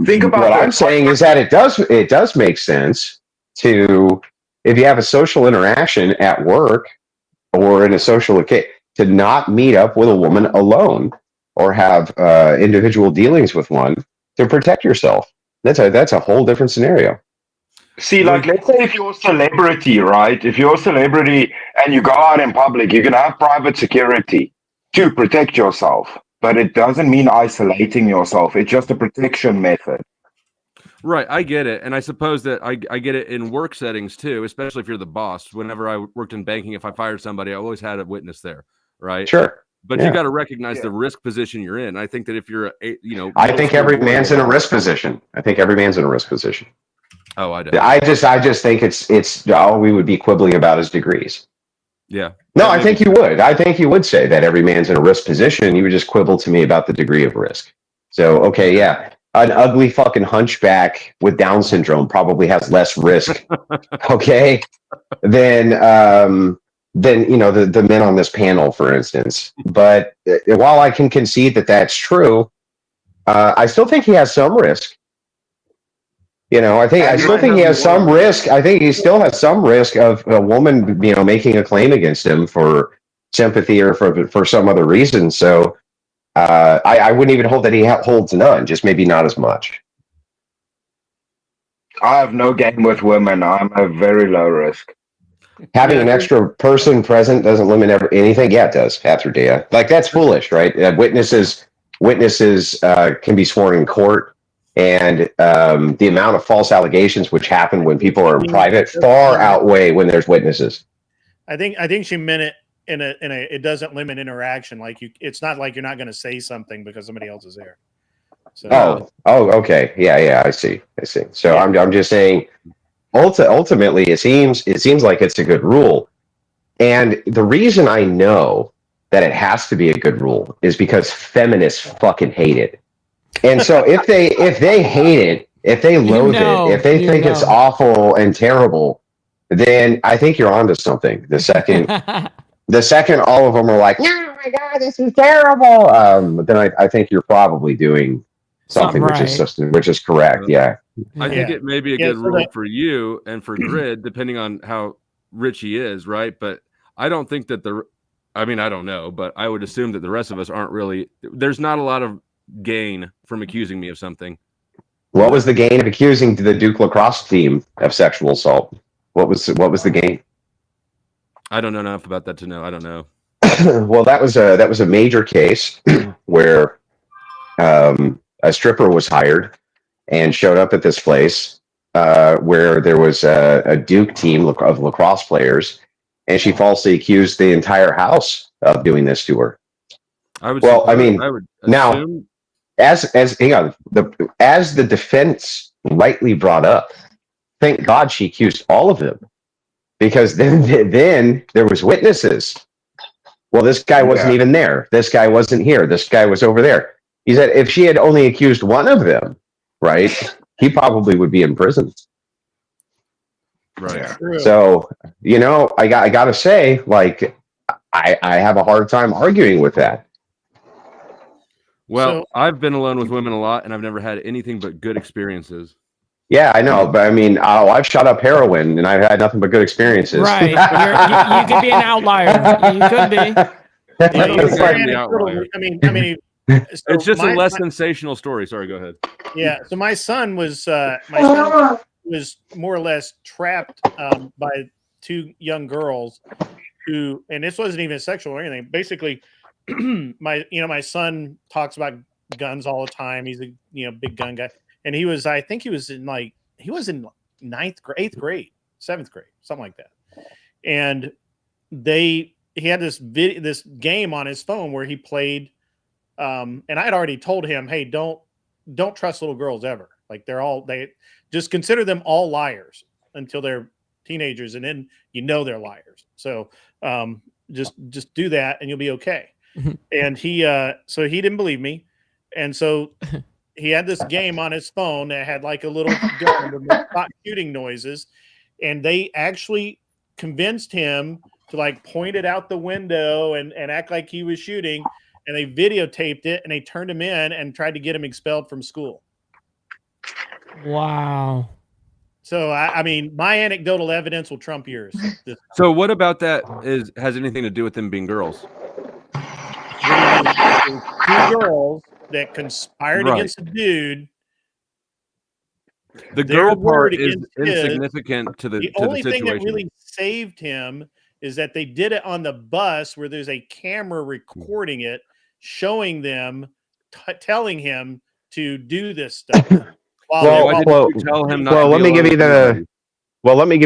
Think about what I'm saying is that it does make sense to, if you have a social interaction at work or in a social occasion, to not meet up with a woman alone or have individual dealings with one to protect yourself. That's a whole different scenario. See, like, let's say if you're a celebrity, right? If you're a celebrity and you go out in public, you can have private security to protect yourself. But it doesn't mean isolating yourself. It's just a protection method. Right, I get it. And I suppose that I get it in work settings too, especially if you're the boss. Whenever I worked in banking, if I fired somebody, I always had a witness there, right? Sure. But you got to recognize the risk position you're in. I think that if you're I think every man's in a risk position. Oh, I do. I just think it's all we would be quibbling about is degrees. Yeah. No, I think you would. I think you would say that every man's in a risk position. You would just quibble to me about the degree of risk. So, okay, yeah. An ugly fucking hunchback with Down syndrome probably has less risk, okay, than the men on this panel, for instance. But while I can concede that that's true, I still think he has some risk. I still think he has some risk. I think he still has some risk of a woman, making a claim against him for sympathy or for some other reason. So I wouldn't even hold that he holds none, just maybe not as much. I have no game with women. I'm a very low risk. Having an extra person present doesn't limit anything. Yeah, it does. After data, like that's foolish, right? Witnesses can be sworn in court. And the amount of false allegations which happen when people are in private far outweigh when there's witnesses. I think she meant it in a it doesn't limit interaction. Like it's not like you're not going to say something because somebody else is there. So, okay, yeah, I see. So yeah. I'm just saying, ultimately, it seems like it's a good rule, and the reason I know that it has to be a good rule is because feminists fucking hate it. And so if they hate it, if they loathe it, if they think it's awful and terrible, then I think you're onto something. The second all of them are like, "Oh my God, this is terrible," then I think you're probably doing something which is correct. Yeah. I think it may be a good rule for you and for Grid, depending on how rich he is, right? But I don't think that I don't know, but I would assume that the rest of us aren't really. There's not a lot of gain from accusing me of something. What was the gain of accusing the Duke lacrosse team of sexual assault? What was the gain? I don't know enough about that to know. I don't know. Well, that was a major case where a stripper was hired and showed up at this place where there was a Duke team of lacrosse players, and she falsely accused the entire house of doing this to her. I would now, assume as hang on, as the defense rightly brought up, thank God she accused all of them, because then there was witnesses. Well, this guy wasn't even there. This guy wasn't here. This guy was over there. He said if she had only accused one of them, right, he probably would be in prison. Right. So, I got to say, like, I have a hard time arguing with that. Well, I've been alone with women a lot, and I've never had anything but good experiences. Yeah, I know, but I mean, I've shot up heroin, and I've had nothing but good experiences. Right, you could be an outlier. You could be. I don't think I'm the outlier. I mean, it's just a less sensational story. Sorry, go ahead. Yeah. So my son was more or less trapped by two young girls who, and this wasn't even sexual or anything. Basically, my son talks about guns all the time. He's a big gun guy. And I think he was in ninth grade, 8th grade, 7th grade, something like that. And he had this game on his phone where he played, and I had already told him, hey, don't trust little girls ever. Like they just consider them all liars until they're teenagers, and then they're liars. So just do that and you'll be okay. And so he didn't believe me, and so he had this game on his phone that had like a little gun with shooting noises, and they actually convinced him to like point it out the window and act like he was shooting, and they videotaped it and they turned him in and tried to get him expelled from school. Wow. So I mean, my anecdotal evidence will trump yours. So what about that has anything to do with them being girls? Two girls that conspired against a dude. The girl part is insignificant to the situation. The only thing that really saved him is that they did it on the bus where there's a camera recording it, showing them, telling him to do this stuff. Let me give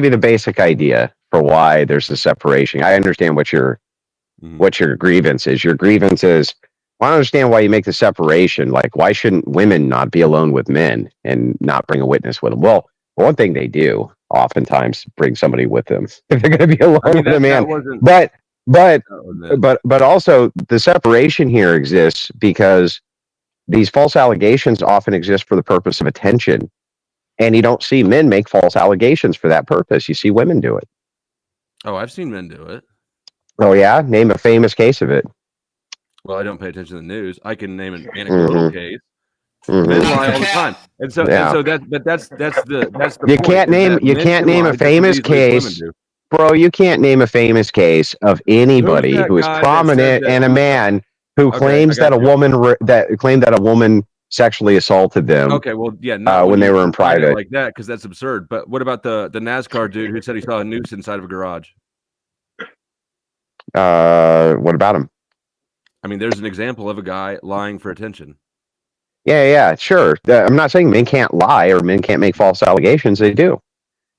you the basic idea for why there's a separation. I understand what your grievance is. Your grievance is, I don't understand why you make the separation. Like, why shouldn't women not be alone with men and not bring a witness with them? Well, one thing they do oftentimes bring somebody with them if they're going to be alone with a man. But also the separation here exists because these false allegations often exist for the purpose of attention, and you don't see men make false allegations for that purpose. You see women do it. Oh, I've seen men do it. Oh yeah, name a famous case of it. Well, I don't pay attention to the news. I can name an anecdotal case. Men lie all the time, and so that's the you point, can't name a famous case, bro. You can't name a famous case of anybody who is prominent and a man who claims that a woman sexually assaulted them. Okay, well, yeah, when they were in private like that, because that's absurd. But what about the NASCAR dude who said he saw a noose inside of a garage? What about him? I mean, there's an example of a guy lying for attention. Yeah, sure. I'm not saying men can't lie or men can't make false allegations. They do.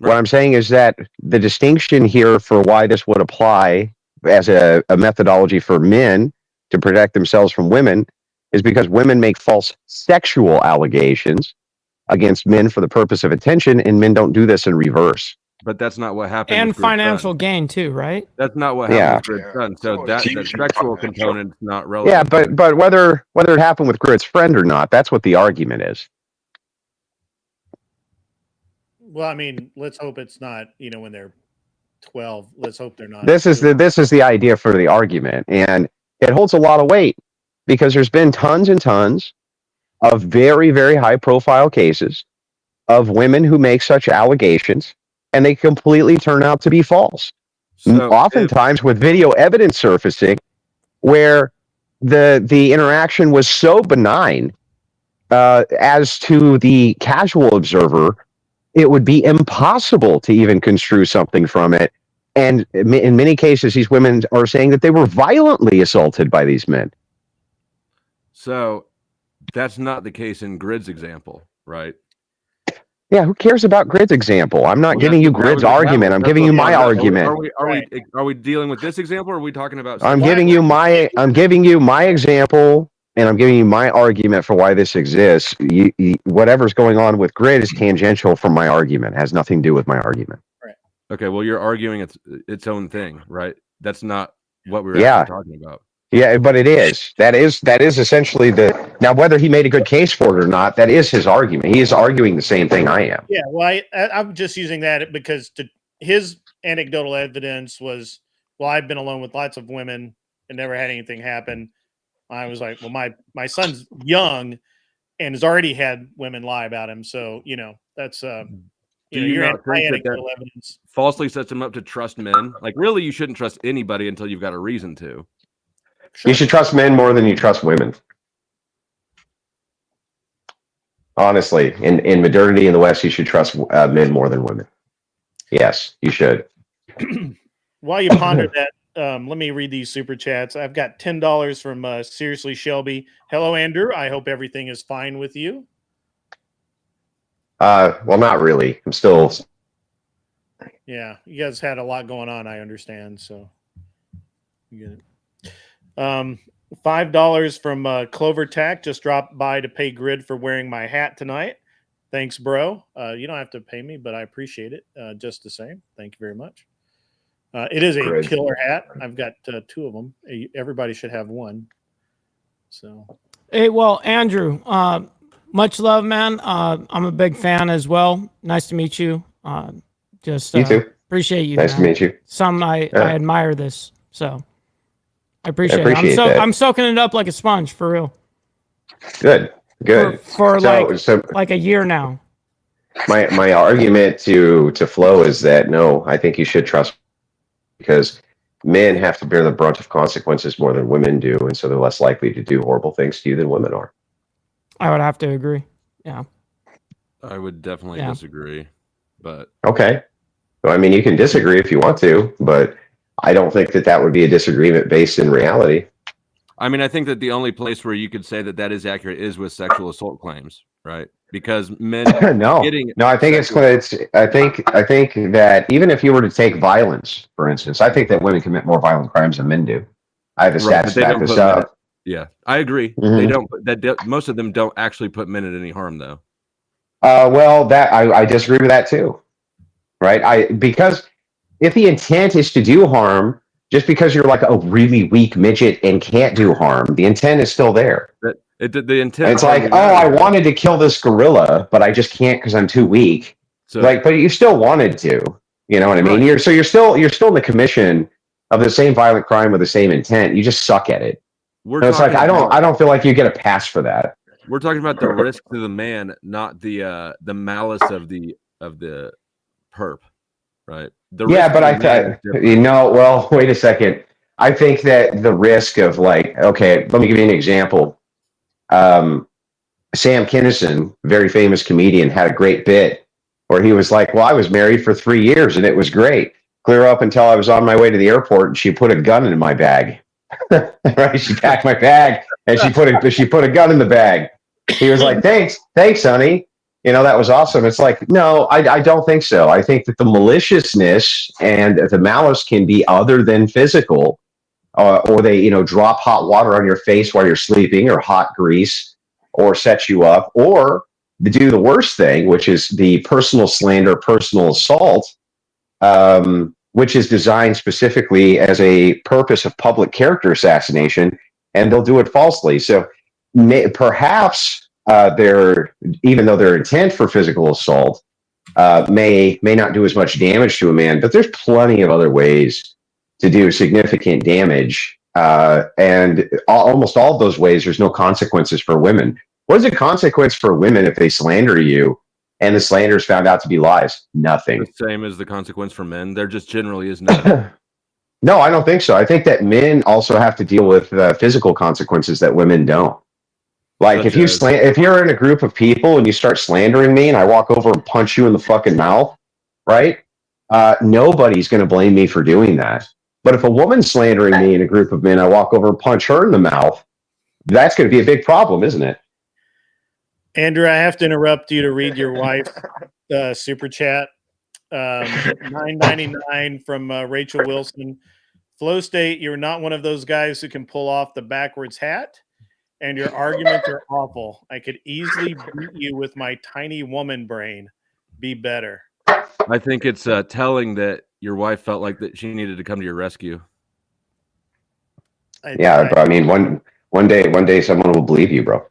Right. What I'm saying is that the distinction here for why this would apply as a methodology for men to protect themselves from women is because women make false sexual allegations against men for the purpose of attention, and men don't do this in reverse. But that's not what happened. And financial gain too, right? That's not what happened with Grid's son. So that sexual component is not relevant. Yeah, but whether it happened with Grid's friend or not, that's what the argument is. Well, I mean, let's hope it's not. When they're 12, let's hope they're not. This is the idea for the argument, and it holds a lot of weight because there's been tons and tons of very, very high profile cases of women who make such allegations, and they completely turn out to be false. So oftentimes with video evidence surfacing where the interaction was so benign as to the casual observer, it would be impossible to even construe something from it. And in many cases, these women are saying that they were violently assaulted by these men. So that's not the case in Grid's example, right? Yeah, who cares about Grid's example? I'm not giving you Grid's argument. I'm giving you my argument. Are we dealing with this example, or are we talking about? I'm giving you my example, and I'm giving you my argument for why this exists. Whatever's going on with Grid is tangential from my argument. It has nothing to do with my argument. Right. Okay. Well, you're arguing its own thing, right? That's not what we were actually talking about. Yeah, but it is. That is essentially now whether he made a good case for it or not, that is his argument. He is arguing the same thing I am. Yeah, well, I'm just using that because his anecdotal evidence was, well, I've been alone with lots of women and never had anything happen. I was like, well, my son's young and has already had women lie about him, so that's Do you not think anecdotal evidence falsely sets him up to trust men? Like, really, you shouldn't trust anybody until you've got a reason to. Sure. You should trust men more than you trust women. Honestly, in modernity in the West, you should trust men more than women. Yes, you should. While you ponder that, let me read these super chats. I've got $10 from Seriously Shelby. Hello, Andrew. I hope everything is fine with you. Well, not really. I'm still. Yeah, you guys had a lot going on. I understand. So, you get it. $5 from Clover Tack just dropped by to pay Grid for wearing my hat tonight. Thanks, bro. You don't have to pay me, but I appreciate it just the same. Thank you very much. It is a killer hat. I've got 2 of them. Everybody should have one. So, hey, well, Andrew, much love, man. I'm a big fan as well. Nice to meet you. Just you too. Appreciate you. Nice to meet you. I admire this. So. I appreciate it. I'm soaking it up like a sponge, for real. Good. For like a year now. My argument to Flo is that no, I think you should trust, because men have to bear the brunt of consequences more than women do, and so they're less likely to do horrible things to you than women are. I would have to agree. Yeah. I would definitely disagree, but okay. Well, I mean, you can disagree if you want to, but I don't think that would be a disagreement based in reality. I mean, I think that the only place where you could say that is accurate is with sexual assault claims, right? Because men no, I think I think that even if you were to take violence, for instance, I think that women commit more violent crimes than men do. I have the stats to back this up. Yeah, I agree. Mm-hmm. They don't. Most of them don't actually put men at any harm, though. Well, that I disagree with that too, right? Because if the intent is to do harm, just because you're like a really weak midget and can't do harm, the intent is still there. The intent. It's like, oh, I wanted to kill this gorilla, but I just can't because I'm too weak. So, but you still wanted to. You know what I mean? Right. You're still in the commission of the same violent crime with the same intent. You just suck at it. It's like I don't feel like you get a pass for that. We're talking about the risk to the man, not the malice of the perp, right? But well, wait a second. I think that the risk of okay, let me give you an example. Sam Kinison, very famous comedian, had a great bit where he was like, well, I was married for 3 years and it was great. Clear up until I was on my way to the airport and she put a gun in my bag. Right? She packed my bag and she put a gun in the bag. He was like, thanks, honey. That was awesome. It's like, no, I don't think so. I think that the maliciousness and the malice can be other than physical, or they, drop hot water on your face while you're sleeping, or hot grease, or set you up, or do the worst thing, which is the personal slander, personal assault, which is designed specifically as a purpose of public character assassination, and they'll do it falsely. So perhaps even though their intent for physical assault may not do as much damage to a man, but there's plenty of other ways to do significant damage, and almost all of those ways there's no consequences for women. What is the consequence for women if they slander you and the slander is found out to be lies? Nothing. The same as the consequence for men. There just generally is none. No, I don't think so. I think that men also have to deal with physical consequences that women don't. Like if you're in a group of people and you start slandering me and I walk over and punch you in the fucking mouth, right? Nobody's going to blame me for doing that. But if a woman's slandering me in a group of men, I walk over and punch her in the mouth, that's going to be a big problem, isn't it? Andrew, I have to interrupt you to read your wife super chat. 9.99 from Rachel Wilson. Flow State, you're not one of those guys who can pull off the backwards hat, and your arguments are awful. I could easily beat you with my tiny woman brain. Be better. I think it's telling that your wife felt like that she needed to come to your rescue. I mean, one day someone will believe you, bro.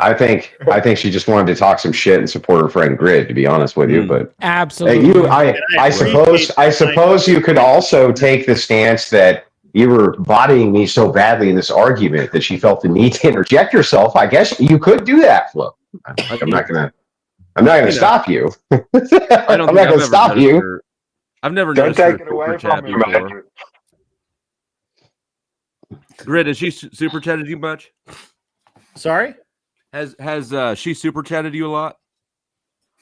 I think she just wanted to talk some shit and support her friend Grid, to be honest with you. But absolutely, I suppose you could also take the stance that you were bodying me so badly in this argument that she felt the need to interject herself. I guess you could do that, Flo. I'm not gonna stop you. I'm not gonna stop you. I've never Don't noticed her take it away super from chat me, before. man. Grid, has she super chatted you much? Sorry? Has she super chatted you a lot?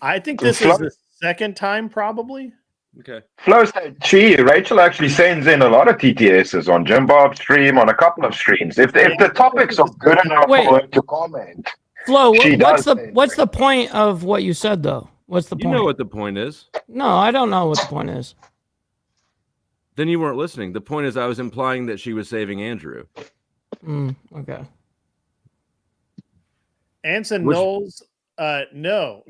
I think this is the second time, probably. Okay. Flo said Rachel actually sends in a lot of TTSs on Jim Bob's stream, on a couple of streams. If the topics are good enough for her to comment, Flo, what's the point of what you said though? What's the point? You know what the point is. No, I don't know what the point is. Then you weren't listening. The point is I was implying that she was saving Andrew. Okay. Anson Knowles, no.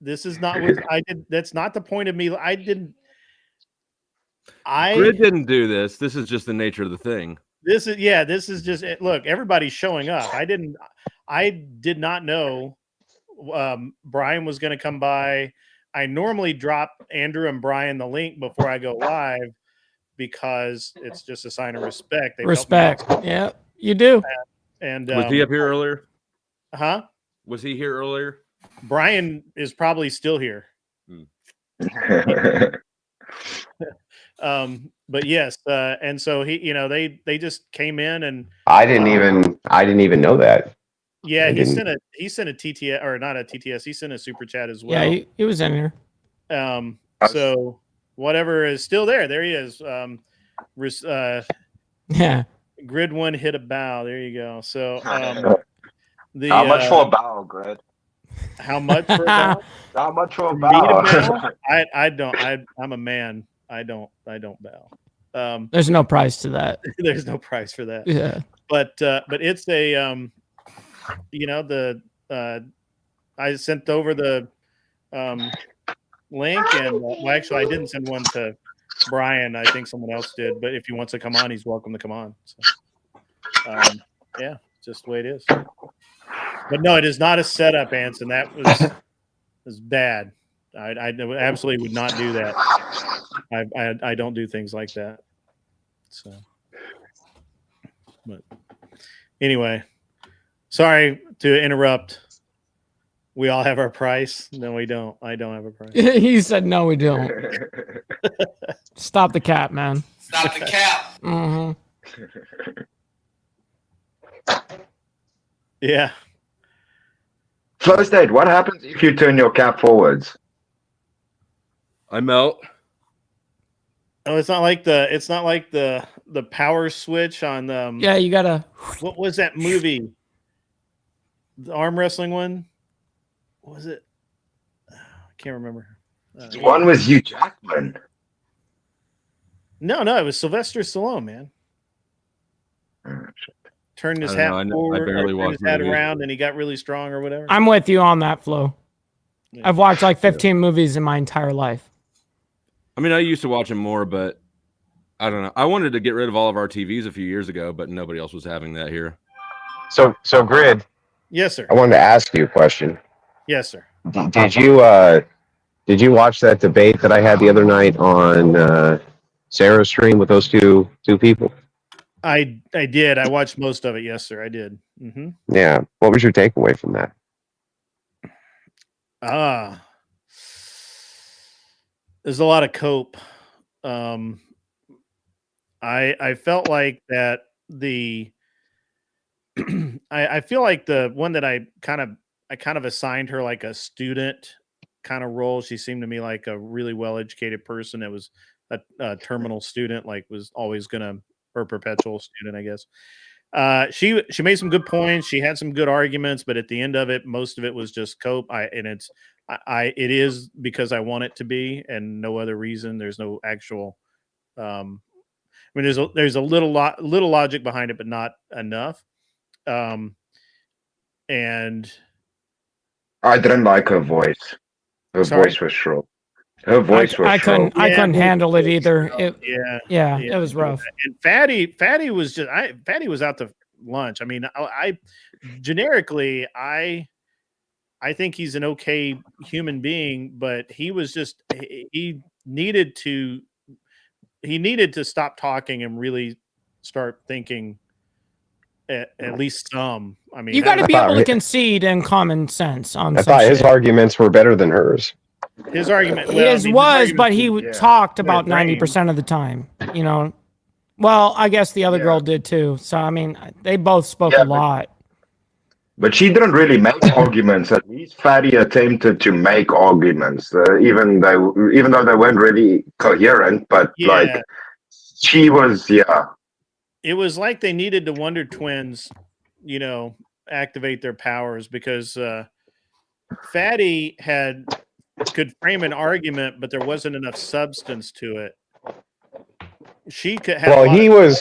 This is not what I did. That's not the point of me. Grid didn't do this. This is just the nature of the thing. This is just it. Look, everybody's showing up. I did not know Brian was going to come by. I normally drop Andrew and Brian the link before I go live because it's just a sign of respect. Respect. Yeah, you do. And was he up here earlier? Huh? Was he here earlier? Brian is probably still here. But yes, and so he, they just came in and I didn't even know that. Yeah, he sent a TTS, or not a TTS. He sent a super chat as well. Yeah, he was in here. So whatever is still there. There he is. Yeah. Grid one hit a bow. There you go. So how much for a bow, Grid? How much for a bow? How much for a bow? I don't. I'm a man. I don't bow. There's no price to that. There's no price for that. Yeah. But it's a I sent over the link, and well, actually I didn't send one to Brian. I think someone else did, but if he wants to come on, he's welcome to come on. So, yeah, just the way it is. But no, it is not a setup, Anson. That was bad. I absolutely would not do that. I don't do things like that. So, but anyway, sorry to interrupt. We all have our price. No, we don't. I don't have a price. He said, no, we don't. Stop the cap, man. Stop the cap. Mm-hmm. Yeah. Flow State, what happens if you turn your cap forwards? I melt. Oh, it's not like the power switch on yeah, you gotta. What was that movie? The arm wrestling one? What was it? I can't remember. One was Hugh Jackman. No, it was Sylvester Stallone, man. Turned his hat forward, I barely turned his hat around, and he got really strong or whatever. I'm with you on that, Flo. Yeah. I've watched like 15 movies in my entire life. I mean, I used to watch them more, but I don't know. I wanted to get rid of all of our TVs a few years ago, but nobody else was having that here. So Grid. Yes, sir. I wanted to ask you a question. Yes, sir. Did you watch that debate that I had the other night on Sarah's stream with those two people? I did. I watched most of it. Yes, sir. I did. Mm-hmm. Yeah. What was your takeaway from that? There's a lot of cope. I felt like that I feel like the one that I kind of assigned her like a student kind of role. She seemed to me like a really well-educated person. It was a terminal student, like was always gonna, or perpetual student, I guess. She made some good points. She had some good arguments, but at the end of it, most of it was just cope. It is because I want it to be, and no other reason. There's no actual. I mean, there's a little logic behind it, but not enough. And I didn't like her voice. Her Sorry? voice was shrill. Her voice was I shrill. couldn't handle it either. Yeah, It was rough. And Fatty was Fatty was out to lunch. I mean, I generically I think he's an okay human being, but he was just he needed to stop talking and really start thinking at least some. I mean, You got to be able to concede and common sense on. I thought his shit. arguments were better than hers. His argument, but he talked about 90% of the time. You know, well, I guess the other girl did too. So I mean, they both spoke a lot. But she didn't really make arguments. At least Fatty attempted to make arguments, even though they weren't really coherent. But like, she was, It was like they needed the Wonder Twins, you know, activate their powers because Fatty could frame an argument, but there wasn't enough substance to it. She could have. Well,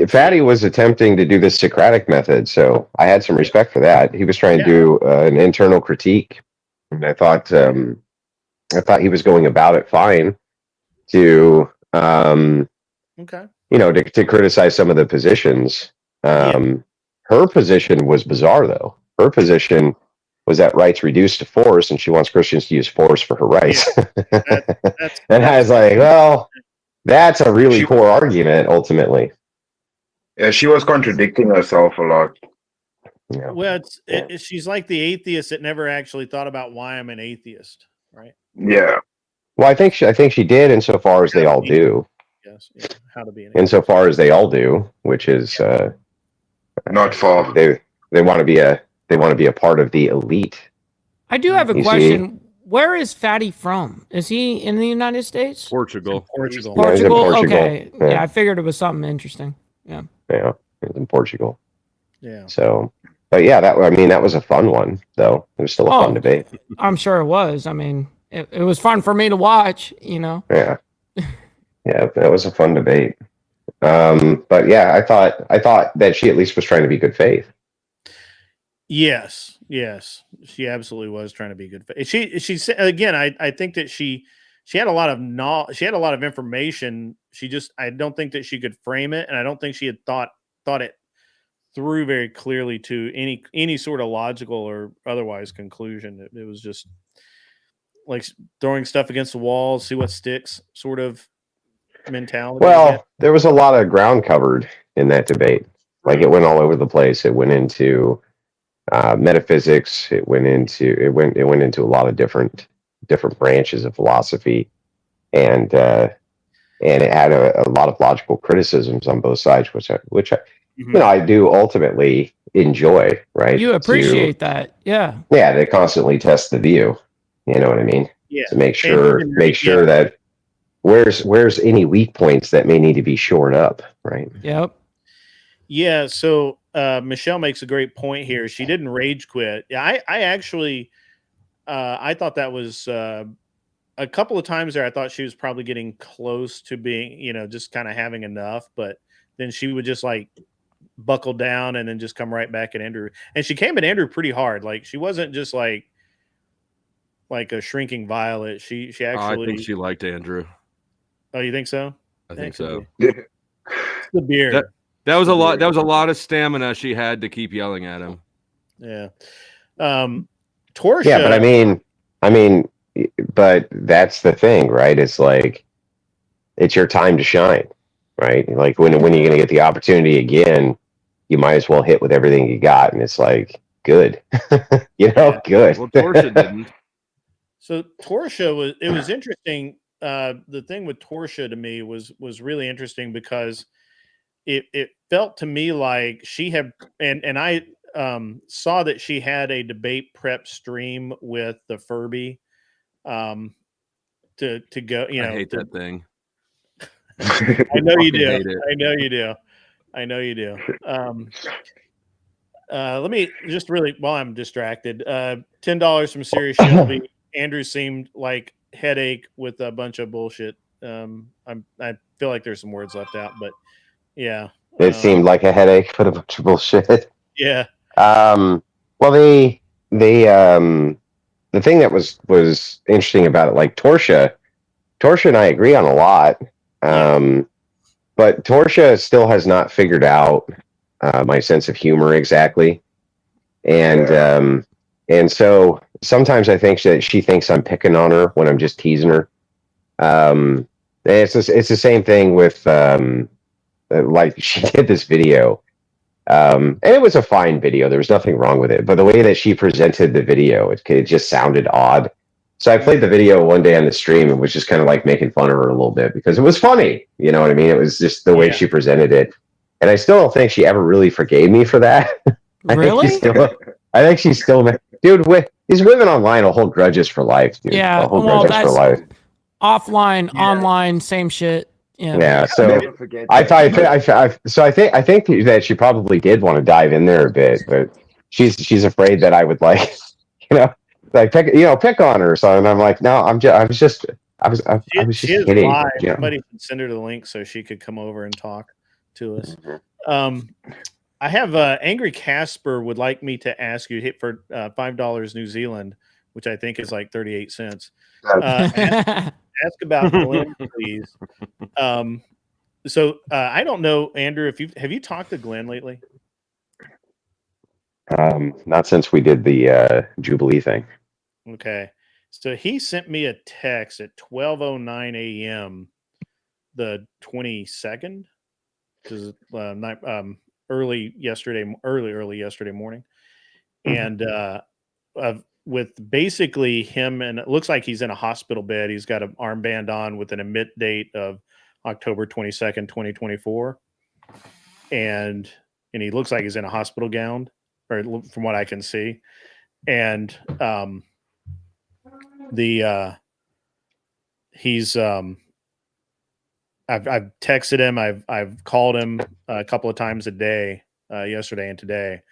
Fatty was attempting to do the Socratic method, so I had some respect for that. He was trying to do an internal critique, and I thought he was going about it fine to you know, to criticize some of the positions. Her position was bizarre, though. Her position was that rights reduced to force, and she wants Christians to use force for her rights. And I was like, well, that's a really poor argument, ultimately. Yeah, she was contradicting herself a lot. Yeah. Well, she's like the atheist that never actually thought about why I'm an atheist, right? Yeah. Well, I think she did, insofar as they all do. Yes. Yeah. How to be an atheist. Insofar as they all do, which is not far. They want to be a part of the elite. I do have a question. Where is Fatty from? Is he in the United States? Portugal. Portugal. Yeah, he's in Portugal. Okay. Yeah, I figured it was something interesting. Yeah. Yeah, he's in Portugal. Yeah. So, but yeah, that was a fun one, though. It was still a fun debate. I'm sure it was. I mean, it was fun for me to watch. You know. Yeah. Yeah, that was a fun debate. But yeah, I thought that she at least was trying to be good faith. Yes, she absolutely was trying to be good. She said again. I think that she had a lot of knowledge. She had a lot of information. I don't think that she could frame it, and I don't think she had thought it through very clearly to any sort of logical or otherwise conclusion. It was just like throwing stuff against the wall, see what sticks, sort of mentality. Well, there was a lot of ground covered in that debate. Like it went all over the place. It went into metaphysics. It went into a lot of different branches of philosophy, and it had a lot of logical criticisms on both sides, which you know, I do ultimately enjoy. Right? You appreciate that, yeah. Yeah, they constantly test the view. You know what I mean? Yeah. To make sure that where's any weak points that may need to be shored up, right? Yep. Yeah, so Michelle makes a great point here. She didn't rage quit. Yeah, I actually I thought that was a couple of times there I thought she was probably getting close to being, you know, just kind of having enough, but then she would just like buckle down and then just come right back at Andrew. And she came at Andrew pretty hard. Like she wasn't just like a shrinking violet. She actually I think she liked Andrew. Oh, you think so? I think so. The beard. That was a lot. That was a lot of stamina she had to keep yelling at him. Yeah. Torsia. Yeah, but I mean, but that's the thing, right? It's like it's your time to shine, right? Like when you're going to get the opportunity again, you might as well hit with everything you got, and it's like good, good. Well, Torsia didn't. So Torsia was interesting. The thing with Torsia to me was really interesting because it felt to me like she had and I saw that she had a debate prep stream with the Furby to go. You know, I hate that thing. I know you do. I know you do. I know you do. Let me just really, while I'm distracted, $10 from Sirius Shelby. Andrew seemed like headache with a bunch of bullshit. I feel like there's some words left out, but yeah. It seemed like a headache for the bunch of bullshit. Yeah. Well, the thing that was interesting about it, like Torsia and I agree on a lot. But Torsia still has not figured out my sense of humor exactly. And so sometimes I think that she thinks I'm picking on her when I'm just teasing her. It's the same thing with like she did this video. And it was a fine video. There was nothing wrong with it. But the way that she presented the video, it just sounded odd. So I played the video one day on the stream and was just kind of like making fun of her a little bit because it was funny. You know what I mean? It was just the way she presented it. And I still don't think she ever really forgave me for that. Really? I think she's still, dude. These women online will hold grudges for life, dude. Yeah, They'll hold well, grudges for life. Offline, online, same shit. Yeah. So I think that she probably did want to dive in there a bit, but she's afraid that I would like, like pick on her or something. I'm like, no, I was just kidding. Live. Yeah. Somebody should send her the link so she could come over and talk to us. I have Angry Casper would like me to ask you for $5 New Zealand, which I think is like 38 cents. Ask about Glenn, please. So I don't know, Andrew, if have you talked to Glenn lately? Not since we did the Jubilee thing. Okay. So he sent me a text at 12:09 a.m. the 22nd, because early yesterday morning, and with basically him, and it looks like he's in a hospital bed. He's got an armband on with an emit date of October 22nd, 2024, and he looks like he's in a hospital gown, or from what I can see, and he's I've texted him, I've called him a couple of times a day, yesterday and today,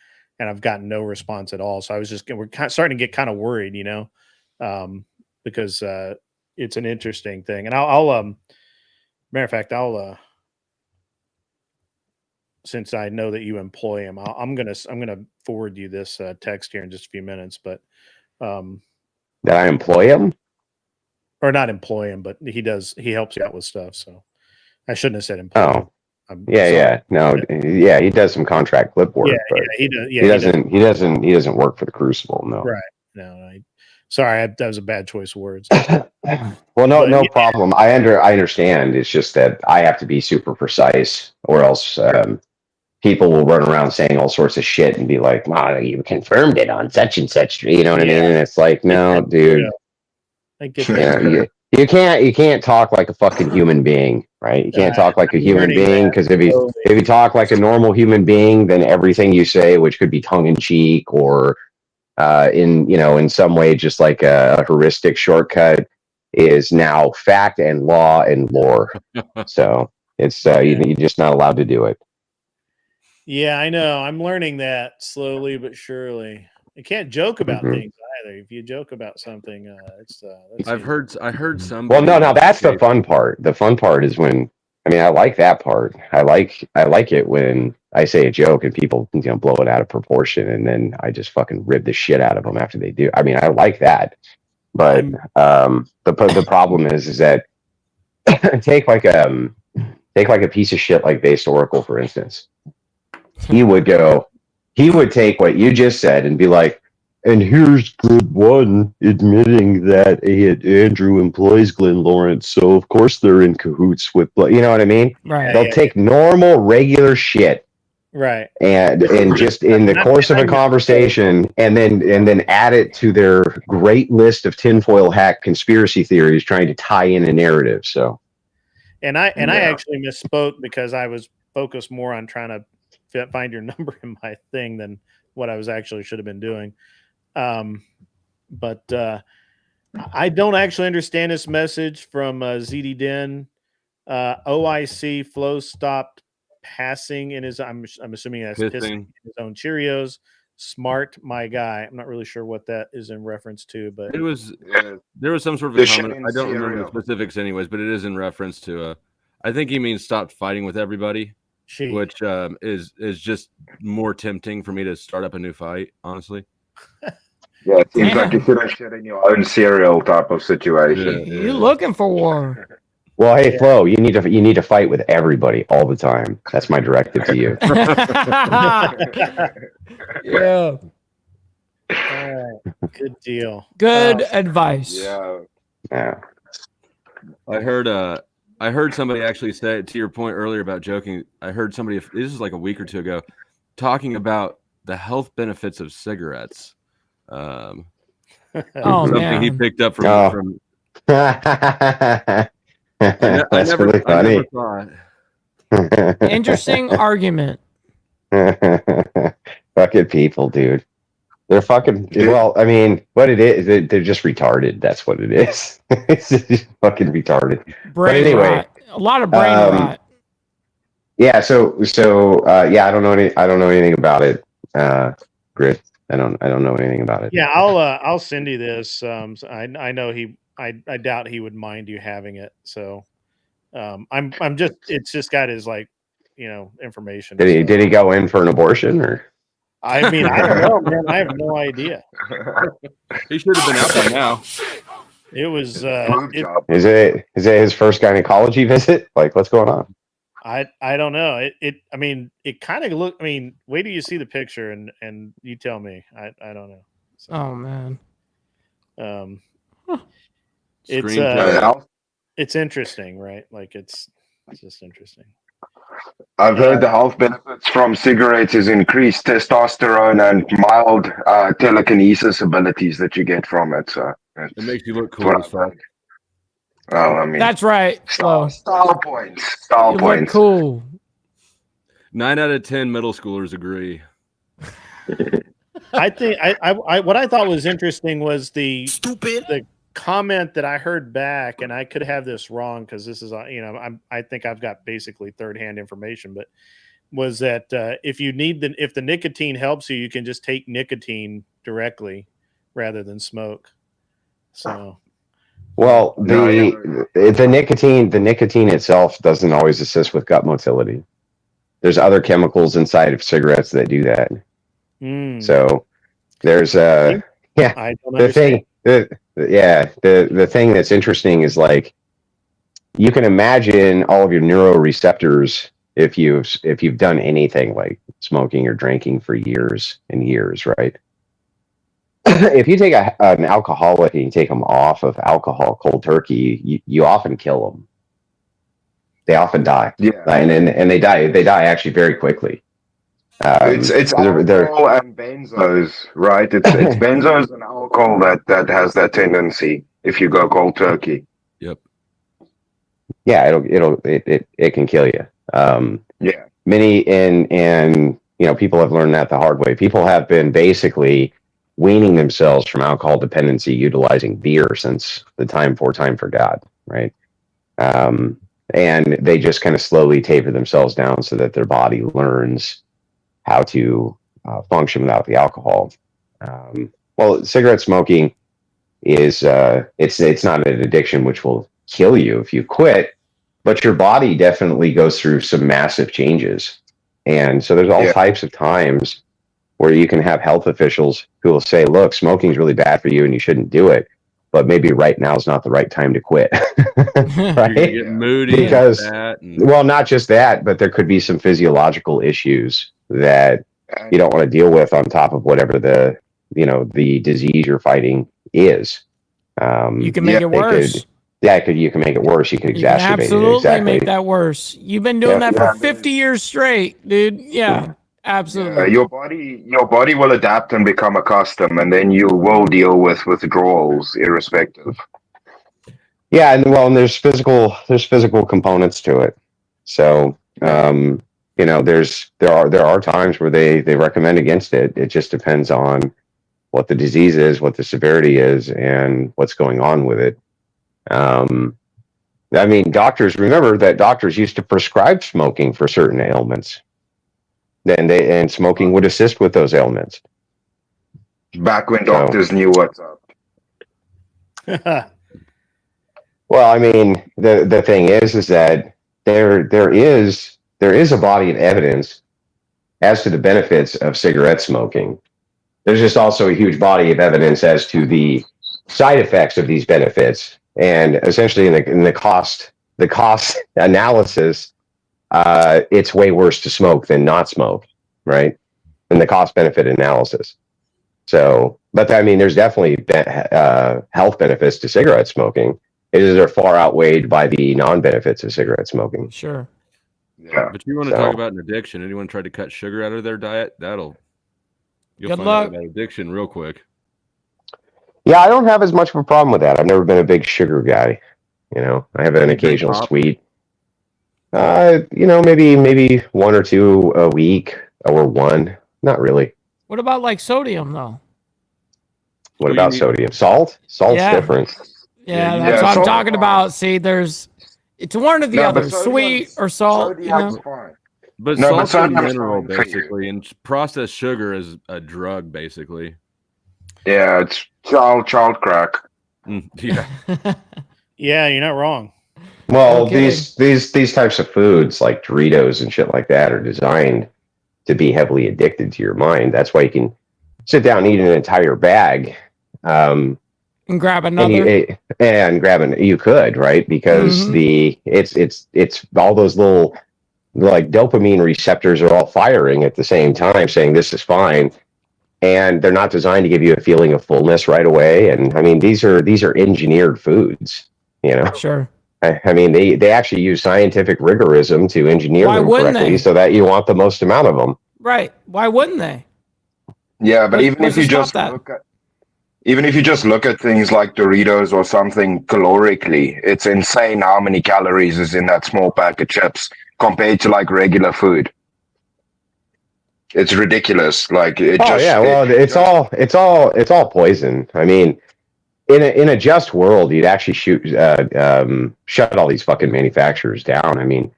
and I've gotten no response at all. So we're starting to get kind of worried, because it's an interesting thing. And I'll matter of fact, since I know that you employ him, I'm gonna forward you this text here in just a few minutes. But that I employ him, or not employ him, but he helps you out with stuff. So I shouldn't have said employ. Oh, yeah. No, yeah, he does some contract clip work, but he doesn't work for the Crucible. No, right? No, sorry, that was a bad choice of words. Well, no problem. I understand. It's just that I have to be super precise, or else people will run around saying all sorts of shit and be like, "Wow, you confirmed it on such and such." You know what I mean? And it's like, no, dude. I get that. You can't talk like a fucking human being, right? You can't talk like a human being, because if you talk like a normal human being, then everything you say, which could be tongue in cheek or in some way just like a heuristic shortcut, is now fact and law and lore. So it's you're just not allowed to do it. Yeah, I know. I'm learning that slowly but surely. You can't joke about things either. If you joke about something, I heard some. Well, no, that's the fun part. The fun part is when, I like that part. I like it when I say a joke and people blow it out of proportion, and then I just fucking rib the shit out of them after they do. I like that. But the problem is that take like a piece of shit like Based Oracle, for instance. He would take what you just said and be like, and here's Grid One admitting that Andrew employs Glenn Lawrence, so of course they're in cahoots with, you know what I mean? Right. They'll take normal, regular shit, right, and just in the course of a conversation, and then add it to their great list of tinfoil hat conspiracy theories, trying to tie in a narrative. So, I actually misspoke because I was focused more on trying to find your number in my thing than what I was actually should have been doing. But I don't actually understand this message from ZD Den. OIC flow stopped passing in his. I'm assuming that's pissing in his own Cheerios. Smart, my guy. I'm not really sure what that is in reference to, but it was there was some sort of a comment. I don't remember the specifics, anyways, but it is in reference to. I think he means stopped fighting with everybody, which is just more tempting for me to start up a new fight. Honestly. Yeah, it seems like you should have shit in your own cereal type of situation. You're looking for war. Well, hey, Flo, you need to fight with everybody all the time. That's my directive to you. Yeah. Good deal. Good advice. Yeah. Yeah. I heard somebody actually say, to your point earlier about joking, I heard somebody, this is like a week or two ago, talking about the health benefits of cigarettes. Something he picked up from That's really funny. Interesting argument. Fucking people, dude. They're fucking. Well, I mean, what it is, they're just retarded. That's what it is. It's just fucking retarded. Brain but anyway, rot. A lot of brain rot. Yeah. So yeah. I don't know anything about it. Grit. I don't know anything about it. Yeah, I'll send you this. I know I doubt he would mind you having it. So I'm just it's just got his information. Did he go in for an abortion or? I mean, I don't know, man. I have no idea. He should have been out by now. It was. Is it his first gynecology visit? Like, what's going on? I don't know. I mean, it kind of look. I mean, wait till you see the picture and you tell me. I don't know. So, oh man. It's interesting, right? Like it's just interesting. I've heard the health benefits from cigarettes is increased testosterone and mild telekinesis abilities that you get from it. So it makes you look cool as fuck. Well, I mean, that's right. Style points. Style you points. Look cool. 9 out of 10 middle schoolers agree. I think I what I thought was interesting was the comment that I heard back, and I could have this wrong because this is I think I've got basically third-hand information, but was that if the nicotine helps you, you can just take nicotine directly rather than smoke. So well, the nicotine itself doesn't always assist with gut motility. There's other chemicals inside of cigarettes that do that. So there's the thing. The thing that's interesting is like you can imagine all of your neuroreceptors if you've done anything like smoking or drinking for years and years, right? If you take an alcoholic and you take them off of alcohol cold turkey, you often kill them. They often die. Yeah, and they die actually very quickly. It's alcohol and benzos, right? It's benzos and alcohol that has that tendency if you go cold turkey. Yep. Yeah, it can kill you. Yeah. Many and people have learned that the hard way. People have been basically weaning themselves from alcohol dependency utilizing beer since the time forgot, right? And they just kind of slowly taper themselves down so that their body learns how to function without the alcohol. Well, cigarette smoking is it's not an addiction which will kill you if you quit, but your body definitely goes through some massive changes. And so there's all types of times where you can have health officials who will say, look, smoking is really bad for you and you shouldn't do it, but maybe right now is not the right time to quit. Right? You get moody because, well, not just that, but there could be some physiological issues that you don't want to deal with on top of whatever the disease you're fighting is. You can make it worse. You can make it worse. You can exacerbate it. Absolutely make that worse. You've been doing that for 50 years straight, dude. Yeah, absolutely. Your body will adapt and become accustomed, and then you will deal with withdrawals irrespective. Yeah, and there's physical components to it. So there are times where they recommend against it. It just depends on what the disease is, what the severity is, and what's going on with it. I mean, remember that doctors used to prescribe smoking for certain ailments. And smoking would assist with those ailments. Back when doctors knew what's up. Well, I mean, the thing is that there is a body of evidence as to the benefits of cigarette smoking. There's just also a huge body of evidence as to the side effects of these benefits, and essentially in the cost analysis, it's way worse to smoke than not smoke, right? In the cost benefit analysis. So, but I mean, there's definitely health benefits to cigarette smoking. They're far outweighed by the non-benefits of cigarette smoking. Sure. Yeah. But you want to talk about an addiction? Anyone tried to cut sugar out of their diet? You'll Good find luck. out about addiction real quick. Yeah, I don't have as much of a problem with that. I've never been a big sugar guy. You know, I have an occasional sweet. You know, maybe one or two a week, or one. Not really. What about like sodium though? What about sodium? Salt's different. Yeah, that's what I'm talking about. See, it's one or the other, sweet or salt. You know? Fine. But salt's a mineral, basically, and processed sugar is a drug, basically. Yeah, it's child crack. Yeah. Yeah, you're not wrong. Well, these types of foods like Doritos and shit like that are designed to be heavily addicted to your mind. That's why you can sit down and eat an entire bag. And grab another. You could, right? Because it's all those little like dopamine receptors are all firing at the same time, saying this is fine, and they're not designed to give you a feeling of fullness right away. And I mean, these are engineered foods, you know. Sure. I mean, they actually use scientific rigorism to engineer them correctly so that you want the most amount of them. Right? Why wouldn't they? Yeah, but even if you just look at things like Doritos or something calorically, it's insane how many calories is in that small pack of chips compared to like regular food. It's ridiculous. Like it's all poison. I mean, in a just world, you'd actually shut all these fucking manufacturers down. I mean,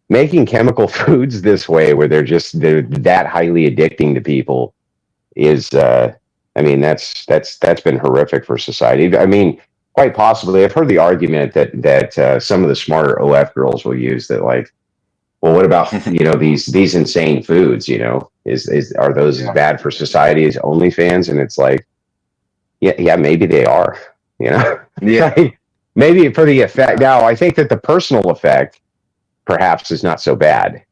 making chemical foods this way, where they're that highly addicting to people, is I mean, that's been horrific for society. I mean, quite possibly, I've heard the argument that some of the smarter OF girls will use that, like, well, what about these insane foods? You know, are those as bad for society as OnlyFans? And it's like, yeah, maybe they are. You know, maybe for the effect. Now, I think that the personal effect perhaps is not so bad,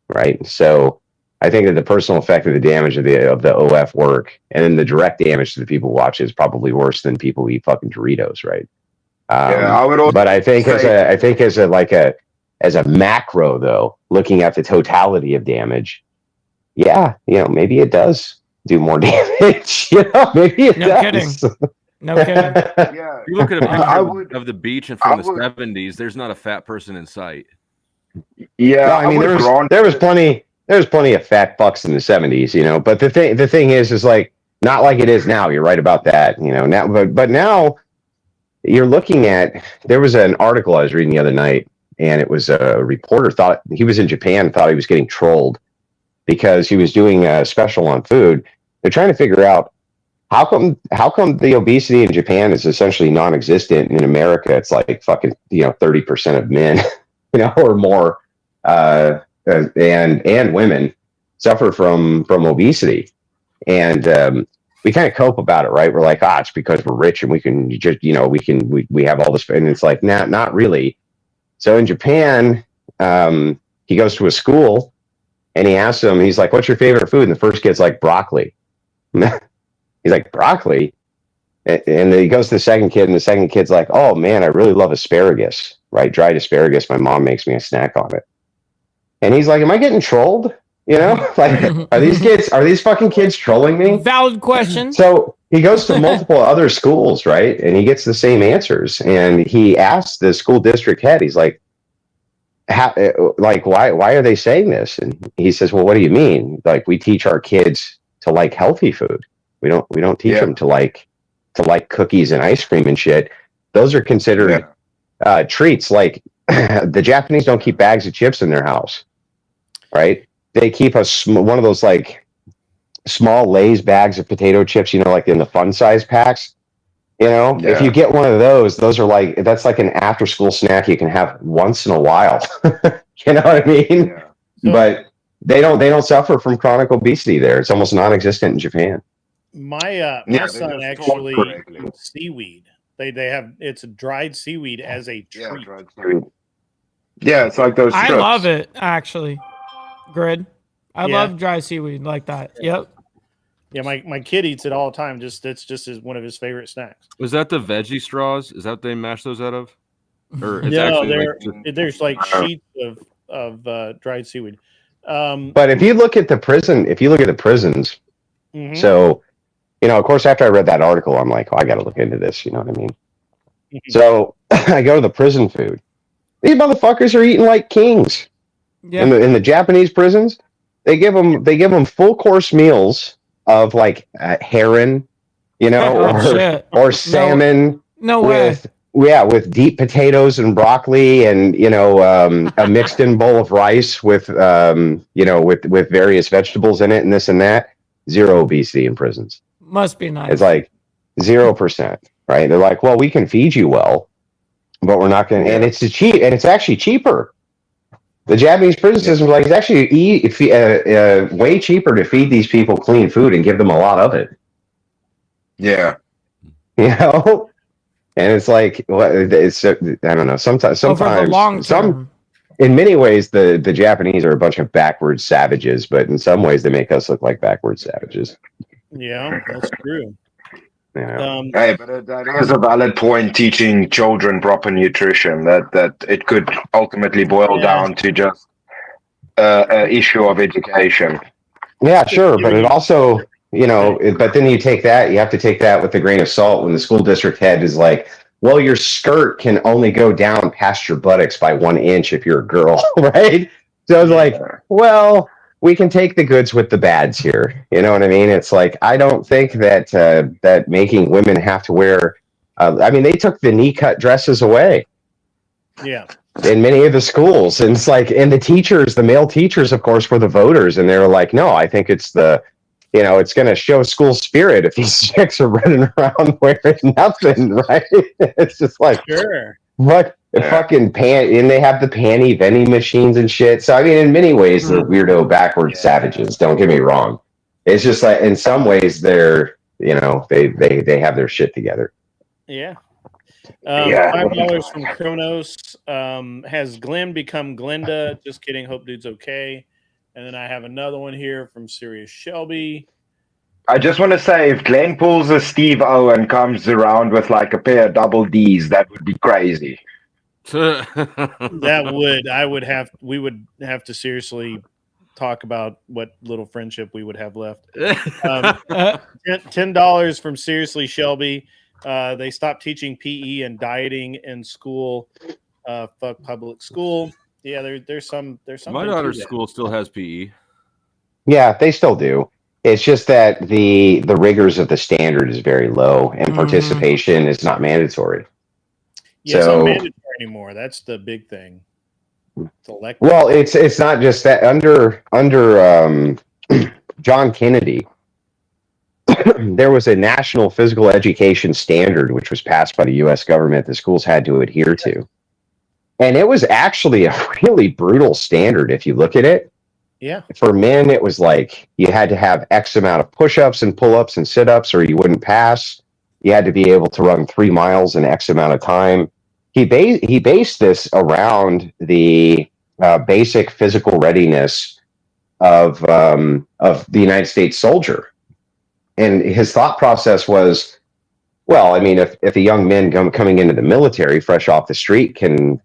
right? So I think that the personal effect of the damage of the OF work, and then the direct damage to the people watch is probably worse than people who eat fucking Doritos, right? I would also but I think as a macro, though, looking at the totality of damage, maybe it does do more damage. Maybe it does. Kidding. No kidding. Yeah, you look at a picture of the beach and from the 70s. There's not a fat person in sight. Yeah, I mean, there was plenty of fat fucks in the 70s, you know. But the thing is like not like it is now. You're right about that, you know. Now, but now you're looking at. There was an article I was reading the other night, and it was a reporter thought he was in Japan, thought he was getting trolled because he was doing a special on food. They're trying to figure out how come the obesity in Japan is essentially non-existent. In America, it's like fucking 30% of men, or more, and women suffer from obesity, and we kind of cope about it, right? We're like, it's because we're rich and we can just we have all this, and it's like, not really. So in Japan, he goes to a school and he asks them, he's like, what's your favorite food? And the first kid's like, broccoli. He's like, broccoli? And then he goes to the second kid, and the second kid's like, oh man, I really love asparagus, right? Dried asparagus. My mom makes me a snack on it. And he's like, am I getting trolled? Like, are these fucking kids trolling me? Valid question. So he goes to multiple other schools, right? And he gets the same answers. And he asks the school district head, he's like, why are they saying this? And he says, well, what do you mean? Like, we teach our kids to like healthy food. We don't teach them to like to like cookies and ice cream and shit, those are considered treats. Like the Japanese don't keep bags of chips in their house, right? They keep one of those like small Lay's bags of potato chips, you know, like in the fun size packs. You know, if you get one of those are like, that's like an after school snack you can have once in a while. You know what I mean? Yeah. But they don't suffer from chronic obesity there. It's almost non-existent in Japan. My son actually eats seaweed. They have, it's a dried seaweed as a treat. Yeah, dried seaweed. Yeah, it's like those strips. I love it, actually. Grid. I love dry seaweed like that. Yep. Yeah, my kid eats it all the time. It's just one of his favorite snacks. Was that the veggie straws? Is that what they mash those out of? Or it's No, actually there's like sheets of dried seaweed. But if you look at the prisons, so, you know, of course, after I read that article, I'm like, oh, I got to look into this. You know what I mean? So I go to the prison food. These motherfuckers are eating like kings. Yeah. In the Japanese prisons, they give them full course meals of like heron, you know, or salmon. No way. With deep potatoes and broccoli, and you know, a mixed in bowl of rice with you know, with various vegetables in it and this and that. Zero obesity in prisons. Must be nice. It's like 0%, right? They're like, well, we can feed you well, but we're not going to, and it's cheap, and it's actually cheaper. The Japanese prison system is like, it's actually way cheaper to feed these people clean food and give them a lot of it. Yeah. You know? And it's like, it's, I don't know. Sometimes, in many ways, the Japanese are a bunch of backwards savages, but in some ways, they make us look like backwards savages. Yeah, that's true. Yeah. Hey, but that is a valid point. Teaching children proper nutrition, that it could ultimately boil down to just an issue of education. Yeah, sure, but it also, you know, but then you have to take that with a grain of salt when the school district head is like, well, your skirt can only go down past your buttocks by 1 inch if you're a girl, right? So I was like, well, we can take the goods with the bads here. You know what I mean? It's like, I don't think that that making women have to wear, I mean, they took the knee cut dresses away. Yeah. In many of the schools. And it's like, and the male teachers, of course, were the voters. And they were like, no, I think it's you know, it's going to show school spirit if these chicks are running around wearing nothing, right? It's just like, sure. What? Fucking and they have the panty vending machines and shit. So I mean, in many ways, they're weirdo backward savages. Don't get me wrong. It's just like, in some ways, they're, you know, they have their shit together. Yeah. $5 from Kronos. Has Glenn become Glenda? Just kidding. Hope dude's okay. And then I have another one here from Sirius Shelby. I just want to say, if Glenn pulls a Steve O and comes around with like a pair of double Ds, that would be crazy. We would have to seriously talk about what little friendship we would have left. $10 from Seriously Shelby. They stopped teaching PE and dieting in school. Fuck public school. Yeah, there's some. My daughter's school still has PE. Yeah, they still do. It's just that the rigors of the standard is very low, and participation is not mandatory. Yeah, it's not mandatory anymore. That's the big thing. It's elective. Well, it's not just that. Under John Kennedy, there was a national physical education standard which was passed by the U.S. government that schools had to adhere to. And it was actually a really brutal standard if you look at it. Yeah. For men, it was like you had to have X amount of push-ups and pull-ups and sit-ups or you wouldn't pass. You had to be able to run 3 miles in X amount of time. He based this around the basic physical readiness of the United States soldier. And his thought process was, well, I mean, if a young man coming into the military fresh off the street can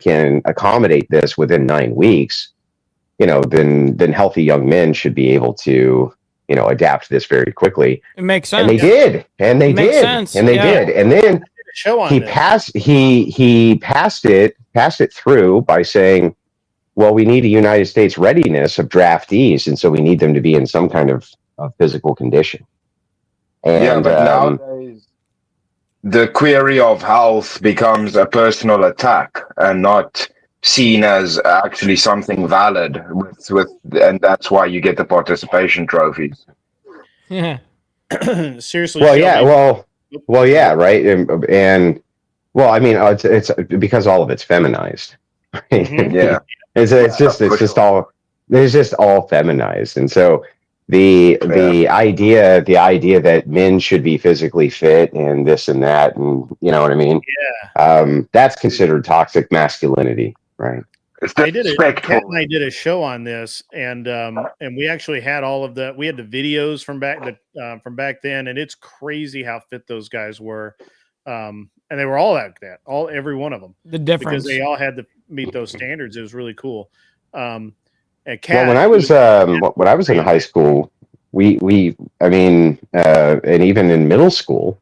accommodate this within 9 weeks, you know, then healthy young men should be able to, you know, adapt to this very quickly. It makes sense. And they did. And they did. And they did. And then he passed it through by saying, well, we need a United States readiness of draftees, and so we need them to be in some kind of physical condition. And yeah, but nowadays the query of health becomes a personal attack and not seen as actually something valid and that's why you get the participation trophies. Yeah. Seriously, Well, Shelby. yeah, well, yeah, right, and well, I mean, it's because all of it's feminized. Mhm. Yeah. It's just all feminized, and so the idea that men should be physically fit and this and that, and you know what I mean. That's considered toxic masculinity, right? It's Kat and disrespectful. I did a show on this, and we actually had all of the. We had the videos from back then, and it's crazy how fit those guys were, and they were all like that, every one of them. The difference, because they all had to meet those standards. It was really cool. And Well, when I was in high school, I mean, and even in middle school,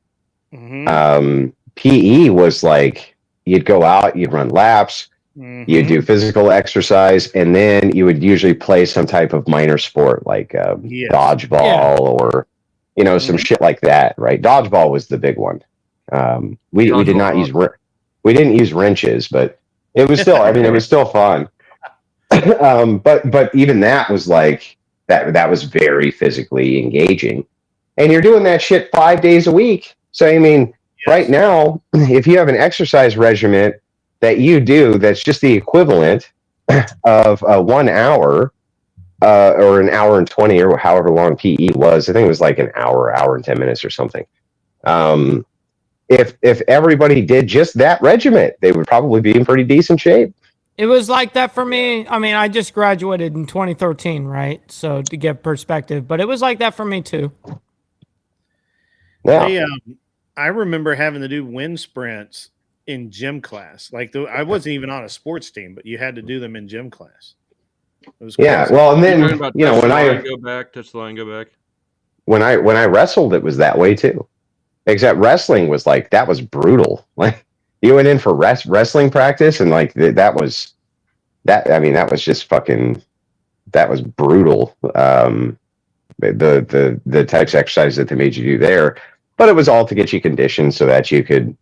PE was like you'd go out, you'd run laps, you'd do physical exercise, and then you would usually play some type of minor sport like dodgeball or some shit like that, right? Dodgeball was the big one. We did not use we didn't use wrenches, but it was still, I mean, it was still fun. But even that was like that was very physically engaging, and you're doing that shit 5 days a week. So I mean, right now, if you have an exercise regimen that you do that's just the equivalent of 1 hour or an hour and 20 or however long PE was, I think it was like an hour and 10 minutes or something. If everybody did just that regiment, they would probably be in pretty decent shape. it was like that for me. I mean, I just graduated in 2013, right? So to get perspective, but it was like that for me too. Yeah. I remember having to do wind sprints in gym class. Like I wasn't even on a sports team, but you had to do them in gym class. It was crazy. Yeah. Well, and then touch the line, go back. When I wrestled, it was that way too. Except wrestling was like that was brutal. Like you went in for wrestling practice, and like that was just fucking. That was brutal. The types of exercises that they made you do there, but it was all to get you conditioned so that you could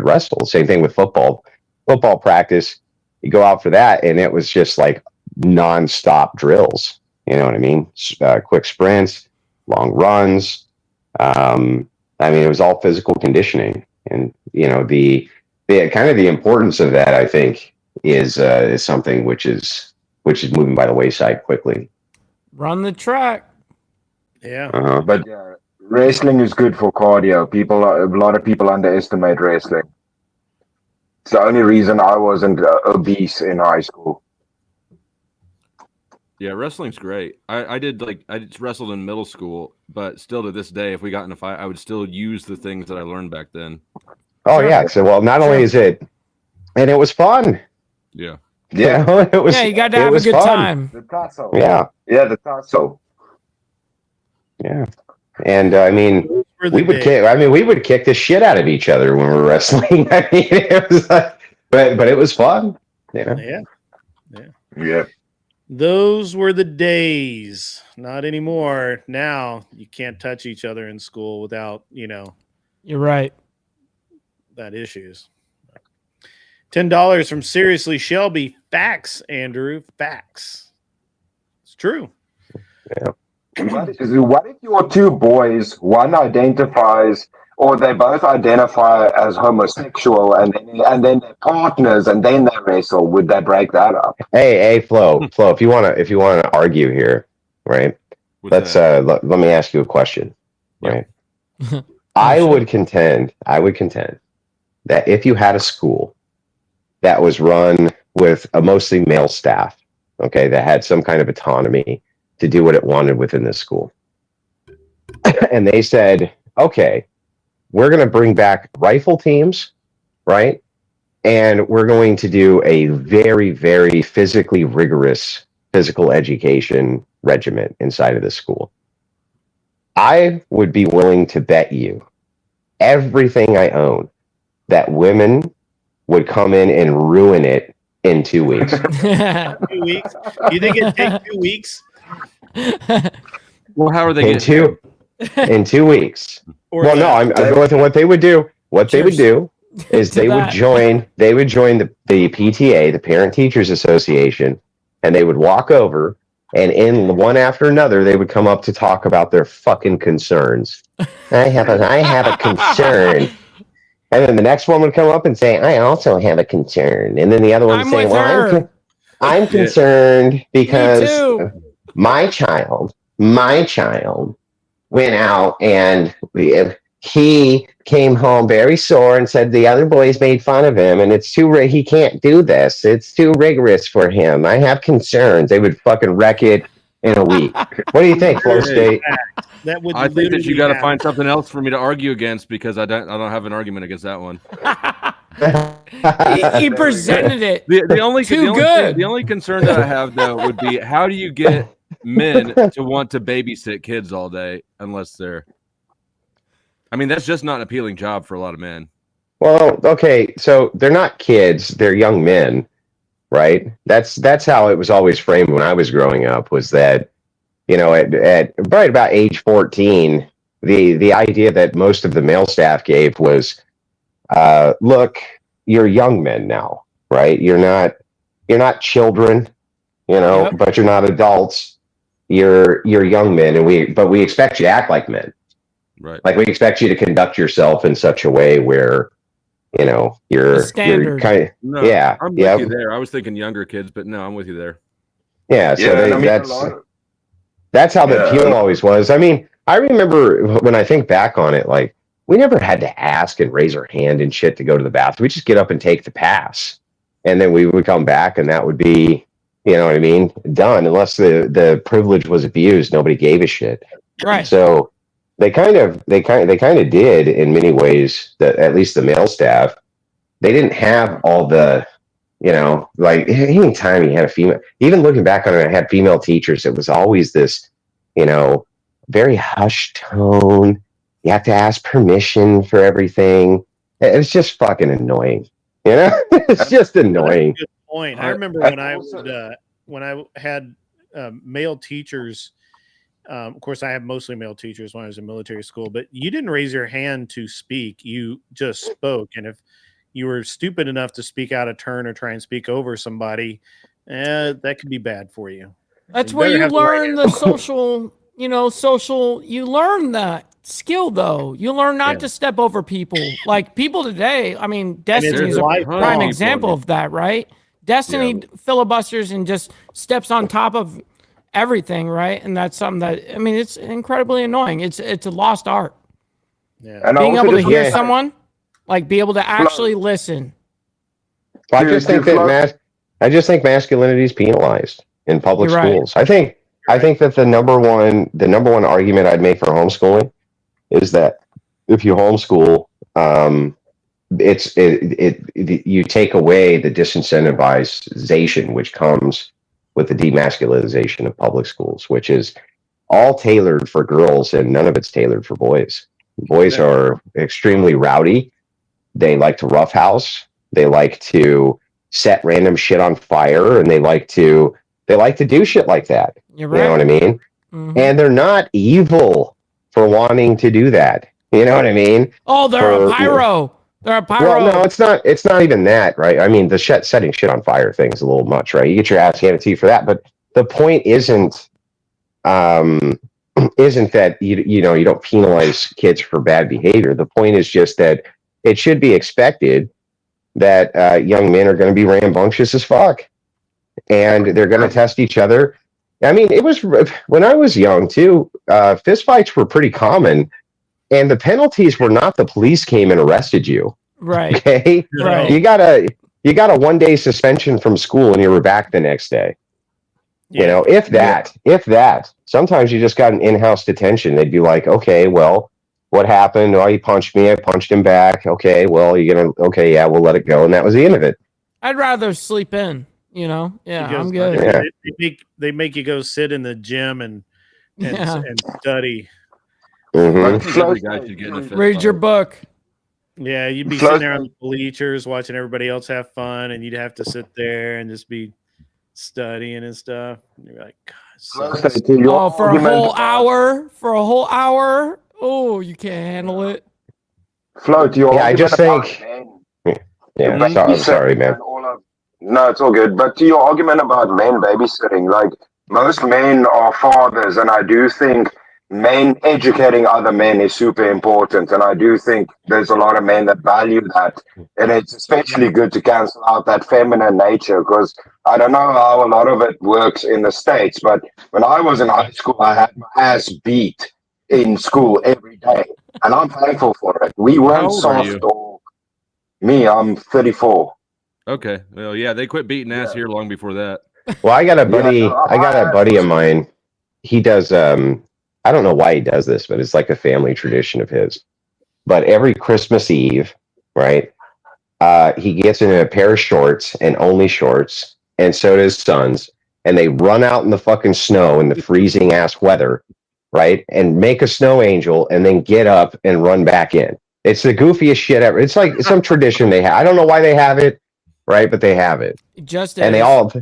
wrestle. Same thing with football. Football practice, you go out for that, and it was just like nonstop drills. You know what I mean? Quick sprints, long runs. I mean, it was all physical conditioning, and the kind of the importance of that, I think, is something which is moving by the wayside quickly. Run the track. Yeah. But wrestling is good for cardio. A lot of people underestimate wrestling. It's the only reason I wasn't obese in high school. Yeah, wrestling's great. I just wrestled in middle school, but still to this day, if we got in a fight, I would still use the things that I learned back then. Oh yeah. So not only is it, and it was fun. Yeah. Yeah, it was. Yeah, you got to have a good time. The tussle. Yeah. Yeah, the tussle. Yeah. And I mean, we would kick the shit out of each other when we were wrestling. I mean, it was like, but it was fun. Yeah. Yeah. Those were the days. Not anymore. Now you can't touch each other in school without, You're right. that issues. $10 from Seriously Shelby. Facts, Andrew. Facts. It's true. Yeah. What if your two boys, one identifies, or they both identify as homosexual, and then they're partners, and then they wrestle? Would they break that up? Hey, Flo, if you wanna argue here, right? Let me ask you a question, right? I would contend that if you had a school that was run with a mostly male staff, okay, that had some kind of autonomy to do what it wanted within the school, and they said, okay, we're going to bring back rifle teams, right? And we're going to do a very, very physically rigorous physical education regimen inside of the school. I would be willing to bet you everything I own that women would come in and ruin it in 2 weeks. 2 weeks? You think it'd take 2 weeks? Well, how are they in 2 weeks? Or well, no, I'm going with what they would do. what they would Cheers. do is To they would that. join the PTA, the Parent Teachers Association, and they would walk over, and in one after another, they would come up to talk about their fucking concerns. I have a concern. And then the next one would come up and say, I also have a concern. And then the other one would I'm say, with well, her. I'm Yeah. concerned because too. my child went out and he came home very sore and said the other boys made fun of him and he can't do this. It's too rigorous for him. I have concerns. They would fucking wreck it in a week. What do you think, Flow State? That would I think that you literally got to happen. find something else for me to argue against because I don't have an argument against that one. He presented it The only too good. The only concern that I have though would be how do you get men to want to babysit kids all day unless they're I mean that's just not an appealing job for a lot of men. Well, okay, so they're not kids, they're young men, right? That's how it was always framed when I was growing up, was that, at right about age 14, the idea that most of the male staff gave was, look, you're young men now, right? You're not children, Yep. but you're not adults. You're young men, and we expect you to act like men. Right. Like we expect you to conduct yourself in such a way where, you're standard. kind of, No, yeah, I'm with yeah, you there. I was thinking younger kids, but no, I'm with you there. yeah. So Yeah, and I mean, that's how the Yeah. appeal always was. I mean, I remember when I think back on it, like we never had to ask and raise our hand and shit to go to the bathroom. We just get up and take the pass, and then we would come back, and that would be, you know what I mean, done. Unless the privilege was abused, nobody gave a shit. Right. So they kind of did in many ways, that at least the male staff, they didn't have all the, like any time you had a female, even looking back on it, I had female teachers, it was always this, very hushed tone. You have to ask permission for everything. It's just fucking annoying. It's just annoying. Good point. I remember when I had male teachers. Of course, I had mostly male teachers when I was in military school, but you didn't raise your hand to speak. You just spoke. And if you were stupid enough to speak out of turn or try and speak over somebody, that could be bad for you. That's You where better you have the right learn the social, you learn that skill though. You learn not to step over people. Like people today, I mean, Destiny is a prime example of that, right? Destiny filibusters and just steps on top of everything, right? And that's something that, I mean, it's incredibly annoying. It's a lost art. Yeah. And Being able to hear Yeah. someone, like be able to actually listen. I just think that masculinity is penalized in public You're right. schools. I think that the number one argument I'd make for homeschooling is that if you homeschool, you take away the disincentivization which comes with the demasculinization of public schools, which is all tailored for girls and none of it's tailored for boys. Boys are extremely rowdy. They like to roughhouse. They like to set random shit on fire, and they like to do shit like that. You're right. You know what I mean? Mhm. And they're not evil for wanting to do that. You know what I mean? Oh, they're a pyro. They're a pyro. Well, no, it's not. It's not even that, right? I mean, the setting shit on fire thing is a little much, right? You get your ass handed to you for that, but the point isn't that you don't penalize kids for bad behavior. The point is just that it should be expected that young men are going to be rambunctious as fuck, and they're going to test each other. I mean, it was when I was young too. Fist fights were pretty common, and the penalties were not the police came and arrested you. Right. Okay. Right. You got a 1-day suspension from school, and you were back the next day. Yeah. If that. Sometimes you just got an in-house detention. They'd be like, okay, well, what happened? Oh, he punched me. I punched him back. Okay, well, yeah, we'll let it go. And that was the end of it. I'd rather sleep in, Yeah, I'm good. Yeah. They make you go sit in the gym and study. Mm-hmm. I think every guy should get in a fist Read fight. your book. Yeah, you'd be sitting there on the bleachers watching everybody else have fun, and you'd have to sit there and just be studying and stuff. And you're like, God, sucks. Oh, for a whole hour? For a whole hour? Oh, you can't handle it. Flo, to your Yeah, I argument just about think. men, Yeah, Mhm. I'm sorry, babysitting man. and all of no, it's all good. But to your argument about men babysitting, like most men are fathers, and I do think men educating other men is super important, and I do think there's a lot of men that value that, and it's especially good to cancel out that feminine nature because I don't know how a lot of it works in the States, but when I was in high school, I had my ass beat in school every day, and I'm thankful for it. We How weren't old are soft you? or me. I'm 34. Okay. Well, yeah, they quit beating ass Yeah. here long before that. Well, I got a Yeah, no, buddy. I my got a ass buddy of was mine. He does. I don't know why he does this, but it's like a family tradition of his. But every Christmas Eve, right? He gets in a pair of shorts and only shorts, and so does his sons. And they run out in the fucking snow in the freezing ass weather, right? And make a snow angel, and then get up and run back in. It's the goofiest shit ever. It's like some tradition they have. I don't know why they have it, right? But they have it, It just and they is. all,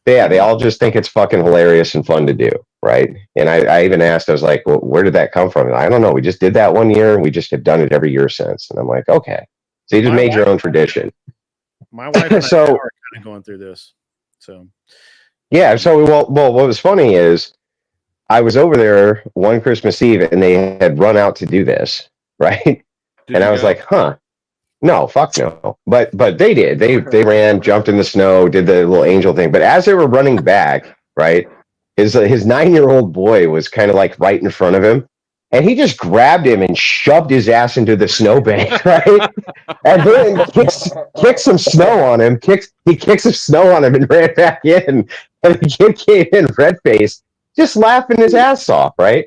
yeah, they all just think it's fucking hilarious and fun to do, right? And I even asked, I was like, well, where did that come from? And I don't know. We just did that one year, and we just have done it every year since. And I'm like, okay, so you just My made your wife, own tradition. my wife and I now So are kind of going through this. So yeah, so well, what was funny is I was over there one Christmas Eve, and they had run out to do this, right? Did And you I was go? like, huh. No, fuck no. But they did. They ran, jumped in the snow, did the little angel thing. But as they were running back, right, his 9-year-old boy was kind of like right in front of him, and he just grabbed him and shoved his ass into the snowbank, right, and then kicked some snow on him. He kicked some snow on him and ran back in, and the kid came in red faced, just laughing his ass off, right?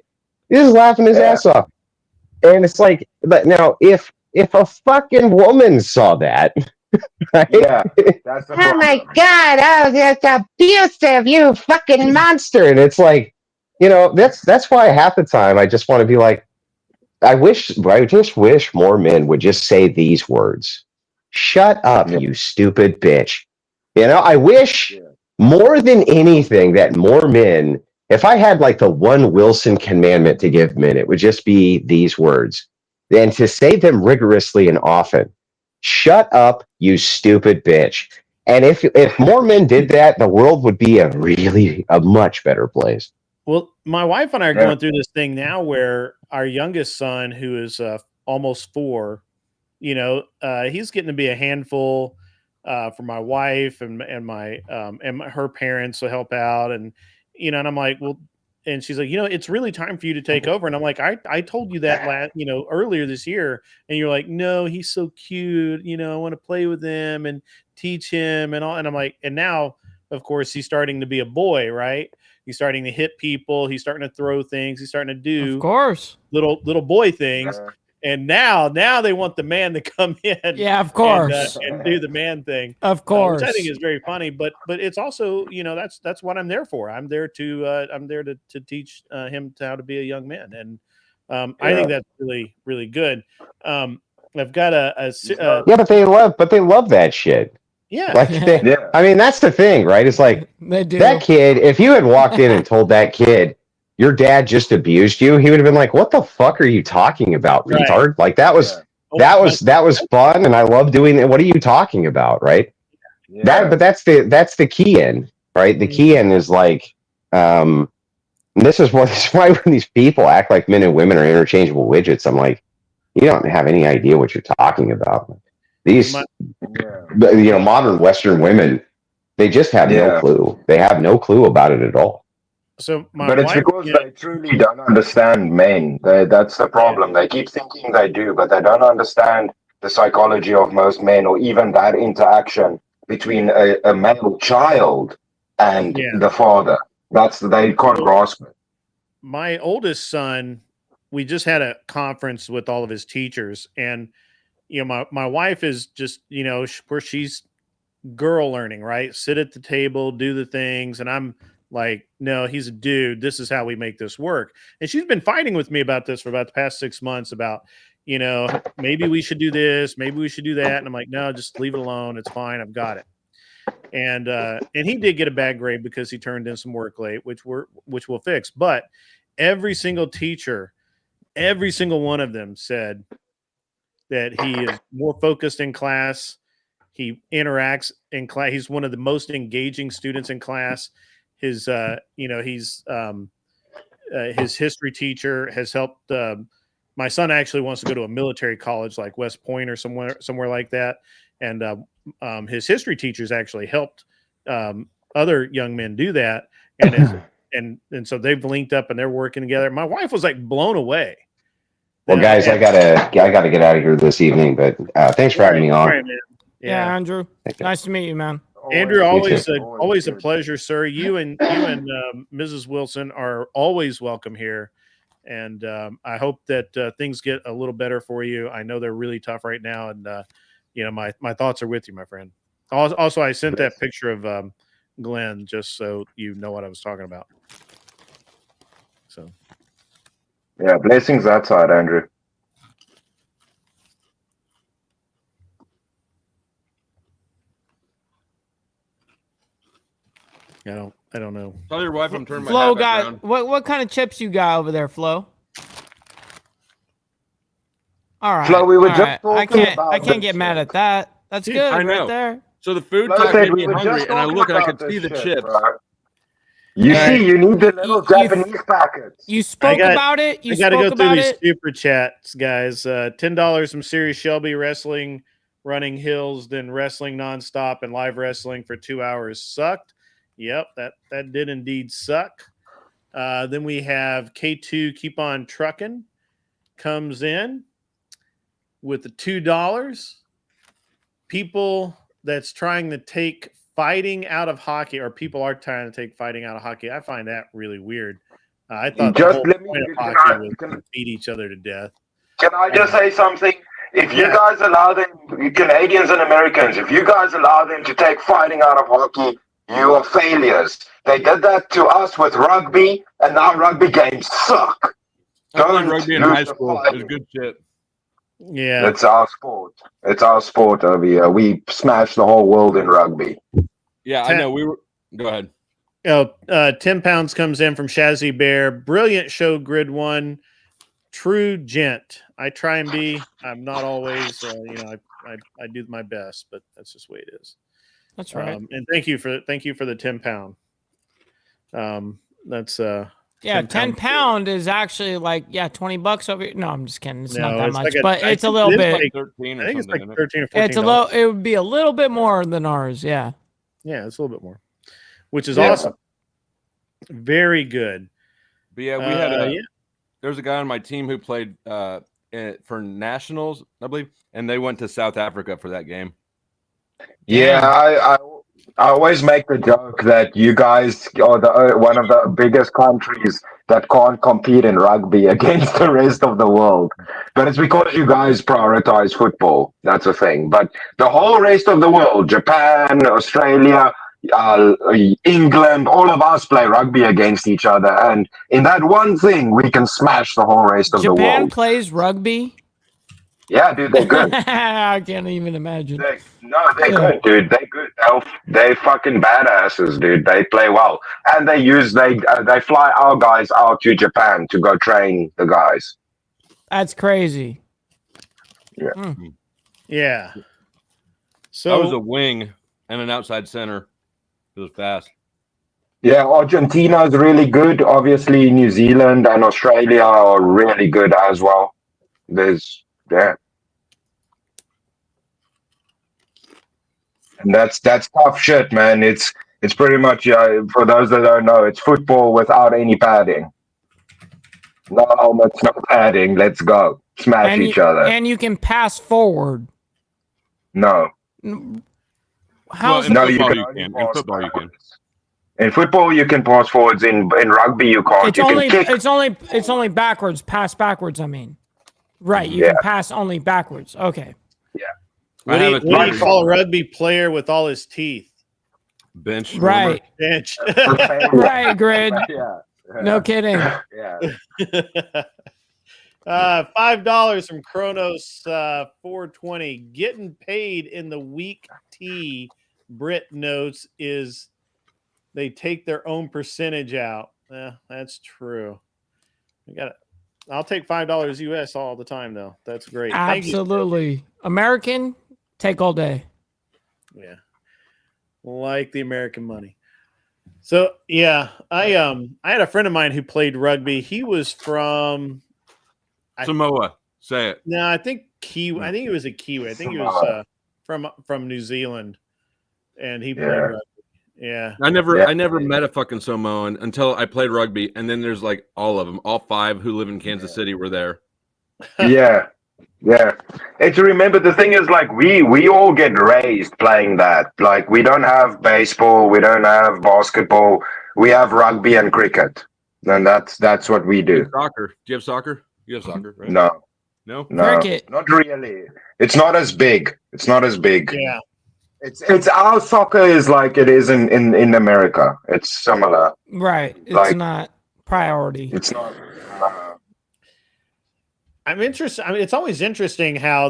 He's just laughing his Yeah. ass off. And it's like, but now if a fucking woman saw that, right? Yeah, that's the Oh my problem. god! Oh, that's abusive, you fucking monster! And it's like, that's why half the time I just want to be like, I just wish more men would just say these words: "Shut up, Yeah. you stupid bitch." I wish Yeah. more than anything that more men, if I had like the one Wilson commandment to give men, it would just be these words. And to say them rigorously and often. Shut up, you stupid bitch. And if more men did that, the world would be a much better place. well, my wife and I are Yeah. going through this thing now where our youngest son, who is almost 4, he's getting to be a handful for my wife and her parents to help out, and and I'm like, well, and she's like, it's really time for you to take over, and I'm like, I told you that earlier this year, and you're like, no, he's so cute, I want to play with him and teach him and all, and I'm like, and now, of course, he's starting to be a boy, right? He's starting to hit people. He's starting to throw things. He's starting to Of do course. little boy things. Yeah. And now they want the man to come in Yeah, of and course. and do the man thing, Of which I think course. is very funny. But it's also that's what I'm there for. I'm there to teach him how to be a young man, and I Yeah. think that's really really good. I've got Yeah, but they love that shit. yeah. Like Yeah, Yeah. I mean, that's the thing, right? It's like they that do. kid, if you had walked in and told that kid your dad just abused you, he would have been like, "What the fuck are you talking about, Right. retard?" Like that was Yeah. Oh, that was that was fun, and I love doing it. What are you talking about, right? Yeah. But that's the key in, right? The key in is like, this is what this is why when these people act like men and women are interchangeable widgets, I'm like, you don't have any idea what you're talking about. These, my, modern Western women, they just have no Yeah. clue. They have no clue about it at all. so my But it's wife, because they truly don't understand men. That's the problem. They keep thinking they do, but they don't understand the psychology of most men or even that interaction between a male child and yeah. the father. They can't grasp it. My oldest son, we just had a conference with all of his teachers, and my wife is just where she's girl learning, right? Sit at the table, do the things, and I'm like, no, he's a dude. This is how we make this work. And she's been fighting with me about this for about the past 6 months about maybe we should do this, maybe we should do that, and I'm like, no, just leave it alone. It's fine. I've got it. And he did get a bad grade because he turned in some work late, which we'll fix. But every single teacher, every single one of them said, that he is more focused in class. He interacts in class. He's one of the most engaging students in class. His, his history teacher has helped. My son actually wants to go to a military college like West Point or somewhere like that. And his history teachers actually helped other young men do that. And so they've linked up and they're working together. My wife was like blown away. Well, guys, I gotta get out of here this evening. But thanks for having me on. Right, man. Yeah, Andrew. Nice to meet you, man. Andrew, always too. a pleasure, sir. You and Mrs. Wilson are always welcome here, and I hope that things get a little better for you. I know they're really tough right now, and my thoughts are with you, my friend. Also, I sent that picture of Glenn just so you know what I was talking about. So, Yeah, blessings that side, Andrew. I don't know. Tell your wife I'm turning my Flo hat back around. what kind of chips you got over there, Flo? All right. Flo, we were all just right. talking about I can't this get mad shit. at that. That's good I know. right there. So the food Flo talk said made we me were hungry, just and I talking look and I about could see this the shit, chips. bro. You see, you need the little Japanese packets. You spoke about it. You I got to spoke go through about these it. super chats, guys. $10 from Sirius Shelby wrestling, running hills, then wrestling nonstop and live wrestling for 2 hours sucked. Yep, that did indeed suck. Then we have K2 Keep On Trucking comes in with the $2. People that's trying to take fighting out of hockey, or people are trying to take fighting out of hockey. I find that really weird. I thought the whole point of hockey was to beat each other to death. Can I just say something? If you guys allow them, Canadians and Americans, if you guys allow them to take fighting out of hockey, you are failures. They did that to us with rugby, and now rugby games suck. I played rugby in high school. It was good shit. Yeah. It's our sport. It's our sport over here. We smashed the whole world in rugby. Yeah, I know. Go ahead. 10 pounds comes in from Shazzy Bear. Brilliant show, Grid One. True gent. I try and be. I'm not always. I do my best, but that's just the way it is. That's right. And thank you for the 10 pound. That's yeah, 10 pound is actually like $20 over here. No, I'm just kidding. It's No, not that it's much, like but it's a little bit. like 13 or I think it's like something, 13 or 14. It's a little. It would be a little bit more than ours. Yeah. Yeah, it's a little bit more, which is awesome. Very good. But yeah, we had there was a guy on my team who played for nationals, I believe, and they went to South Africa for that game. Yeah, I always make the joke that you guys are one of the biggest countries that can't compete in rugby against the rest of the world. But it's because you guys prioritize football. That's a thing. But the whole rest of the world, Japan, Australia, England, all of us play rugby against each other. And in that one thing, we can smash the whole rest of the world. Japan plays rugby? Yeah, dude, they're good. I can't even imagine. They're good, dude. They're good. They fucking badasses, dude. They play well, and they fly our guys out to Japan to go train the guys. That's crazy. Yeah. Yeah. So I was a wing and an outside center. It was fast. Yeah, Argentina is really good. Obviously, New Zealand and Australia are really good as well. And that's tough shit, man. It's pretty much for those that don't know, it's football without any padding. No helmets, no padding. Let's go smash each other. And you can pass forward. No. How? In football you can. In football you can pass forwards. In rugby you can't. It's only backwards. Pass backwards. I mean, right? You can pass only backwards. Okay. Yeah. What do you call a rugby player with all his teeth? Bench. Right. Bench. Right, Grid. Yeah. No kidding. Yeah. $5 from Kronos 420. Getting paid in the week T, Brit notes, is they take their own percentage out. That's true. We got I'll take $5 US all the time, though. That's great. Thank you. Absolutely. American, take all day. Yeah, like the American money. So yeah, I had a friend of mine who played rugby. He was from Samoa. Say it. No, I think Kiwi. I think he was a Kiwi. I think he was from New Zealand, and he played rugby. Yeah, I never met a fucking Samoan until I played rugby, and then there's like all of them, all 5 who live in Kansas City were there. Yeah. And to remember, the thing is, like, we all get raised playing that. Like, we don't have baseball, we don't have basketball, we have rugby and cricket, and that's what we do. Soccer? Do you have soccer? You have soccer, right? No, Cricket. not really. It's not as big. yeah. It's our soccer is like it is in America. It's similar. Right. It's Like- not priority. It's not. I'm interested. I mean, it's always interesting how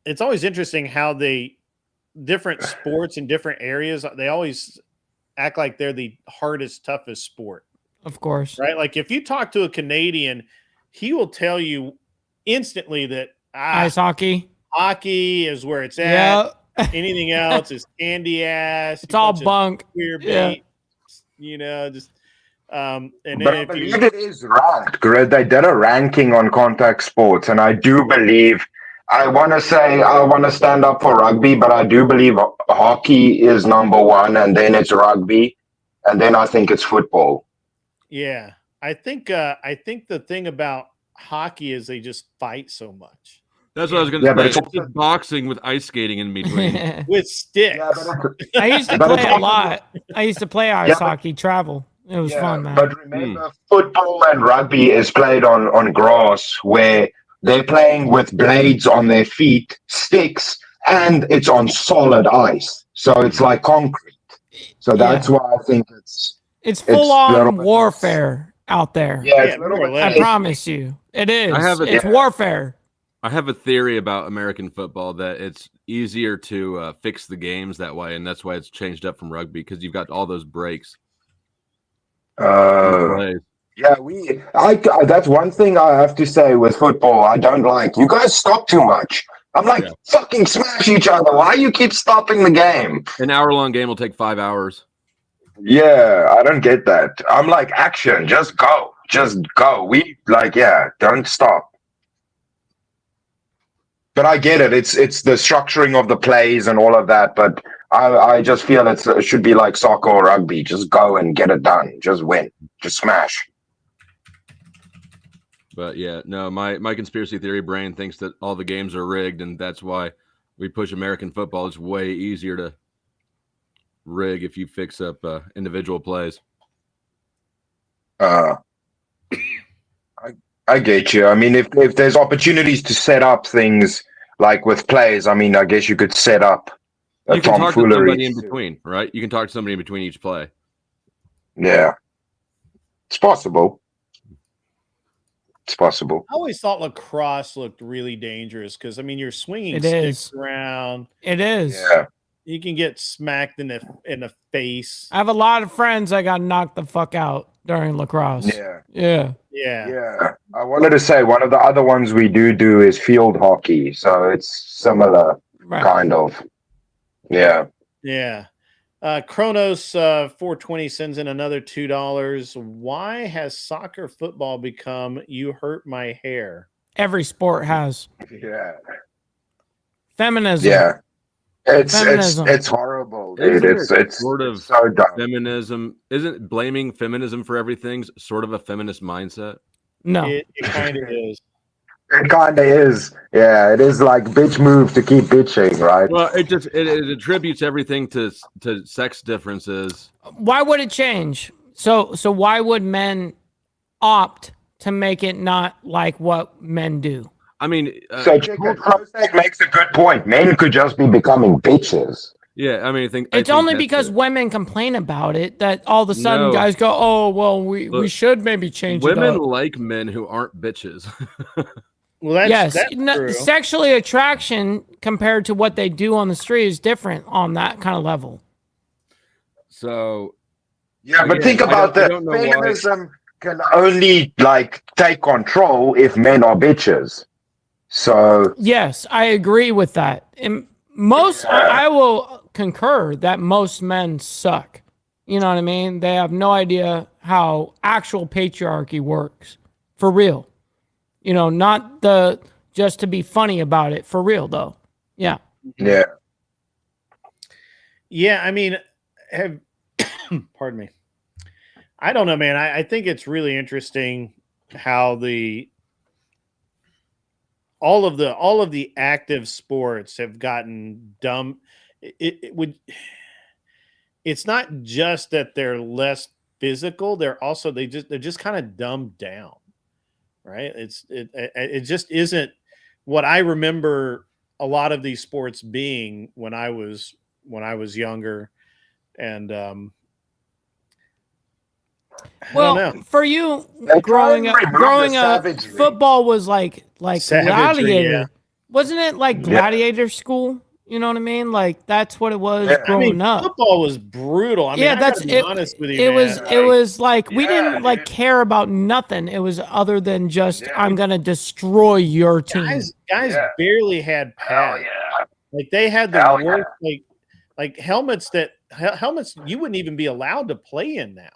it's always interesting how the different sports in different areas, they always act like they're the hardest, toughest sport, Of course. right? Like if you talk to a Canadian, he will tell you instantly that Ice hockey. hockey is where it's at. Yeah. Anything else is candy ass. It's all bunk. Queer Yeah. bait, just and then But I if you believe it is ranked. They did a ranking on contact sports, and I do believe. I want to stand up for rugby, but I do believe hockey is number 1, and then it's rugby, and then I think it's football. Yeah, I think the thing about hockey is they just fight so much That's what I was going to Yeah, say. but It's it's just boxing with ice skating in between. with sticks. Yeah, but I used to But play it's a also- lot. I used to play ice Yeah, but- hockey, travel. It was fun, man. But remember, football and rugby is played on grass where they're playing with blades on their feet, sticks, and it's on solid ice. So it's like concrete. So that's why I think It's full on little bit- warfare out there. yeah, it's Yeah, a little more or bit. less. I promise you. It is. It's warfare. I have a theory about American football that it's easier to fix the games that way, and that's why it's changed up from rugby because you've got all those breaks. Plays. Yeah, that's one thing I have to say with football. I don't like. You guys stop too much. I'm like, fucking smash each other. Why you keep stopping the game? An hour-long game will take 5 hours. Yeah, I don't get that. I'm like, action, just go. Don't stop. But I get it. It's the structuring of the plays and all of that. But I just feel it should be like soccer or rugby. Just go and get it done. Just win. Just smash. But yeah, no, my conspiracy theory brain thinks that all the games are rigged, and that's why we push American football. It's way easier to rig if you fix up individual plays. I get you. I mean, if there's opportunities to set up things like with plays, I mean, I guess you could set up a You can talk to tomfoolery. somebody in between, right? You can talk to somebody in between each play. Yeah, it's possible. It's possible. I always thought lacrosse looked really dangerous because I mean you're swinging It sticks is. around. It is. Yeah. You can get smacked in the face. I have a lot of friends that got knocked the fuck out during lacrosse. Yeah. Yeah. Yeah. I wanted to say one of the other ones we do is field hockey, so it's similar, kind of. Yeah. Yeah. Kronos 420 sends in another $2. Why has soccer football become you hurt my hair? Every sport has. Yeah. Feminism. Yeah. Feminism. It's horrible, dude. Isn't it It's sort of so dumb. feminism. Isn't blaming feminism for everything sort of a feminist mindset? No. It kind of is. It kind of is. Yeah, it is like bitch move to keep bitching, right? Well, it attributes everything to sex differences. Why would it change? So why would men opt to make it not like what men do? I mean, So Prosek makes a good point. Men could just be becoming bitches. yeah, I mean, I think Only that's because it. women complain about it that all of a sudden No. guys go, oh, well, we Look, should maybe change it Women up. like men who aren't bitches. Well, that's Yes, true. sexually attraction compared to what they do on the street is different on that kind of level. So Yeah, but think about I that. don't know why. Feminism can only like take control if men are bitches. So Yes, I agree with that. And most, I will concur that most men suck. You know what I mean? They have no idea how actual patriarchy works. For real. You know, not the just to be funny about it. For real, though. Yeah. yeah. Yeah, I mean, pardon me. I don't know, man. I think it's really interesting how all of the active sports have gotten dumb. It's not just that they're less physical; they're just kind of dumbed down, right? It just isn't what I remember a lot of these sports being when I was younger, and I don't know. For you, They try and growing up, remove the savagery. football was like Savagery, gladiator. yeah. Wasn't it like gladiator school? You know what I mean? Like that's what it was Yeah. growing up. Football was brutal. I mean, Yeah, I that's gotta be honest with you, it man. it was like we Yeah, didn't like dude. care about nothing. It was other than just I'm gonna destroy your team. Guys Yeah. barely had Hell pads. yeah. Like they had the Hell worst, like helmets you wouldn't even be allowed to play in now.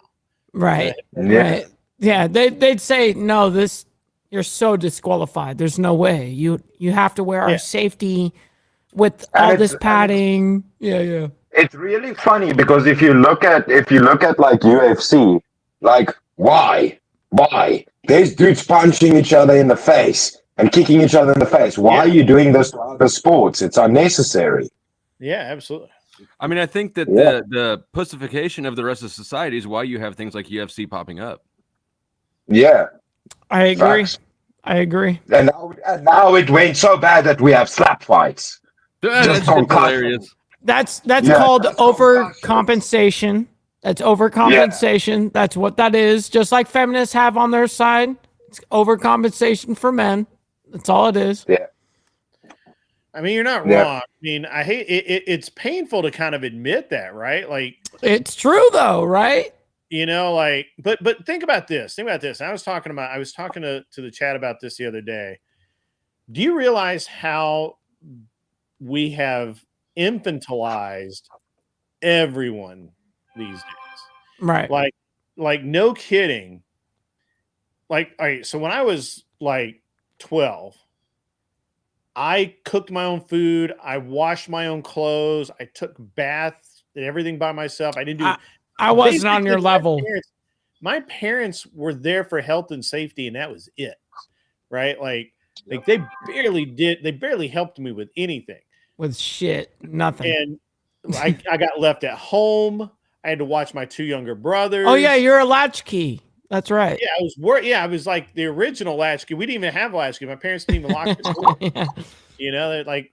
Right. Yeah. Right. Yeah. They'd say, no, you're so disqualified. There's no way. You have to wear our Yeah. safety with And all it's- this and padding. Yeah. It's really funny because if you look at like UFC, like why there's dudes punching each other in the face and kicking each other in the face. Why are you doing this to other sports? It's unnecessary. Yeah, absolutely. I mean, I think that Yeah. the pussification of the rest of society is why you have things like UFC popping up. Yeah. I agree. Facts. I agree. And now it went so bad that we have slap fights. That's on hilarious. That's Yeah, called that's overcompensation. That's overcompensation. That's what that is. Just like feminists have on their side, it's overcompensation for men. That's all it is. Yeah. I mean, you're not Yeah. wrong. I mean, I hate it. It's painful to kind of admit that, right? Like, It's true though, right? you know, like, but think about this. Think about this. I was talking to the chat about this the other day. Do you realize how we have infantilized everyone these days? Right. Like no kidding. Like, all right, so when I was like 12, I cooked my own food, I washed my own clothes, I took baths, did everything by myself. I didn't do I wasn't on your basically, level. My parents were there for health and safety, and that was it. Right? Like they barely helped me with anything. With shit. Nothing. And I got left at home. I had to watch my two younger brothers. Oh yeah, you're a latchkey. That's right. Yeah, I was worried. Yeah, I was like the original latchkey. We didn't even have latchkey. My parents didn't even lock the door. Yeah. You know, like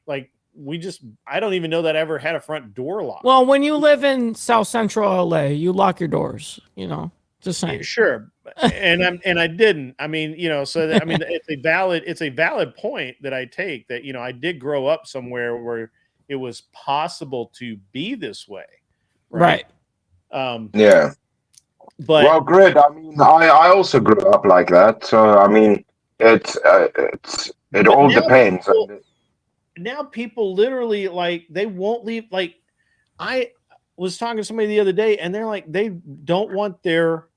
I don't even know that I ever had a front door lock. Well, when you live in South Central LA, you lock your doors, you know. Just saying. Sure. And I didn't. I mean, you know, so that, I mean it's a valid point that I take that, you know, I did grow up somewhere where it was possible to be this way. Right. Yeah. But well, Grid, I mean, I also grew up like that. So, I mean, it all depends. Now people literally, like, they won't leave. Like, I was talking to somebody the other day, and they're like, they don't want their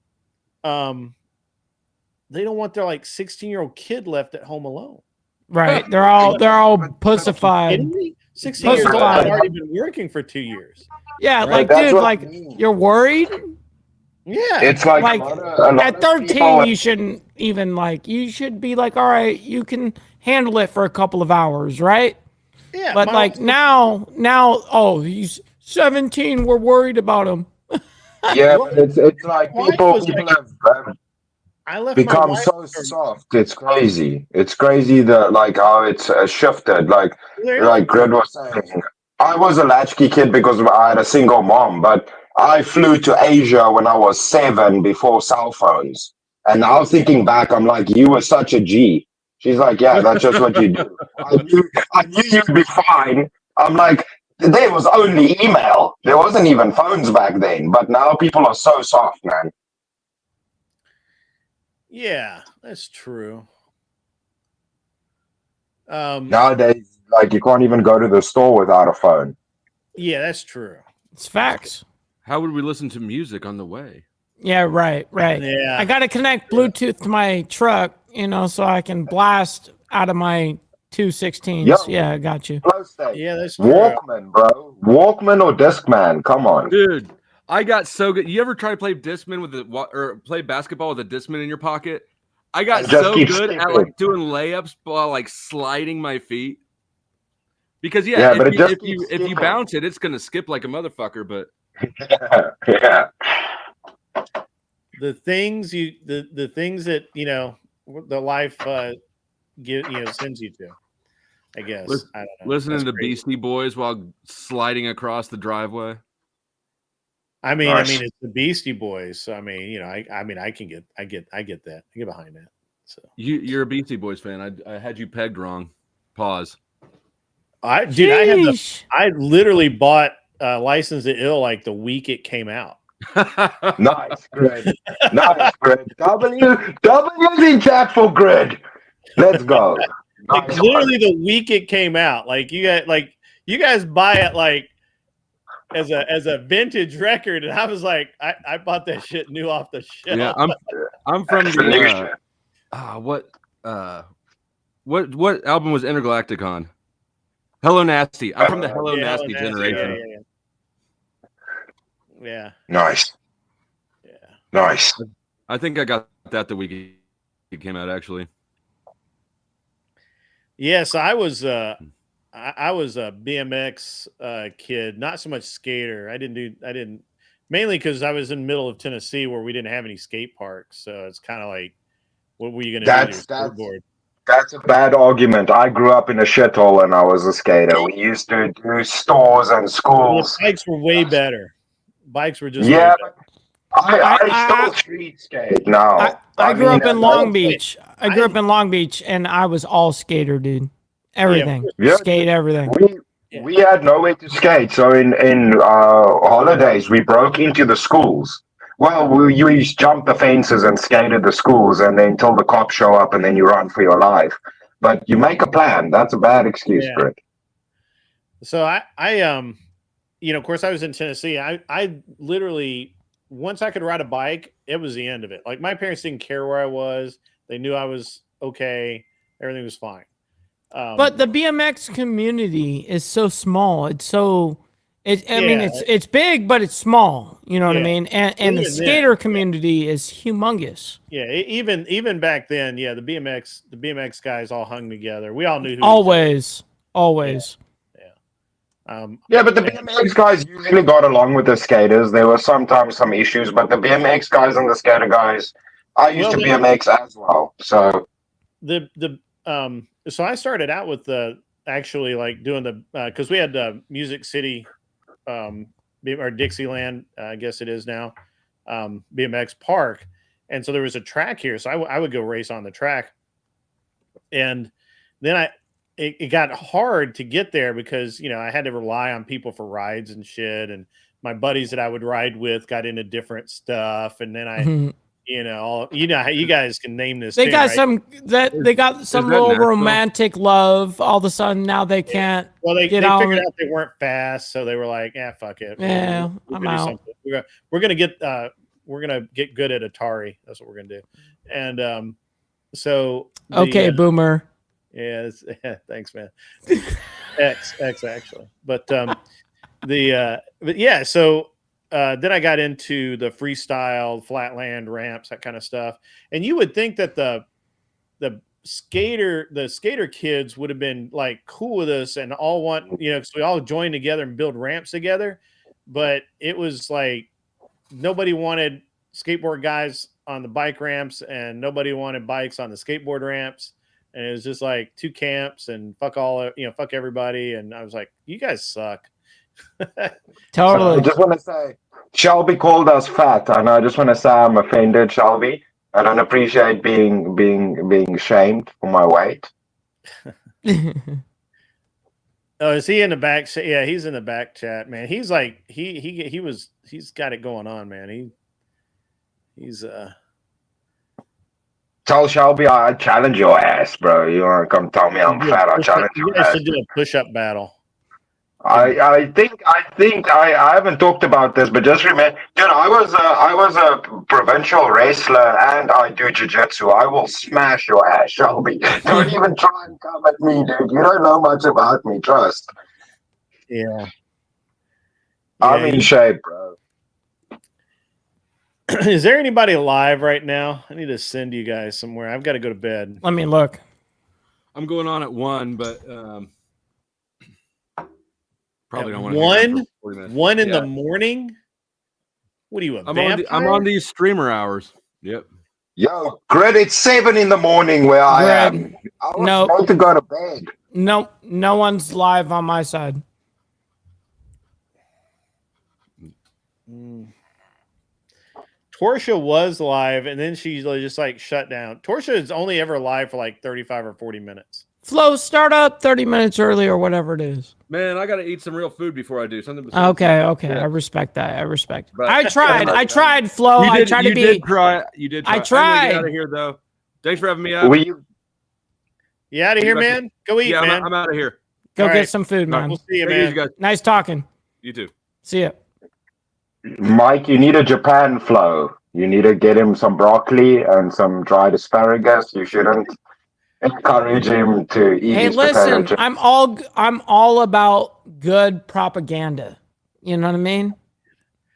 like 16-year-old kid left at home alone. Right. They're all pussified. 16 years old, I've already been working for 2 years. Yeah, Right? like, That's dude, what I like, mean. you're worried? Yeah. It's like a lot at of 13, people- you shouldn't even, like, you should be like, all right, you can handle it for a couple of hours, right? Yeah. But, like, now, oh, he's 17, we're worried about him. Yeah, but it's like people have I left become my so soft. It's crazy. It's crazy that like how it's shifted. Like Grid was saying, I was a latchkey kid because I had a single mom, but I flew to Asia when I was 7 before cell phones. And now thinking back, I'm like, you were such a G. She's like, yeah, that's just what you do. I knew you'd be fine. I'm like, there was only email. There wasn't even phones back then. But now people are so soft, man. Yeah, that's true. Nowadays, like you can't even go to the store without a phone. Yeah, that's true. It's facts. How would we listen to music on the way? Yeah, right. Yeah. I got to connect Bluetooth to my truck, so I can blast out of my 216s. Yo. Yeah, I got you. Yeah, that's true. Walkman, bro. Walkman or Discman? Come on. Dude, I got so good. You ever try to play Discman or play basketball with a Discman in your pocket? I got so good at like doing layups while like sliding my feet. Because if you bounce it, it's gonna skip like a motherfucker. But yeah. The things that the life sends you to. I guess. I don't know. Listening That's to crazy. Beastie Boys while sliding across the driveway. I mean, it's the Beastie Boys. So I mean, I get that. I get behind that. So You're a Beastie Boys fan. I had you pegged wrong. Pause. I literally bought License to Ill like the week it came out. Nice, Grid. Nice, Grid. W's in chat for Grid. Let's go. Like Nice literally the week it came out. Like you guys buy it like as a vintage record, and I was like, I bought that shit new off the shelf. Yeah, I'm from the what album was Intergalactic on? Hello Nasty. I'm from the Hello Nasty generation. Yeah. Nice. Yeah. Nice. I think I got that the week it came out actually. Yes, I was a BMX kid, not so much skater. I didn't mainly because I was in the middle of Tennessee where we didn't have any skate parks. So it's kind of like, what were you going to do to your skateboard? That's a bad argument. I grew up in a shithole and I was a skater. We used to do stores and schools. Well, bikes were way better. Bikes were just I still street skate now. I grew up in Long Beach. I grew up in Long Beach, and I was all skater, dude. Everything, skate, everything. We had nowhere to skate, so in holidays we broke into the schools. Well, we jumped the fences and skated the schools, and then until the cops show up, and then you run for your life. But you make a plan. That's a bad excuse for it. So I of course I was in Tennessee. I literally, once I could ride a bike, it was the end of it. Like my parents didn't care where I was. They knew I was okay. Everything was fine. But the BMX community is so small. It's so it's big, but it's small. You know what I mean? And the skater community is humongous. Yeah, even back then, the BMX guys all hung together. We all knew who always. But the BMX guys usually got along with the skaters. There were sometimes some issues, but the BMX guys and the skater guys, I used to BMX as well. So so I started out with actually like doing the because we had Music City or Dixieland, I guess it is now, BMX park, and so there was a track here. So I would go race on the track, and then it got hard to get there because I had to rely on people for rides and shit, and my buddies that I would ride with got into different stuff, and then I. How you guys can name this. They got some little romantic love. All of a sudden, now they can't. Well, they figured out they weren't fast, so they were like, fuck it. Yeah, I'm out. We're gonna get good at Atari. That's what we're gonna do. And so boomer. Yeah, thanks, man. X actually, but so. Then I got into the freestyle, flatland ramps, that kind of stuff. And you would think that the skater kids would have been like cool with us and all want, because we all joined together and build ramps together. But it was like nobody wanted skateboard guys on the bike ramps and nobody wanted bikes on the skateboard ramps. And it was just like two camps and fuck everybody. And I was like, you guys suck. Totally. So I just want to say, Shelby called us fat, and I just want to say I'm offended, Shelby. I don't appreciate being shamed for my weight. Oh, is he in the back? Yeah, he's in the back chat, man. He's like he's got it going on, man. He's Tell Shelby I challenge your ass, bro. You wanna come tell me I'm fat? I'll challenge you your guys ass. should do a push-up battle. I think I haven't talked about this, but just remember, dude, I was a provincial wrestler and I do jiu-jitsu. I will smash your ass, Shelby. Don't even try and come at me, dude. You don't know much about me, trust. Yeah. I'm in shape, bro. Is there anybody live right now? I need to send you guys somewhere. I've got to go to bed. Let me look. I'm going on at 1, but probably don't want to. 1 in the morning. What are you, a vampire? I'm on these streamer hours. Yep. Yo, Grid, it's 7 in the morning where I am. I was about to go to bed. No one's live on my side. Torsia was live, and then she just like shut down. Torsia is only ever live for like 35 or 40 minutes. Flo, start up 30 minutes early or whatever it is. Man, I got to eat some real food before I do something. Okay. Yeah. I respect that. I respect it. But, I tried, Flo. I tried to be. You did try. You did try. I tried. I'm gonna get out of here, though. Thanks for having me out. You out of here, man? Go eat, man. I'm out of here. Go get some food, man. We'll see you, man. You guys. Nice talking. You too. See ya. Mike, you need a Japan flow. You need to get him some broccoli and some dried asparagus. You shouldn't encourage him to eat. Hey, his listen, potato chips. I'm all about good propaganda. You know what I mean?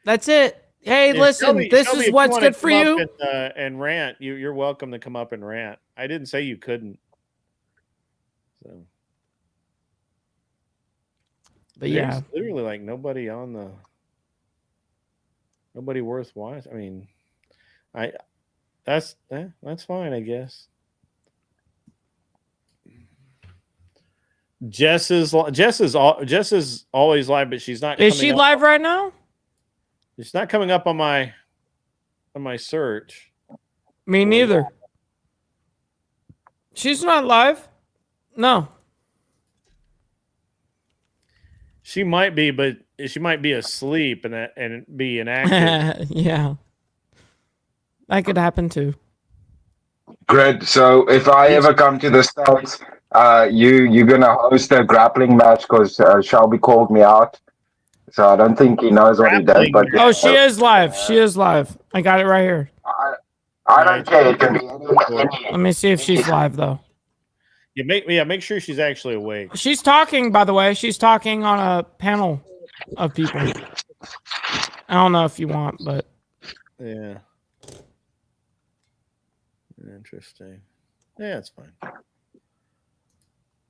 That's it. Hey, listen, Shelby, this if is you what's wanna good for come you. up and rant. You're welcome to come up and rant. I didn't say you couldn't. So, but yeah, there's literally like nobody worth watching. I mean, that's fine, I guess. Jess is always live, but she's not. Is she live right now? It's not coming up on my search. Me neither. She's not live. No. She might be, but she might be asleep and be inactive. Yeah. That could happen too. Great. So if I ever come to the States, you're gonna host a grappling match because Shelby called me out. So I don't think he knows what he did. But she is live. She is live. I got it right here. I don't care. It can be Let me see if she's live though. Make sure she's actually awake. She's talking, by the way. She's talking on a panel of people. I don't know if you want, but yeah. Interesting. Yeah, it's fine.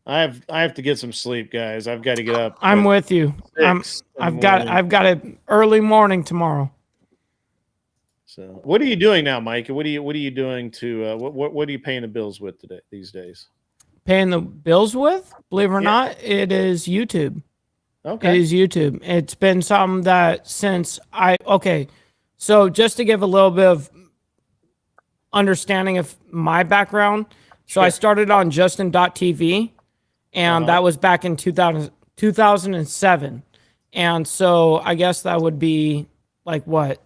I have to get some sleep, guys. I've got to get up. I'm with you. I've got it early morning tomorrow. So, what are you doing now, Mike? What are you doing to what are you paying the bills with these days? Paying the bills with? Believe it or not, it is YouTube. Okay. It is YouTube. It's been something that so just to give a little bit of understanding of my background. So I started on Justin.tv, and that was back in 2007. And so I guess that would be like what?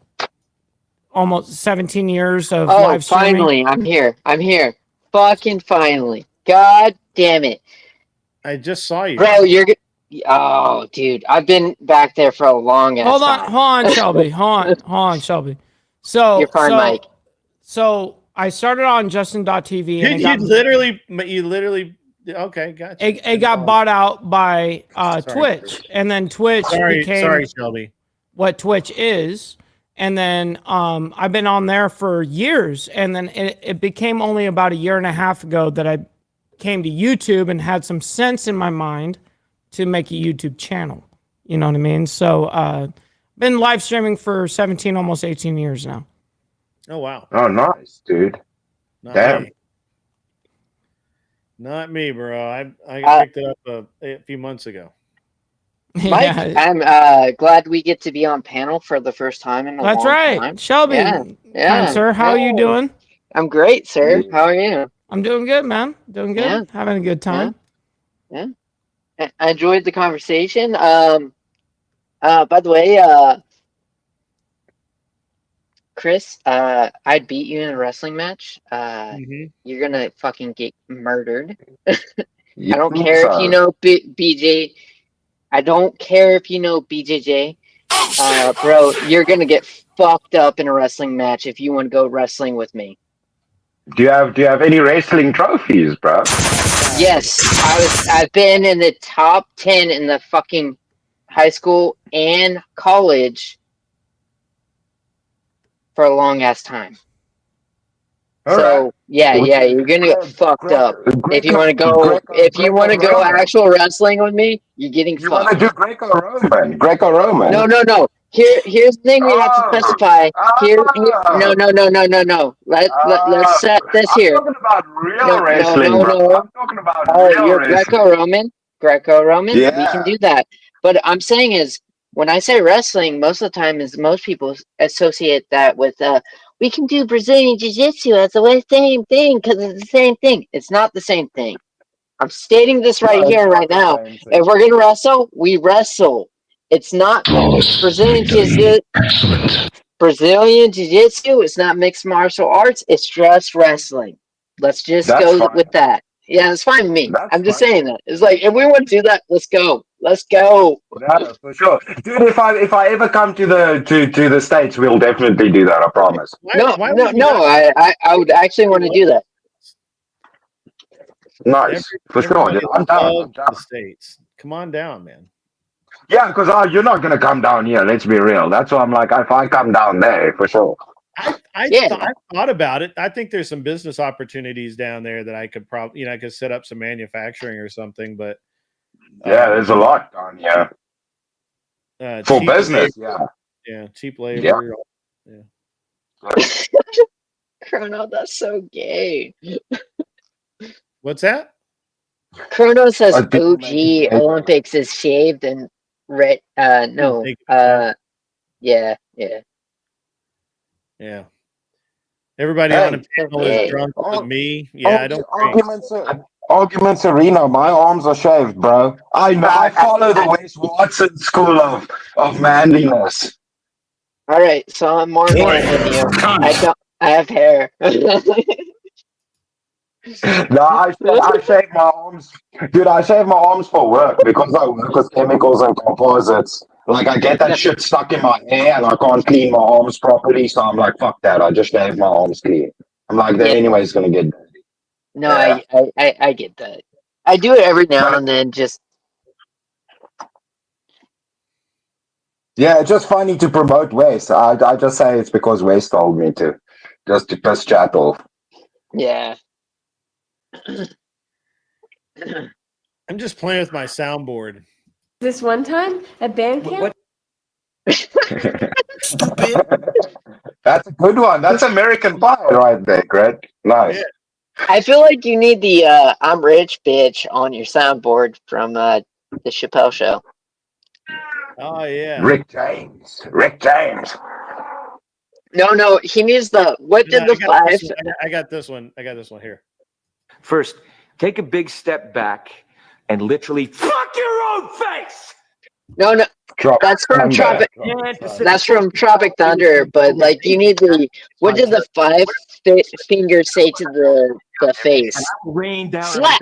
Almost 17 years of live streaming. Finally, I'm here. Fucking finally. God damn it. I just saw you. Bro, oh, dude. I've been back there for a long ass time. Hold on, Shelby. Hold on, Shelby. So you're fine, Mike. So I started on Justin.tv. And you literally okay, gotcha. It got bought out by Twitch, and then Twitch became Shelby. What Twitch is. And then I've been on there for years, and then it became only about a year and a half ago that I came to YouTube and had some sense in my mind to make a YouTube channel. You know what I mean? So been live streaming for 17, almost 18 years now. Oh wow. Oh nice, dude. Damn. Not me, bro. I picked it up a few months ago. Mike, I'm glad we get to be on panel for the first time in a long time. That's right. Shelby. Yeah. Hi, sir. How are you doing? I'm great, sir. How are you? I'm doing good, man. Doing good. Yeah. Having a good time. Yeah. I enjoyed the conversation. By the way, Chris, I'd beat you in a wrestling match. You're gonna fucking get murdered. You I don't think care if you so? know BJ. I don't care if you know BJJ. Bro, you're gonna get fucked up in a wrestling match if you want to go wrestling with me. Do you have any wrestling trophies, bro? Yes, I've been in the top 10 in the fucking high school and college for a long ass time. All So right. yeah, Which is you're gonna get fucked up. If you want to go, Greco-Roman. actual wrestling with me, you're getting You want to fucked. do Greco-Roman? Greco-Roman. No. Here's the thing we have to Oh, specify. oh, No. Let's set this I'm here. talking about real wrestling, bro. No. I'm talking about Oh, real you're wrestling. Greco-Roman. We can Yeah. do that. But I'm saying is, when I say wrestling, most of the time is most people associate that with we can do Brazilian Jiu-Jitsu as the same thing because it's the same thing. It's not the same thing. I'm stating this right No, here it's and not right the now. same thing. If we're gonna wrestle, we wrestle. It's not Brazilian Jiu-Jitsu. Brazilian Jiu-Jitsu. It's not mixed martial arts. It's just wrestling. Let's just That's go fine. with that. Yeah, it's fine with me. That's I'm just fine. saying that. It's like if we want to do that, let's go. Let's go. No, for sure, dude. If I ever come to the States, we'll definitely do that. I promise. No. would you not? I would actually want to do that. Nice, for sure. Everybody Dude. I'm down. I'm loves down. the States. Come on down, man. Yeah, because you're not gonna come down here. Let's be real. That's why I'm like, if I come down there, for sure. I thought about it. I think there's some business opportunities down there that I could probably, I could set up some manufacturing or something. But Yeah, there's a lot down here for cheap business. labor, yeah, cheap Yeah. labor. Yeah. Chrono, that's so gay. What's that? Chrono says People making OG gay Olympics is shaved and red. No. Take it, Yeah. yeah. Everybody Hey, on the panel is gay. drunk with me. Yeah, I don't drink. Arguments arena. My arms are shaved, bro. I follow the Wes Watson school of manliness. All right, so I'm more man than you. I have hair. No, I shave my arms, dude. I shave my arms for work because I work with chemicals and composites. Like I get that shit stuck in my hair and I can't clean my arms properly, so I'm like, fuck that. I just shave my arms clean. I'm like, they're anyways gonna get dirty. No, Yeah. I get that. I do it every now But and then. Just yeah, it's just funny to promote Wes. I just say it's because Wes told me to, just to piss chat off. yeah. I'm just playing with my soundboard. This one time at band camp? Stupid. That's a good one. That's American Pie right there, Greg. Nice. Yeah. I feel like you need the "I'm rich, bitch" on your soundboard from the Chappelle Show. Oh yeah. Rick James. No, he needs the what did the five? I got this one. I got this one here. First, take a big step back and literally fuck your own face. No, that's from Tropic. That's from Tropic Thunder. But like, you need the what did the five fingers say to the face? Rain down. Slap.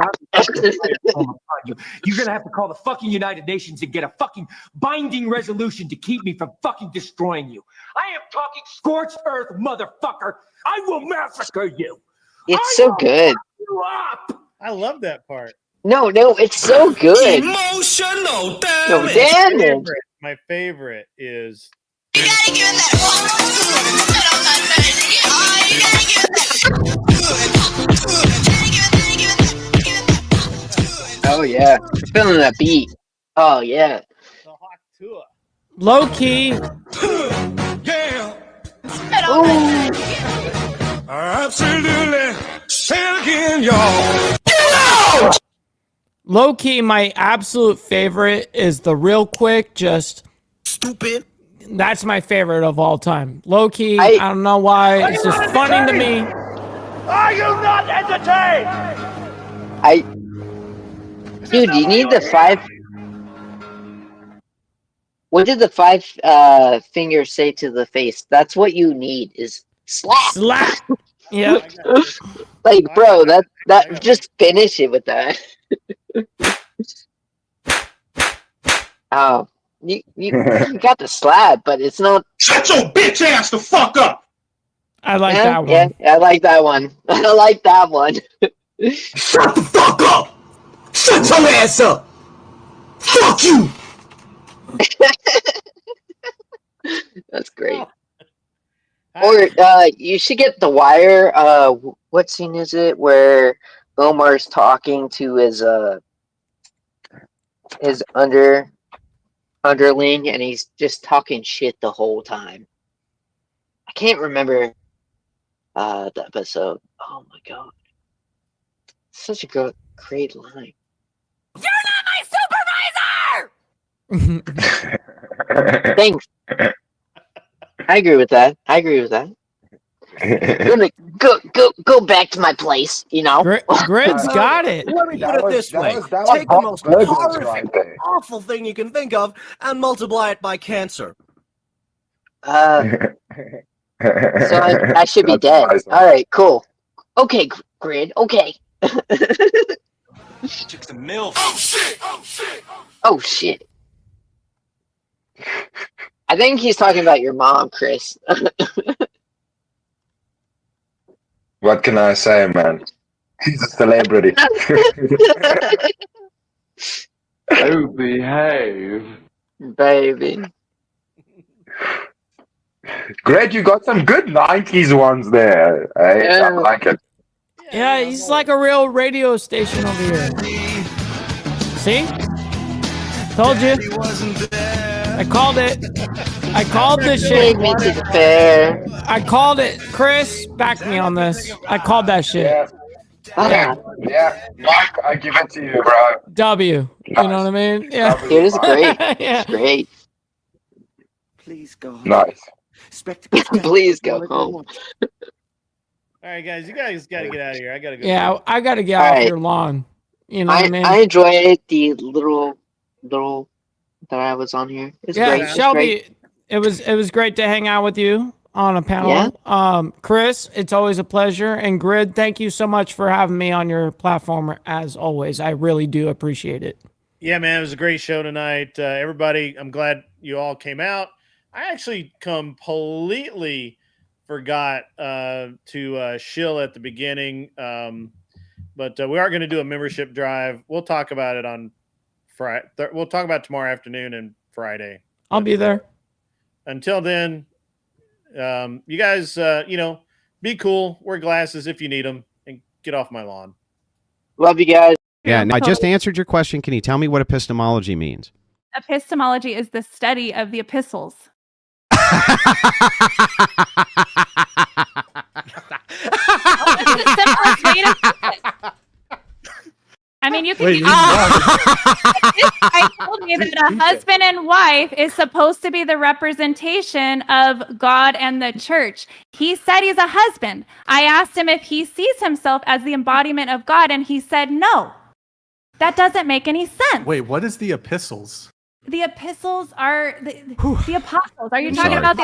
You're gonna have to call the fucking United Nations and get a fucking binding resolution to keep me from fucking destroying you. I am talking scorched earth, motherfucker. I will massacre you. It's so good. You up. I love that part. No, it's so good. Emotional No damage. damage. My favorite is. You gotta give it that. Oh yeah, feeling that beat. Oh yeah. The Hawk Tua. Low key. Yeah. Ooh. Absolutely. Say it again, y'all. Low key, my absolute favorite is the real quick. Just stupid. That's my favorite of all time. Low key. I don't know why. It's just funny to me. Are you not entertained? Dude, you need the 5. What did the 5 fingers say to the face? That's what you need is slap. Slap. Yep. Like, bro, that just finish it with that. Oh, you got the slap, but it's not. Shut your bitch ass the fuck up! I like Yeah, that one. yeah, I like that one. I like that one. Shut the fuck up! Shut your ass up! Fuck you! That's great. Or you should get The Wire. What scene is it where Omar's talking to his underling, and he's just talking shit the whole time. I can't remember the episode. Oh my god, such a great line. You're not my supervisor! Thanks. I agree with that. I'm gonna go back to my place. You know, Grid's got it. Let me put it this way: that take the was most Douglas horrific, right there. awful thing you can think of, and multiply it by cancer. so I should be That's dead. nice. All right, cool. Okay, Grid. Okay. Chicks a milf. Oh shit. I think he's talking about your mom, Chris. What can I say, man? He's a celebrity. Oh, behave. Baby. Greg, you got some good 90s ones there. Hey, I like it. Yeah, he's like a real radio station over here. See? Told you. I called it. I called this shit. Take me to the fair. I called it. Chris, back me on this. I called that shit. Yeah, Mike, I give it to you, bro. W. You know what I mean? Yeah. Dude, it's great. Yeah. It's great. Please go home. Nice. Please go home. All right, guys, you guys got to get out of here. I got to go. Yeah, I got to get All off right. your lawn. You know what I mean? I enjoyed the little that I was on here. It's Yeah, great. Shelby, it was great to hang out with you on a panel. Yeah. Chris, it's always a pleasure. And Grid, thank you so much for having me on your platform as always. I really do appreciate it. Yeah, man, it was a great show tonight. Everybody, I'm glad you all came out. I actually completely forgot to shill at the beginning, but we are going to do a membership drive. We'll talk about it on Friday. We'll talk about it tomorrow afternoon and Friday. I'll be there. Until then, you guys, be cool. Wear glasses if you need them, and get off my lawn. Love you guys. Yeah, I just answered your question. Can you tell me what epistemology means? Epistemology is the study of the epistles. I mean, you can. I told me that a husband and wife is supposed to be the representation of God and the church. He said he's a husband. I asked him if he sees himself as the embodiment of God, and he said no. That doesn't make any sense. Wait, what is the epistles? The epistles are the apostles. Are you talking about the